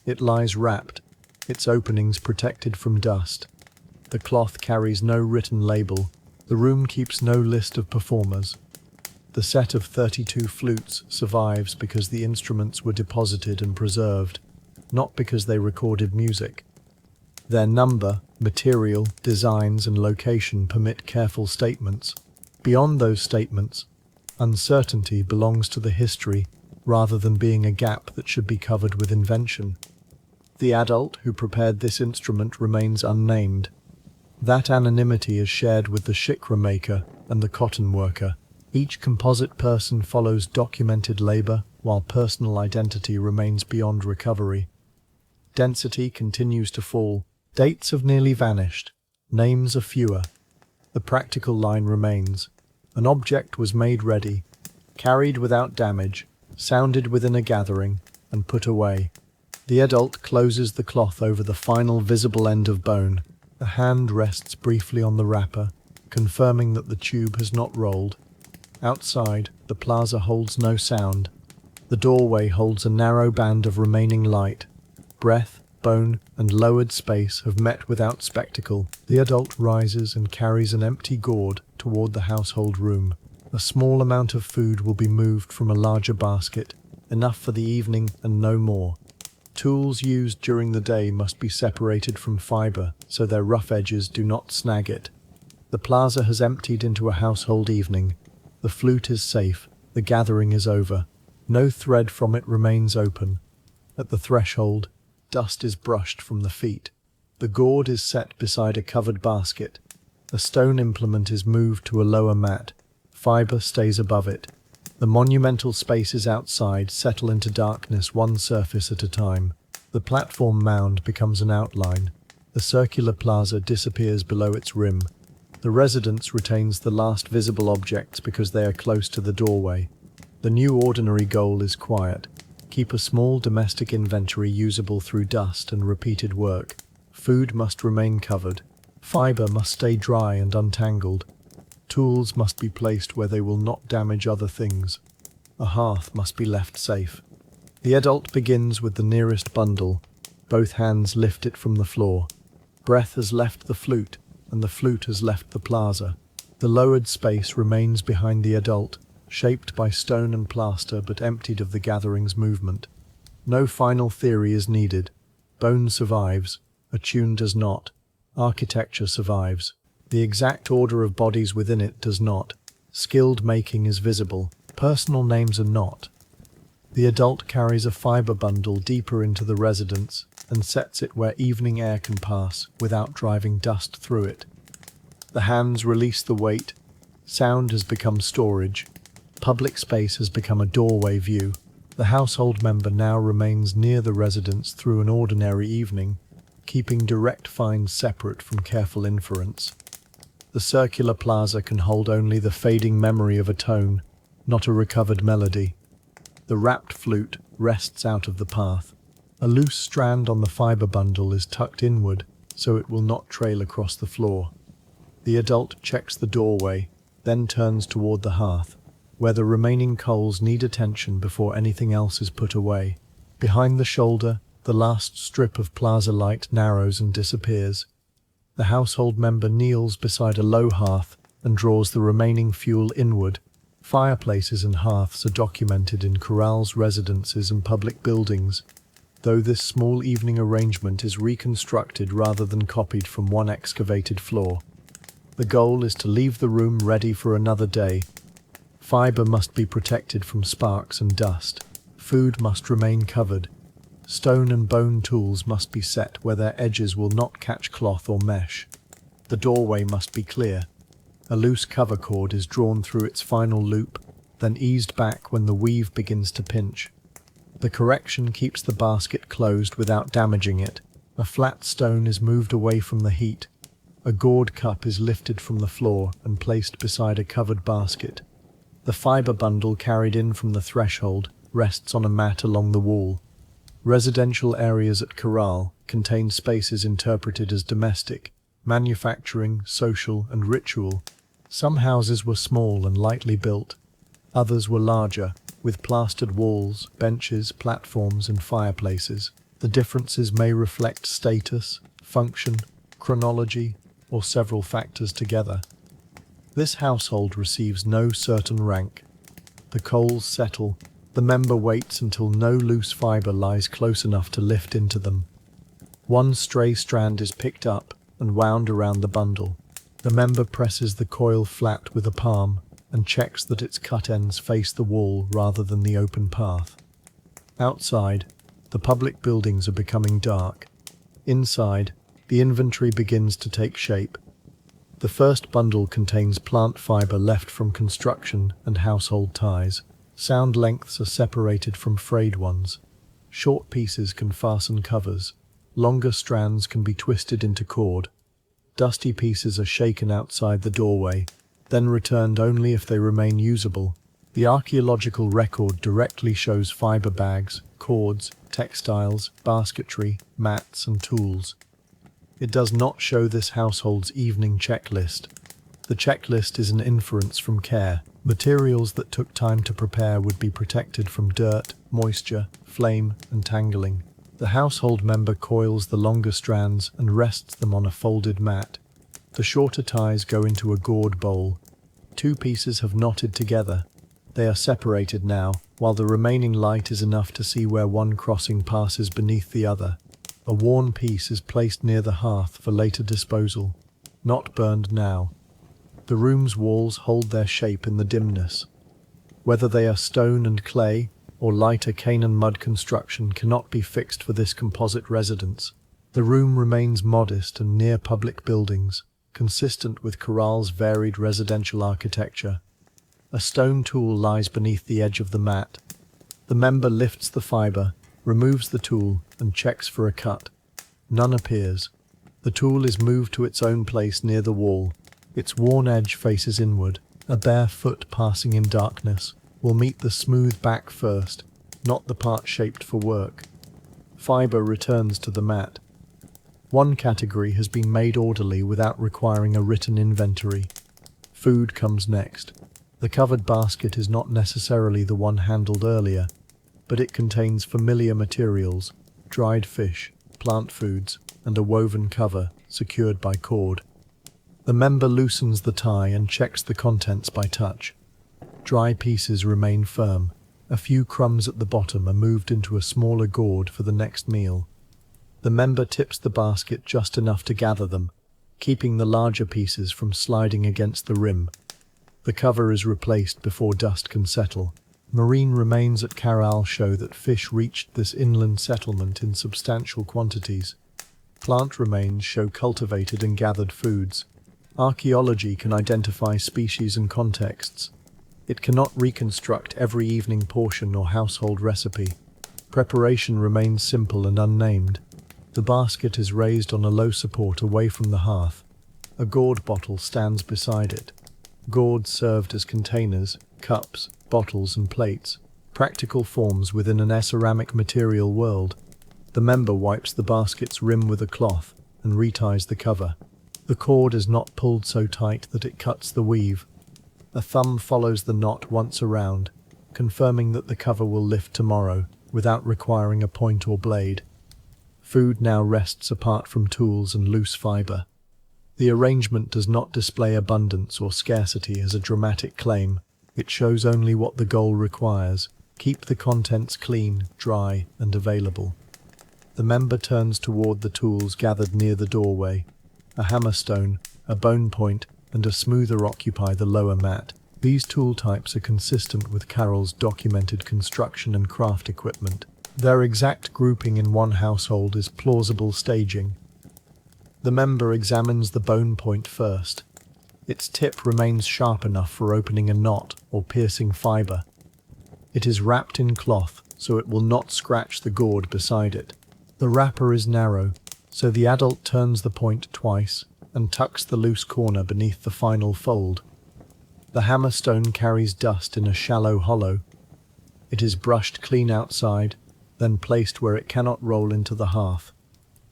It lies wrapped, its openings protected from dust. The cloth carries no written label. The room keeps no list of performers. The set of 32 flutes survives because the instruments were deposited and preserved, not because they recorded music. Their number, material, designs, and location permit careful statements. Beyond those statements, uncertainty belongs to the history rather than being a gap that should be covered with invention. The adult who prepared this instrument remains unnamed. That anonymity is shared with the shicra maker and the cotton worker. Each composite person follows documented labor, while personal identity remains beyond recovery. Density continues to fall. Dates have nearly vanished. Names are fewer. The practical line remains. An object was made ready, carried without damage, sounded within a gathering, and put away. The adult closes the cloth over the final visible end of bone. The hand rests briefly on the wrapper, confirming that the tube has not rolled. Outside, the plaza holds no sound. The doorway holds a narrow band of remaining light. Breath, bone, and lowered space have met without spectacle. The adult rises and carries an empty gourd toward the household room. A small amount of food will be moved from a larger basket, enough for the evening and no more. Tools used during the day must be separated from fibre so their rough edges do not snag it. The plaza has emptied into a household evening. The flute is safe. The gathering is over. No thread from it remains open. At the threshold, dust is brushed from the feet. The gourd is set beside a covered basket. A stone implement is moved to a lower mat. Fibre stays above it. The monumental spaces outside settle into darkness one surface at a time. The platform mound becomes an outline. The circular plaza disappears below its rim. The residence retains the last visible objects because they are close to the doorway. The new ordinary goal is quiet. Keep a small domestic inventory usable through dust and repeated work. Food must remain covered. Fibre must stay dry and untangled. Tools must be placed where they will not damage other things. A hearth must be left safe. The adult begins with the nearest bundle. Both hands lift it from the floor. Breath has left the flute, and the flute has left the plaza. The lowered space remains behind the adult, shaped by stone and plaster but emptied of the gathering's movement. No final theory is needed. Bone survives. A tune does not. Architecture survives. The exact order of bodies within it does not. Skilled making is visible. Personal names are not. The adult carries a fibre bundle deeper into the residence and sets it where evening air can pass without driving dust through it. The hands release the weight. Sound has become storage. Public space has become a doorway view. The household member now remains near the residence through an ordinary evening, keeping direct finds separate from careful inference. The circular plaza can hold only the fading memory of a tone, not a recovered melody. The wrapped flute rests out of the path. A loose strand on the fibre bundle is tucked inward, so it will not trail across the floor. The adult checks the doorway, then turns toward the hearth, where the remaining coals need attention before anything else is put away. Behind the shoulder, the last strip of plaza light narrows and disappears. The household member kneels beside a low hearth and draws the remaining fuel inward. Fireplaces and hearths are documented in Caral's residences and public buildings, though this small evening arrangement is reconstructed rather than copied from one excavated floor. The goal is to leave the room ready for another day. Fibre must be protected from sparks and dust. Food must remain covered. Stone and bone tools must be set where their edges will not catch cloth or mesh. The doorway must be clear. A loose cover cord is drawn through its final loop, then eased back when the weave begins to pinch. The correction keeps the basket closed without damaging it. A flat stone is moved away from the heat. A gourd cup is lifted from the floor and placed beside a covered basket. The fibre bundle carried in from the threshold rests on a mat along the wall. Residential areas at Caral contain spaces interpreted as domestic, manufacturing, social, and ritual. Some houses were small and lightly built. Others were larger, with plastered walls, benches, platforms, and fireplaces. The differences may reflect status, function, chronology, or several factors together. This household receives no certain rank. The coals settle. The member waits until no loose fibre lies close enough to lift into them. One stray strand is picked up and wound around the bundle. The member presses the coil flat with a palm and checks that its cut ends face the wall rather than the open path. Outside, the public buildings are becoming dark. Inside, the inventory begins to take shape. The first bundle contains plant fibre left from construction and household ties. Sound lengths are separated from frayed ones. Short pieces can fasten covers. Longer strands can be twisted into cord. Dusty pieces are shaken outside the doorway, then returned only if they remain usable. The archaeological record directly shows fibre bags, cords, textiles, basketry, mats, and tools. It does not show this household's evening checklist. The checklist is an inference from care. Materials that took time to prepare would be protected from dirt, moisture, flame, and tangling. The household member coils the longer strands and rests them on a folded mat. The shorter ties go into a gourd bowl. Two pieces have knotted together. They are separated now, while the remaining light is enough to see where one crossing passes beneath the other. A worn piece is placed near the hearth for later disposal. Not burned now. The room's walls hold their shape in the dimness. Whether they are stone and clay or lighter cane and mud construction cannot be fixed for this composite residence. The room remains modest and near public buildings, consistent with Caral's varied residential architecture. A stone tool lies beneath the edge of the mat. The member lifts the fibre, removes the tool, and checks for a cut. None appears. The tool is moved to its own place near the wall. Its worn edge faces inward. A bare foot passing in darkness will meet the smooth back first, not the part shaped for work. Fibre returns to the mat. One category has been made orderly without requiring a written inventory. Food comes next. The covered basket is not necessarily the one handled earlier, but it contains familiar materials, dried fish, plant foods, and a woven cover secured by cord. The member loosens the tie and checks the contents by touch. Dry pieces remain firm. A few crumbs at the bottom are moved into a smaller gourd for the next meal. The member tips the basket just enough to gather them, keeping the larger pieces from sliding against the rim. The cover is replaced before dust can settle. Marine remains at Caral show that fish reached this inland settlement in substantial quantities. Plant remains show cultivated and gathered foods. Archaeology can identify species and contexts. It cannot reconstruct every evening portion or household recipe. Preparation remains simple and unnamed. The basket is raised on a low support away from the hearth. A gourd bottle stands beside it. Gourds served as containers, cups, bottles and plates, practical forms within an ceramic material world. The member wipes the basket's rim with a cloth and reties the cover. The cord is not pulled so tight that it cuts the weave. A thumb follows the knot once around, confirming that the cover will lift tomorrow without requiring a point or blade. Food now rests apart from tools and loose fibre. The arrangement does not display abundance or scarcity as a dramatic claim. It shows only what the goal requires. Keep the contents clean, dry, and available. The member turns toward the tools gathered near the doorway. A hammerstone, a bone point, and a smoother occupy the lower mat. These tool types are consistent with Caral's documented construction and craft equipment. Their exact grouping in one household is plausible staging. The member examines the bone point first. Its tip remains sharp enough for opening a knot or piercing fibre. It is wrapped in cloth, so it will not scratch the gourd beside it. The wrapper is narrow, so the adult turns the point twice and tucks the loose corner beneath the final fold. The hammerstone carries dust in a shallow hollow. It is brushed clean outside, then placed where it cannot roll into the hearth.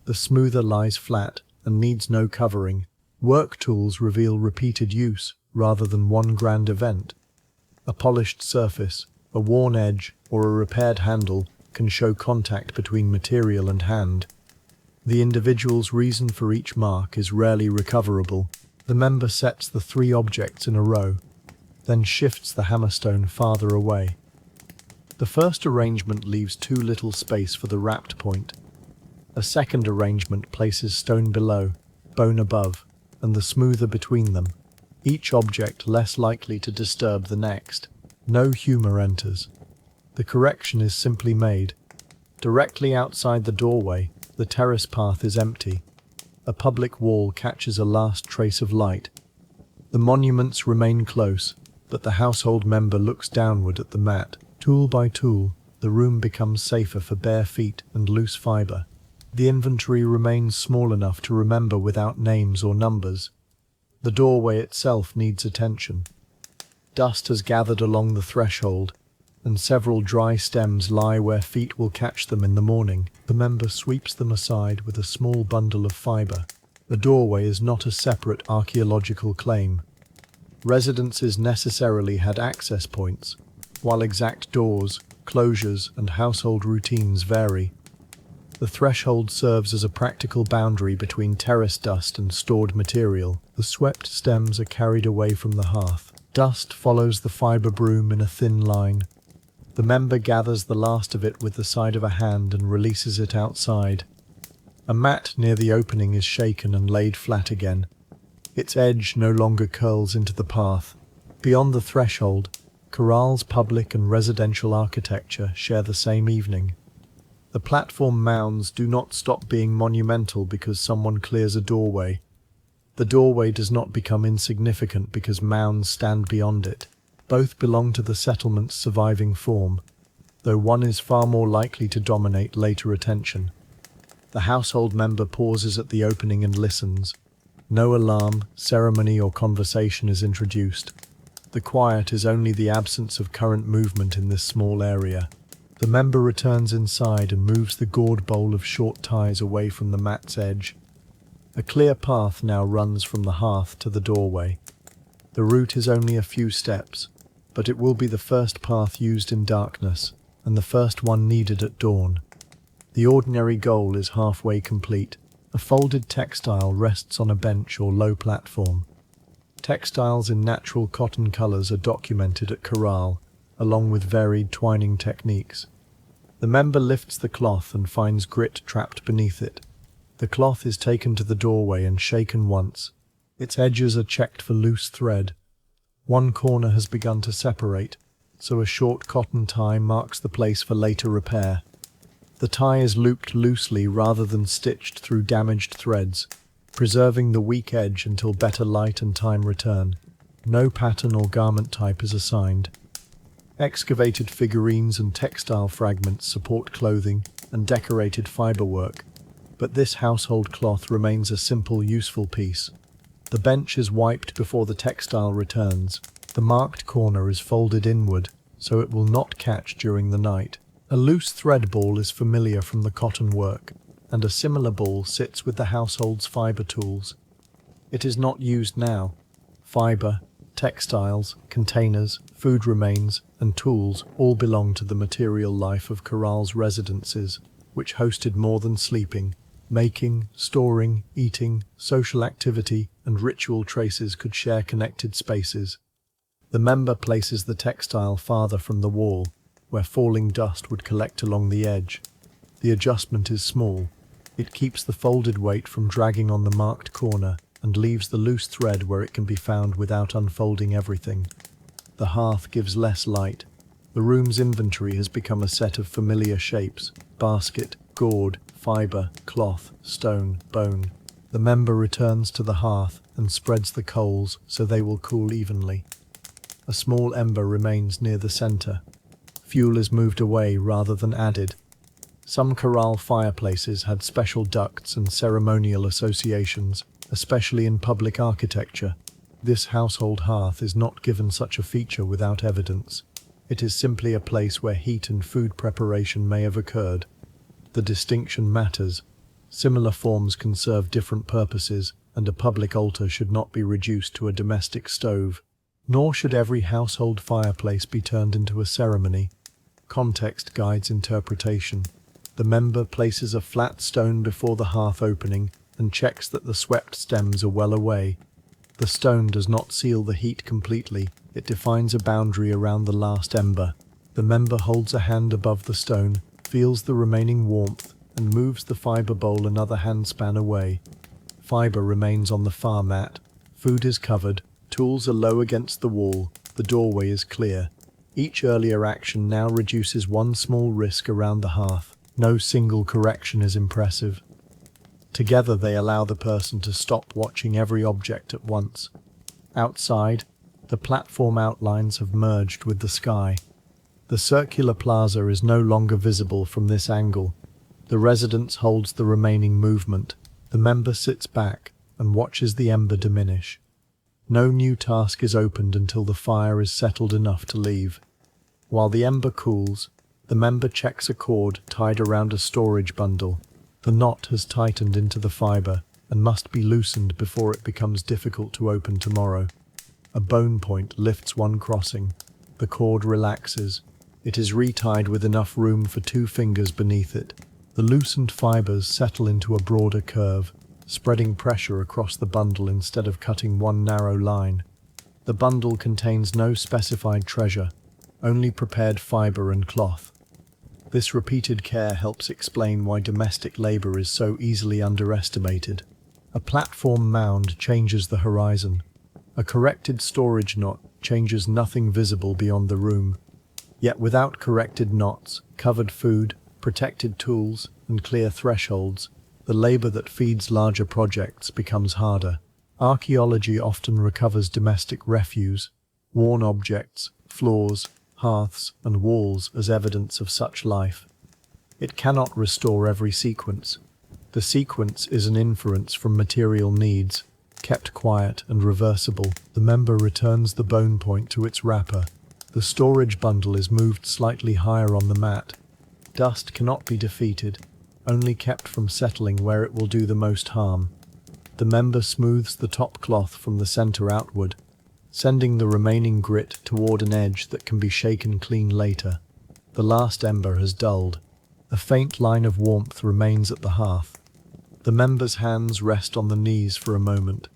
The smoother lies flat and needs no covering. Work tools reveal repeated use rather than one grand event. A polished surface, a worn edge, or a repaired handle can show contact between material and hand. The individual's reason for each mark is rarely recoverable. The member sets the three objects in a row, then shifts the hammerstone farther away. The first arrangement leaves too little space for the wrapped point. A second arrangement places stone below, bone above, and the smoother between them, each object less likely to disturb the next. No humour enters. The correction is simply made. Directly outside the doorway, the terrace path is empty. A public wall catches a last trace of light. The monuments remain close, but the household member looks downward at the mat. Tool by tool, the room becomes safer for bare feet and loose fibre. The inventory remains small enough to remember without names or numbers. The doorway itself needs attention. Dust has gathered along the threshold, and several dry stems lie where feet will catch them in the morning. The member sweeps them aside with a small bundle of fibre. The doorway is not a separate archaeological claim. Residences necessarily had access points, while exact doors, closures, and household routines vary. The threshold serves as a practical boundary between terrace dust and stored material. The swept stems are carried away from the hearth. Dust follows the fibre broom in a thin line. The member gathers the last of it with the side of a hand and releases it outside. A mat near the opening is shaken and laid flat again. Its edge no longer curls into the path. Beyond the threshold, Caral's public and residential architecture share the same evening. The platform mounds do not stop being monumental because someone clears a doorway. The doorway does not become insignificant because mounds stand beyond it. Both belong to the settlement's surviving form, though one is far more likely to dominate later attention. The household member pauses at the opening and listens. No alarm, ceremony, or conversation is introduced. The quiet is only the absence of current movement in this small area. The member returns inside and moves the gourd bowl of short ties away from the mat's edge. A clear path now runs from the hearth to the doorway. The route is only a few steps, but it will be the first path used in darkness, and the first one needed at dawn. The ordinary goal is halfway complete. A folded textile rests on a bench or low platform. Textiles in natural cotton colors are documented at Caral, along with varied twining techniques. The member lifts the cloth and finds grit trapped beneath it. The cloth is taken to the doorway and shaken once. Its edges are checked for loose thread. One corner has begun to separate, so a short cotton tie marks the place for later repair. The tie is looped loosely rather than stitched through damaged threads, preserving the weak edge until better light and time return. No pattern or garment type is assigned. Excavated figurines and textile fragments support clothing and decorated fiber work, but this household cloth remains a simple, useful piece. The bench is wiped before the textile returns. The marked corner is folded inward, so it will not catch during the night. A loose thread ball is familiar from the cotton work, and a similar ball sits with the household's fiber tools. It is not used now. Fiber, textiles, containers, food remains, and tools all belong to the material life of Caral's residences, which hosted more than sleeping. Making, storing, eating, social activity, and ritual traces could share connected spaces. The member places the textile farther from the wall, where falling dust would collect along the edge. The adjustment is small. It keeps the folded weight from dragging on the marked corner and leaves the loose thread where it can be found without unfolding everything. The hearth gives less light. The room's inventory has become a set of familiar shapes: basket, gourd, fiber, cloth, stone, bone. The member returns to the hearth and spreads the coals so they will cool evenly. A small ember remains near the center. Fuel is moved away rather than added. Some Caral fireplaces had special ducts and ceremonial associations, especially in public architecture. This household hearth is not given such a feature without evidence. It is simply a place where heat and food preparation may have occurred. The distinction matters. Similar forms can serve different purposes, and a public altar should not be reduced to a domestic stove. Nor should every household fireplace be turned into a ceremony. Context guides interpretation. The member places a flat stone before the hearth opening and checks that the swept stems are well away. The stone does not seal the heat completely. It defines a boundary around the last ember. The member holds a hand above the stone, feels the remaining warmth, and moves the fiber bowl another handspan away. Fiber remains on the far mat. Food is covered. Tools are low against the wall. The doorway is clear. Each earlier action now reduces one small risk around the hearth. No single correction is impressive. Together they allow the person to stop watching every object at once. Outside, the platform outlines have merged with the sky. The circular plaza is no longer visible from this angle. The residence holds the remaining movement. The member sits back and watches the ember diminish. No new task is opened until the fire is settled enough to leave. While the ember cools, the member checks a cord tied around a storage bundle. The knot has tightened into the fiber and must be loosened before it becomes difficult to open tomorrow. A bone point lifts one crossing. The cord relaxes. It is retied with enough room for 2 fingers beneath it. The loosened fibers settle into a broader curve, spreading pressure across the bundle instead of cutting one narrow line. The bundle contains no specified treasure, only prepared fiber and cloth. This repeated care helps explain why domestic labor is so easily underestimated. A platform mound changes the horizon. A corrected storage knot changes nothing visible beyond the room. Yet without corrected knots, covered food, protected tools, and clear thresholds, the labor that feeds larger projects becomes harder. Archaeology often recovers domestic refuse, worn objects, floors, hearths, and walls as evidence of such life. It cannot restore every sequence. The sequence is an inference from material needs, kept quiet and reversible. The member returns the bone point to its wrapper. The storage bundle is moved slightly higher on the mat. Dust cannot be defeated, only kept from settling where it will do the most harm. The member smooths the top cloth from the center outward, sending the remaining grit toward an edge that can be shaken clean later. The last ember has dulled. A faint line of warmth remains at the hearth. The member's hands rest on the knees for a moment.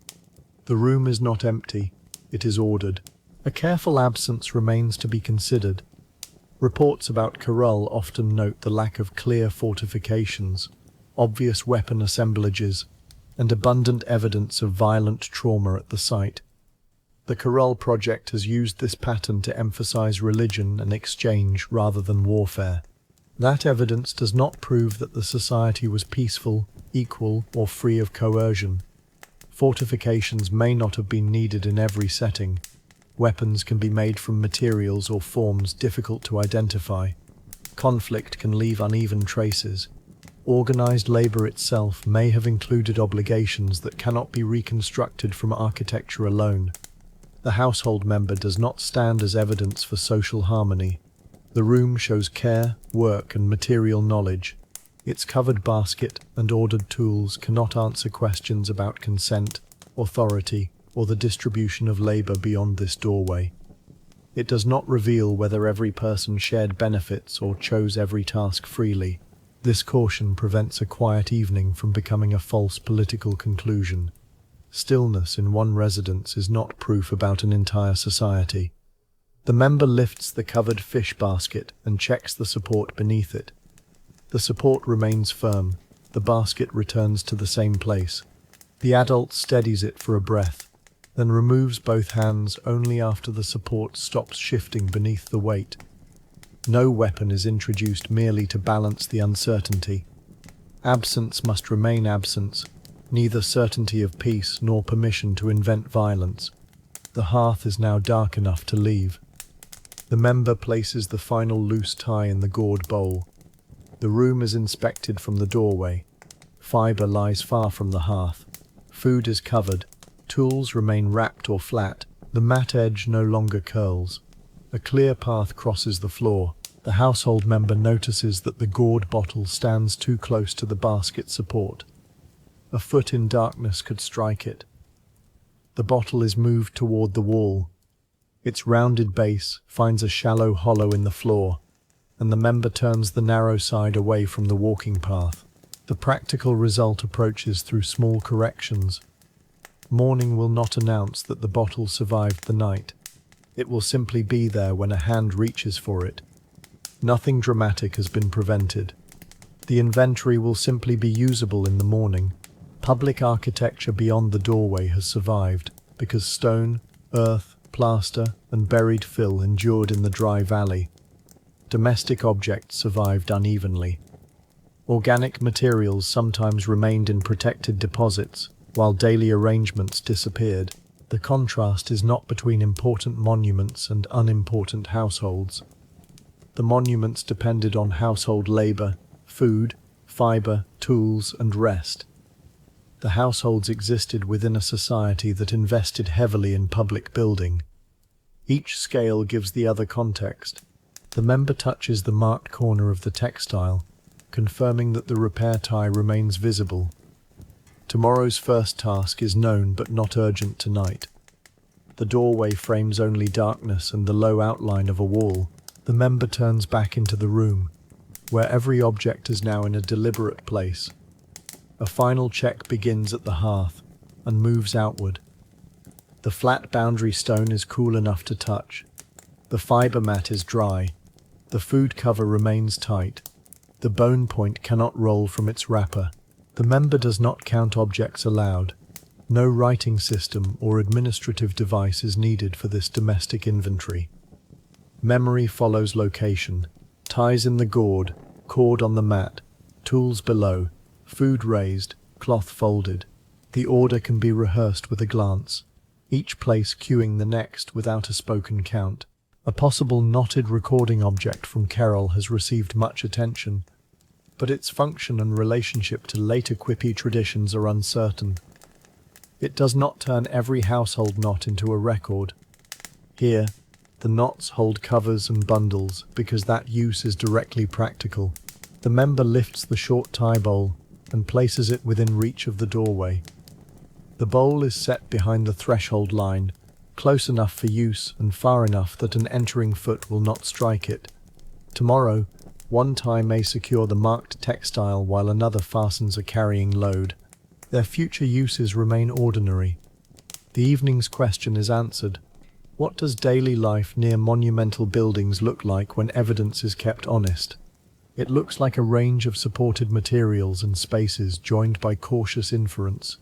The room is not empty, it is ordered. A careful absence remains to be considered. Reports about Caral often note the lack of clear fortifications, obvious weapon assemblages, and abundant evidence of violent trauma at the site. The Caral project has used this pattern to emphasize religion and exchange rather than warfare. That evidence does not prove that the society was peaceful, equal, or free of coercion. Fortifications may not have been needed in every setting. Weapons can be made from materials or forms difficult to identify. Conflict can leave uneven traces. Organized labor itself may have included obligations that cannot be reconstructed from architecture alone. The household member does not stand as evidence for social harmony. The room shows care, work, and material knowledge. Its covered basket and ordered tools cannot answer questions about consent, authority, or the distribution of labor beyond this doorway. It does not reveal whether every person shared benefits or chose every task freely. This caution prevents a quiet evening from becoming a false political conclusion. Stillness in one residence is not proof about an entire society. The member lifts the covered fish basket and checks the support beneath it. The support remains firm. The basket returns to the same place. The adult steadies it for a breath, then removes both hands only after the support stops shifting beneath the weight. No weapon is introduced merely to balance the uncertainty. Absence must remain absence, neither certainty of peace nor permission to invent violence. The hearth is now dark enough to leave. The member places the final loose tie in the gourd bowl. The room is inspected from the doorway. Fibre lies far from the hearth. Food is covered. Tools remain wrapped or flat. The mat edge no longer curls. A clear path crosses the floor. The household member notices that the gourd bottle stands too close to the basket support. A foot in darkness could strike it. The bottle is moved toward the wall. Its rounded base finds a shallow hollow in the floor, and the member turns the narrow side away from the walking path. The practical result approaches through small corrections. Morning will not announce that the bottle survived the night. It will simply be there when a hand reaches for it. Nothing dramatic has been prevented. The inventory will simply be usable in the morning. Public architecture beyond the doorway has survived, because stone, earth, plaster, and buried fill endured in the dry valley. Domestic objects survived unevenly. Organic materials sometimes remained in protected deposits, while daily arrangements disappeared. The contrast is not between important monuments and unimportant households. The monuments depended on household labor, food, fiber, tools, and rest. The households existed within a society that invested heavily in public building. Each scale gives the other context. The member touches the marked corner of the textile, confirming that the repair tie remains visible. Tomorrow's first task is known but not urgent tonight. The doorway frames only darkness and the low outline of a wall. The member turns back into the room, where every object is now in a deliberate place. A final check begins at the hearth and moves outward. The flat boundary stone is cool enough to touch. The fiber mat is dry. The food cover remains tight. The bone point cannot roll from its wrapper. The member does not count objects aloud. No writing system or administrative device is needed for this domestic inventory. Memory follows location. Ties in the gourd, cord on the mat, tools below, food raised, cloth folded. The order can be rehearsed with a glance, each place cueing the next without a spoken count. A possible knotted recording object from Caral has received much attention, but its function and relationship to later quippy traditions are uncertain. It does not turn every household knot into a record. Here, the knots hold covers and bundles because that use is directly practical. The member lifts the short tie bowl and places it within reach of the doorway. The bowl is set behind the threshold line, close enough for use and far enough that an entering foot will not strike it. Tomorrow, one tie may secure the marked textile while another fastens a carrying load. Their future uses remain ordinary. The evening's question is answered. What does daily life near monumental buildings look like when evidence is kept honest? It looks like a range of supported materials and spaces joined by cautious inference.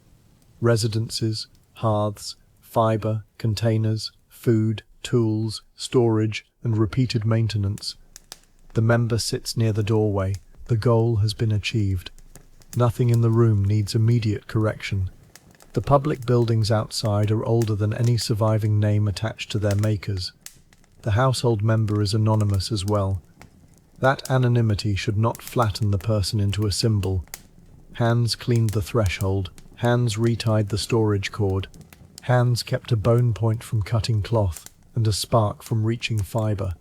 Residences, hearths, fibre, containers, food, tools, storage, and repeated maintenance. The member sits near the doorway. The goal has been achieved. Nothing in the room needs immediate correction. The public buildings outside are older than any surviving name attached to their makers. The household member is anonymous as well. That anonymity should not flatten the person into a symbol. Hands cleaned the threshold. Hands retied the storage cord. Hands kept a bone point from cutting cloth and a spark from reaching fibre.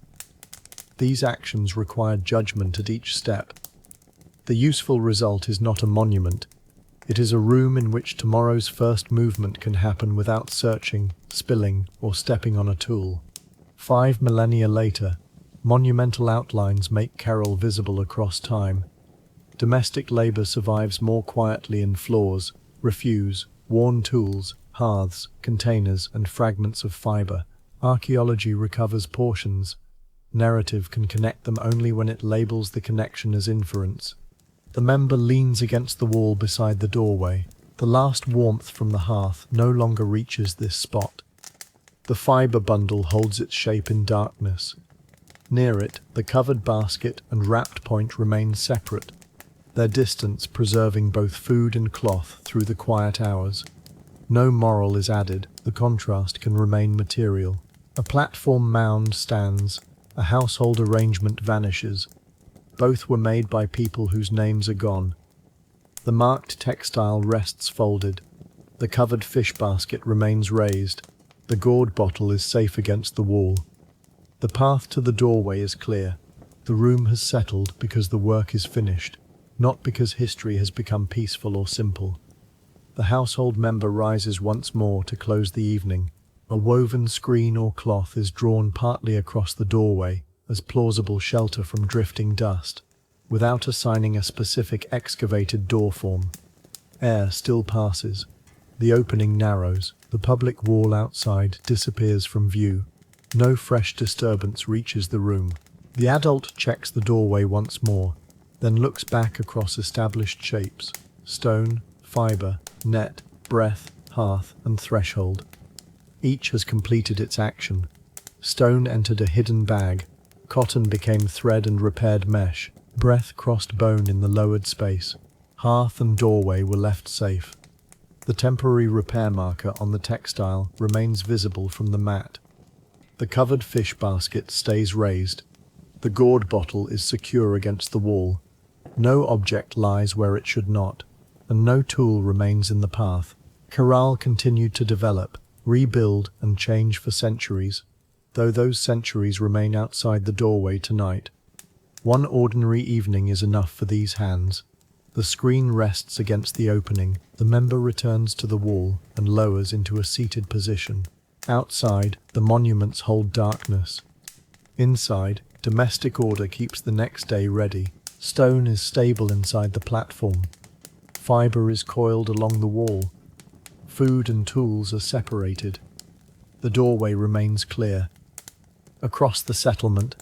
These actions required judgment at each step. The useful result is not a monument. It is a room in which tomorrow's first movement can happen without searching, spilling, or stepping on a tool. 5 millennia later, monumental outlines make Caral visible across time. Domestic labour survives more quietly in floors, refuse, worn tools, hearths, containers, and fragments of fibre. Archaeology recovers portions. Narrative can connect them only when it labels the connection as inference. The member leans against the wall beside the doorway. The last warmth from the hearth no longer reaches this spot. The fibre bundle holds its shape in darkness. Near it, the covered basket and wrapped point remain separate, their distance preserving both food and cloth through the quiet hours. No moral is added, the contrast can remain material. A platform mound stands, a household arrangement vanishes. Both were made by people whose names are gone. The marked textile rests folded. The covered fish basket remains raised. The gourd bottle is safe against the wall. The path to the doorway is clear. The room has settled because the work is finished, not because history has become peaceful or simple. The household member rises once more to close the evening. A woven screen or cloth is drawn partly across the doorway as plausible shelter from drifting dust, without assigning a specific excavated door form. Air still passes. The opening narrows. The public wall outside disappears from view. No fresh disturbance reaches the room. The adult checks the doorway once more, then looks back across established shapes: stone, fibre, net, breath, hearth, and threshold. Each has completed its action. Stone entered a hidden bag. Cotton became thread and repaired mesh. Breath crossed bone in the lowered space. Hearth and doorway were left safe. The temporary repair marker on the textile remains visible from the mat. The covered fish basket stays raised. The gourd bottle is secure against the wall. No object lies where it should not, and no tool remains in the path. Caral continued to develop, rebuild, and change for centuries, though those centuries remain outside the doorway tonight. One ordinary evening is enough for these hands. The screen rests against the opening. The member returns to the wall and lowers into a seated position. Outside, the monuments hold darkness. Inside, domestic order keeps the next day ready. Stone is stable inside the platform. Fibre is coiled along the wall. Food and tools are separated. The doorway remains clear. Across the settlement,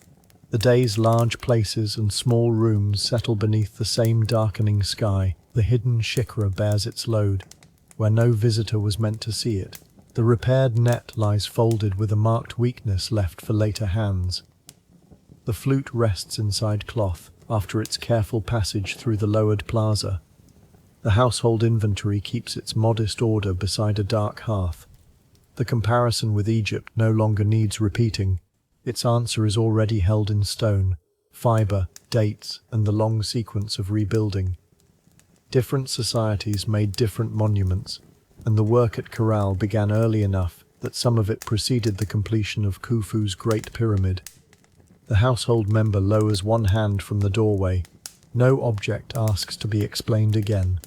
the day's large places and small rooms settle beneath the same darkening sky. The hidden shicra bears its load, where no visitor was meant to see it. The repaired net lies folded with a marked weakness left for later hands. The flute rests inside cloth after its careful passage through the lowered plaza. The household inventory keeps its modest order beside a dark hearth. The comparison with Egypt no longer needs repeating. Its answer is already held in stone, fibre, dates, and the long sequence of rebuilding. Different societies made different monuments, and the work at Caral began early enough that some of it preceded the completion of Khufu's Great Pyramid. The household member lowers one hand from the doorway. No object asks to be explained again.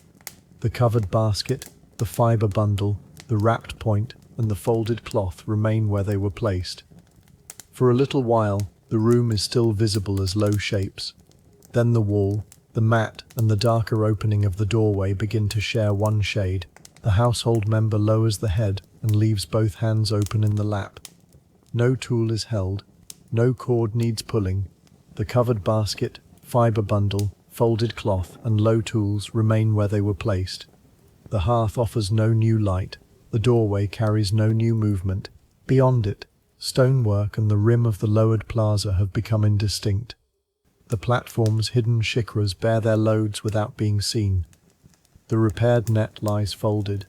The covered basket, the fibre bundle, the wrapped point, and the folded cloth remain where they were placed. For a little while, the room is still visible as low shapes. Then the wall, the mat, and the darker opening of the doorway begin to share one shade. The household member lowers the head and leaves both hands open in the lap. No tool is held. No cord needs pulling. The covered basket, fibre bundle, folded cloth, and low tools remain where they were placed. The hearth offers no new light. The doorway carries no new movement. Beyond it, stonework and the rim of the lowered plaza have become indistinct. The platform's hidden shicras bear their loads without being seen. The repaired net lies folded.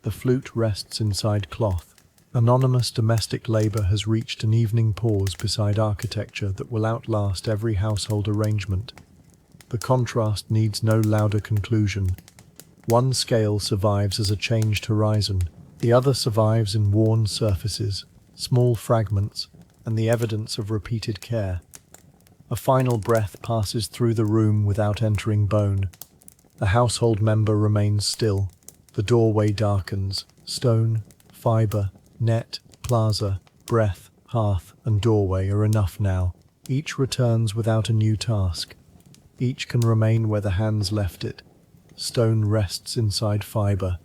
The flute rests inside cloth. Anonymous domestic labour has reached an evening pause beside architecture that will outlast every household arrangement. The contrast needs no louder conclusion. One scale survives as a changed horizon. The other survives in worn surfaces, small fragments, and the evidence of repeated care. A final breath passes through the room without entering bone. The household member remains still. The doorway darkens. Stone, fibre, net, plaza, breath, hearth, and doorway are enough now. Each returns without a new task. Each can remain where the hands left it. Stone rests inside fibre.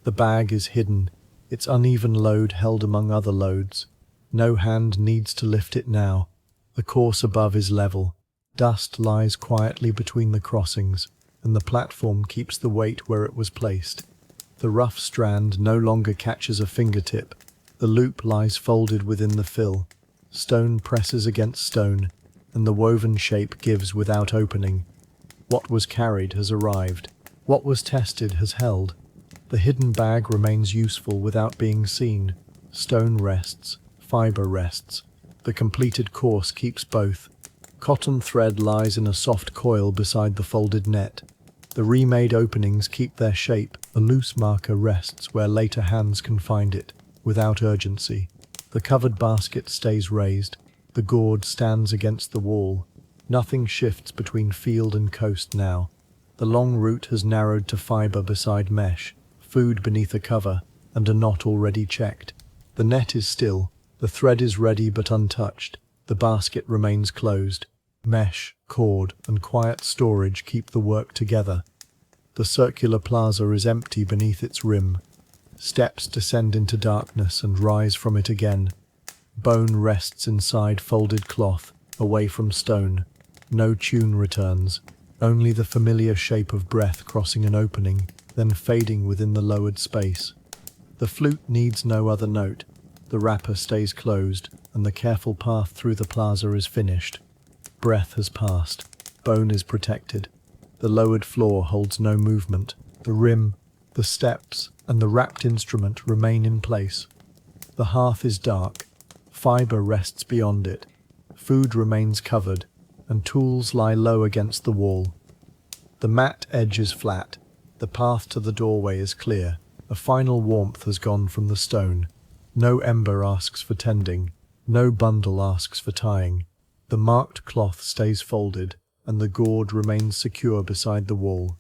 The bag is hidden, its uneven load held among other loads. No hand needs to lift it now. The course above is level. Dust lies quietly between the crossings, and the platform keeps the weight where it was placed. The rough strand no longer catches a fingertip. The loop lies folded within the fill. Stone presses against stone, and the woven shape gives without opening. What was carried has arrived. What was tested has held. The hidden bag remains useful without being seen. Stone rests, fibre rests. The completed course keeps both. Cotton thread lies in a soft coil beside the folded net. The remade openings keep their shape. A loose marker rests where later hands can find it, without urgency. The covered basket stays raised. The gourd stands against the wall. Nothing shifts between field and coast now. The long route has narrowed to fibre beside mesh, food beneath a cover, and a knot already checked. The net is still. The thread is ready but untouched. The basket remains closed. Mesh, cord, and quiet storage keep the work together. The circular plaza is empty beneath its rim. Steps descend into darkness and rise from it again. Bone rests inside folded cloth, away from stone. No tune returns, only the familiar shape of breath crossing an opening, then fading within the lowered space. The flute needs no other note. The wrapper stays closed, and the careful path through the plaza is finished. Breath has passed. Bone is protected. The lowered floor holds no movement. The rim, the steps, and the wrapped instrument remain in place. The hearth is dark. Fibre rests beyond it. Food remains covered, and tools lie low against the wall. The mat edge is flat. The path to the doorway is clear. A final warmth has gone from the stone. No ember asks for tending. No bundle asks for tying. The marked cloth stays folded, and the gourd remains secure beside the wall.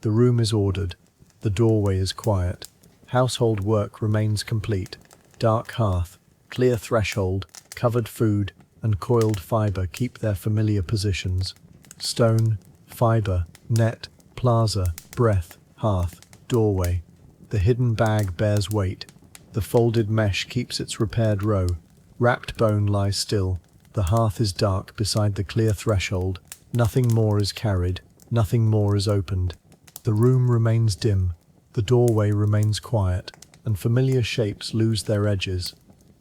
The room is ordered. The doorway is quiet. Household work remains complete. Dark hearth, clear threshold, covered food, and coiled fibre keep their familiar positions. Stone, fibre, net, plaza, breath, hearth, doorway. The hidden bag bears weight. The folded mesh keeps its repaired row. Wrapped bone lies still. The hearth is dark beside the clear threshold. Nothing more is carried. Nothing more is opened. The room remains dim. The doorway remains quiet, and familiar shapes lose their edges.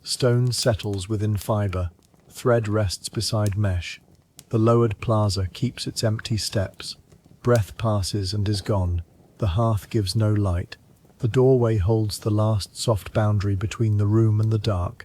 Stone settles within fibre. Thread rests beside mesh. The lowered plaza keeps its empty steps. Breath passes and is gone. The hearth gives no light. The doorway holds the last soft boundary between the room and the dark.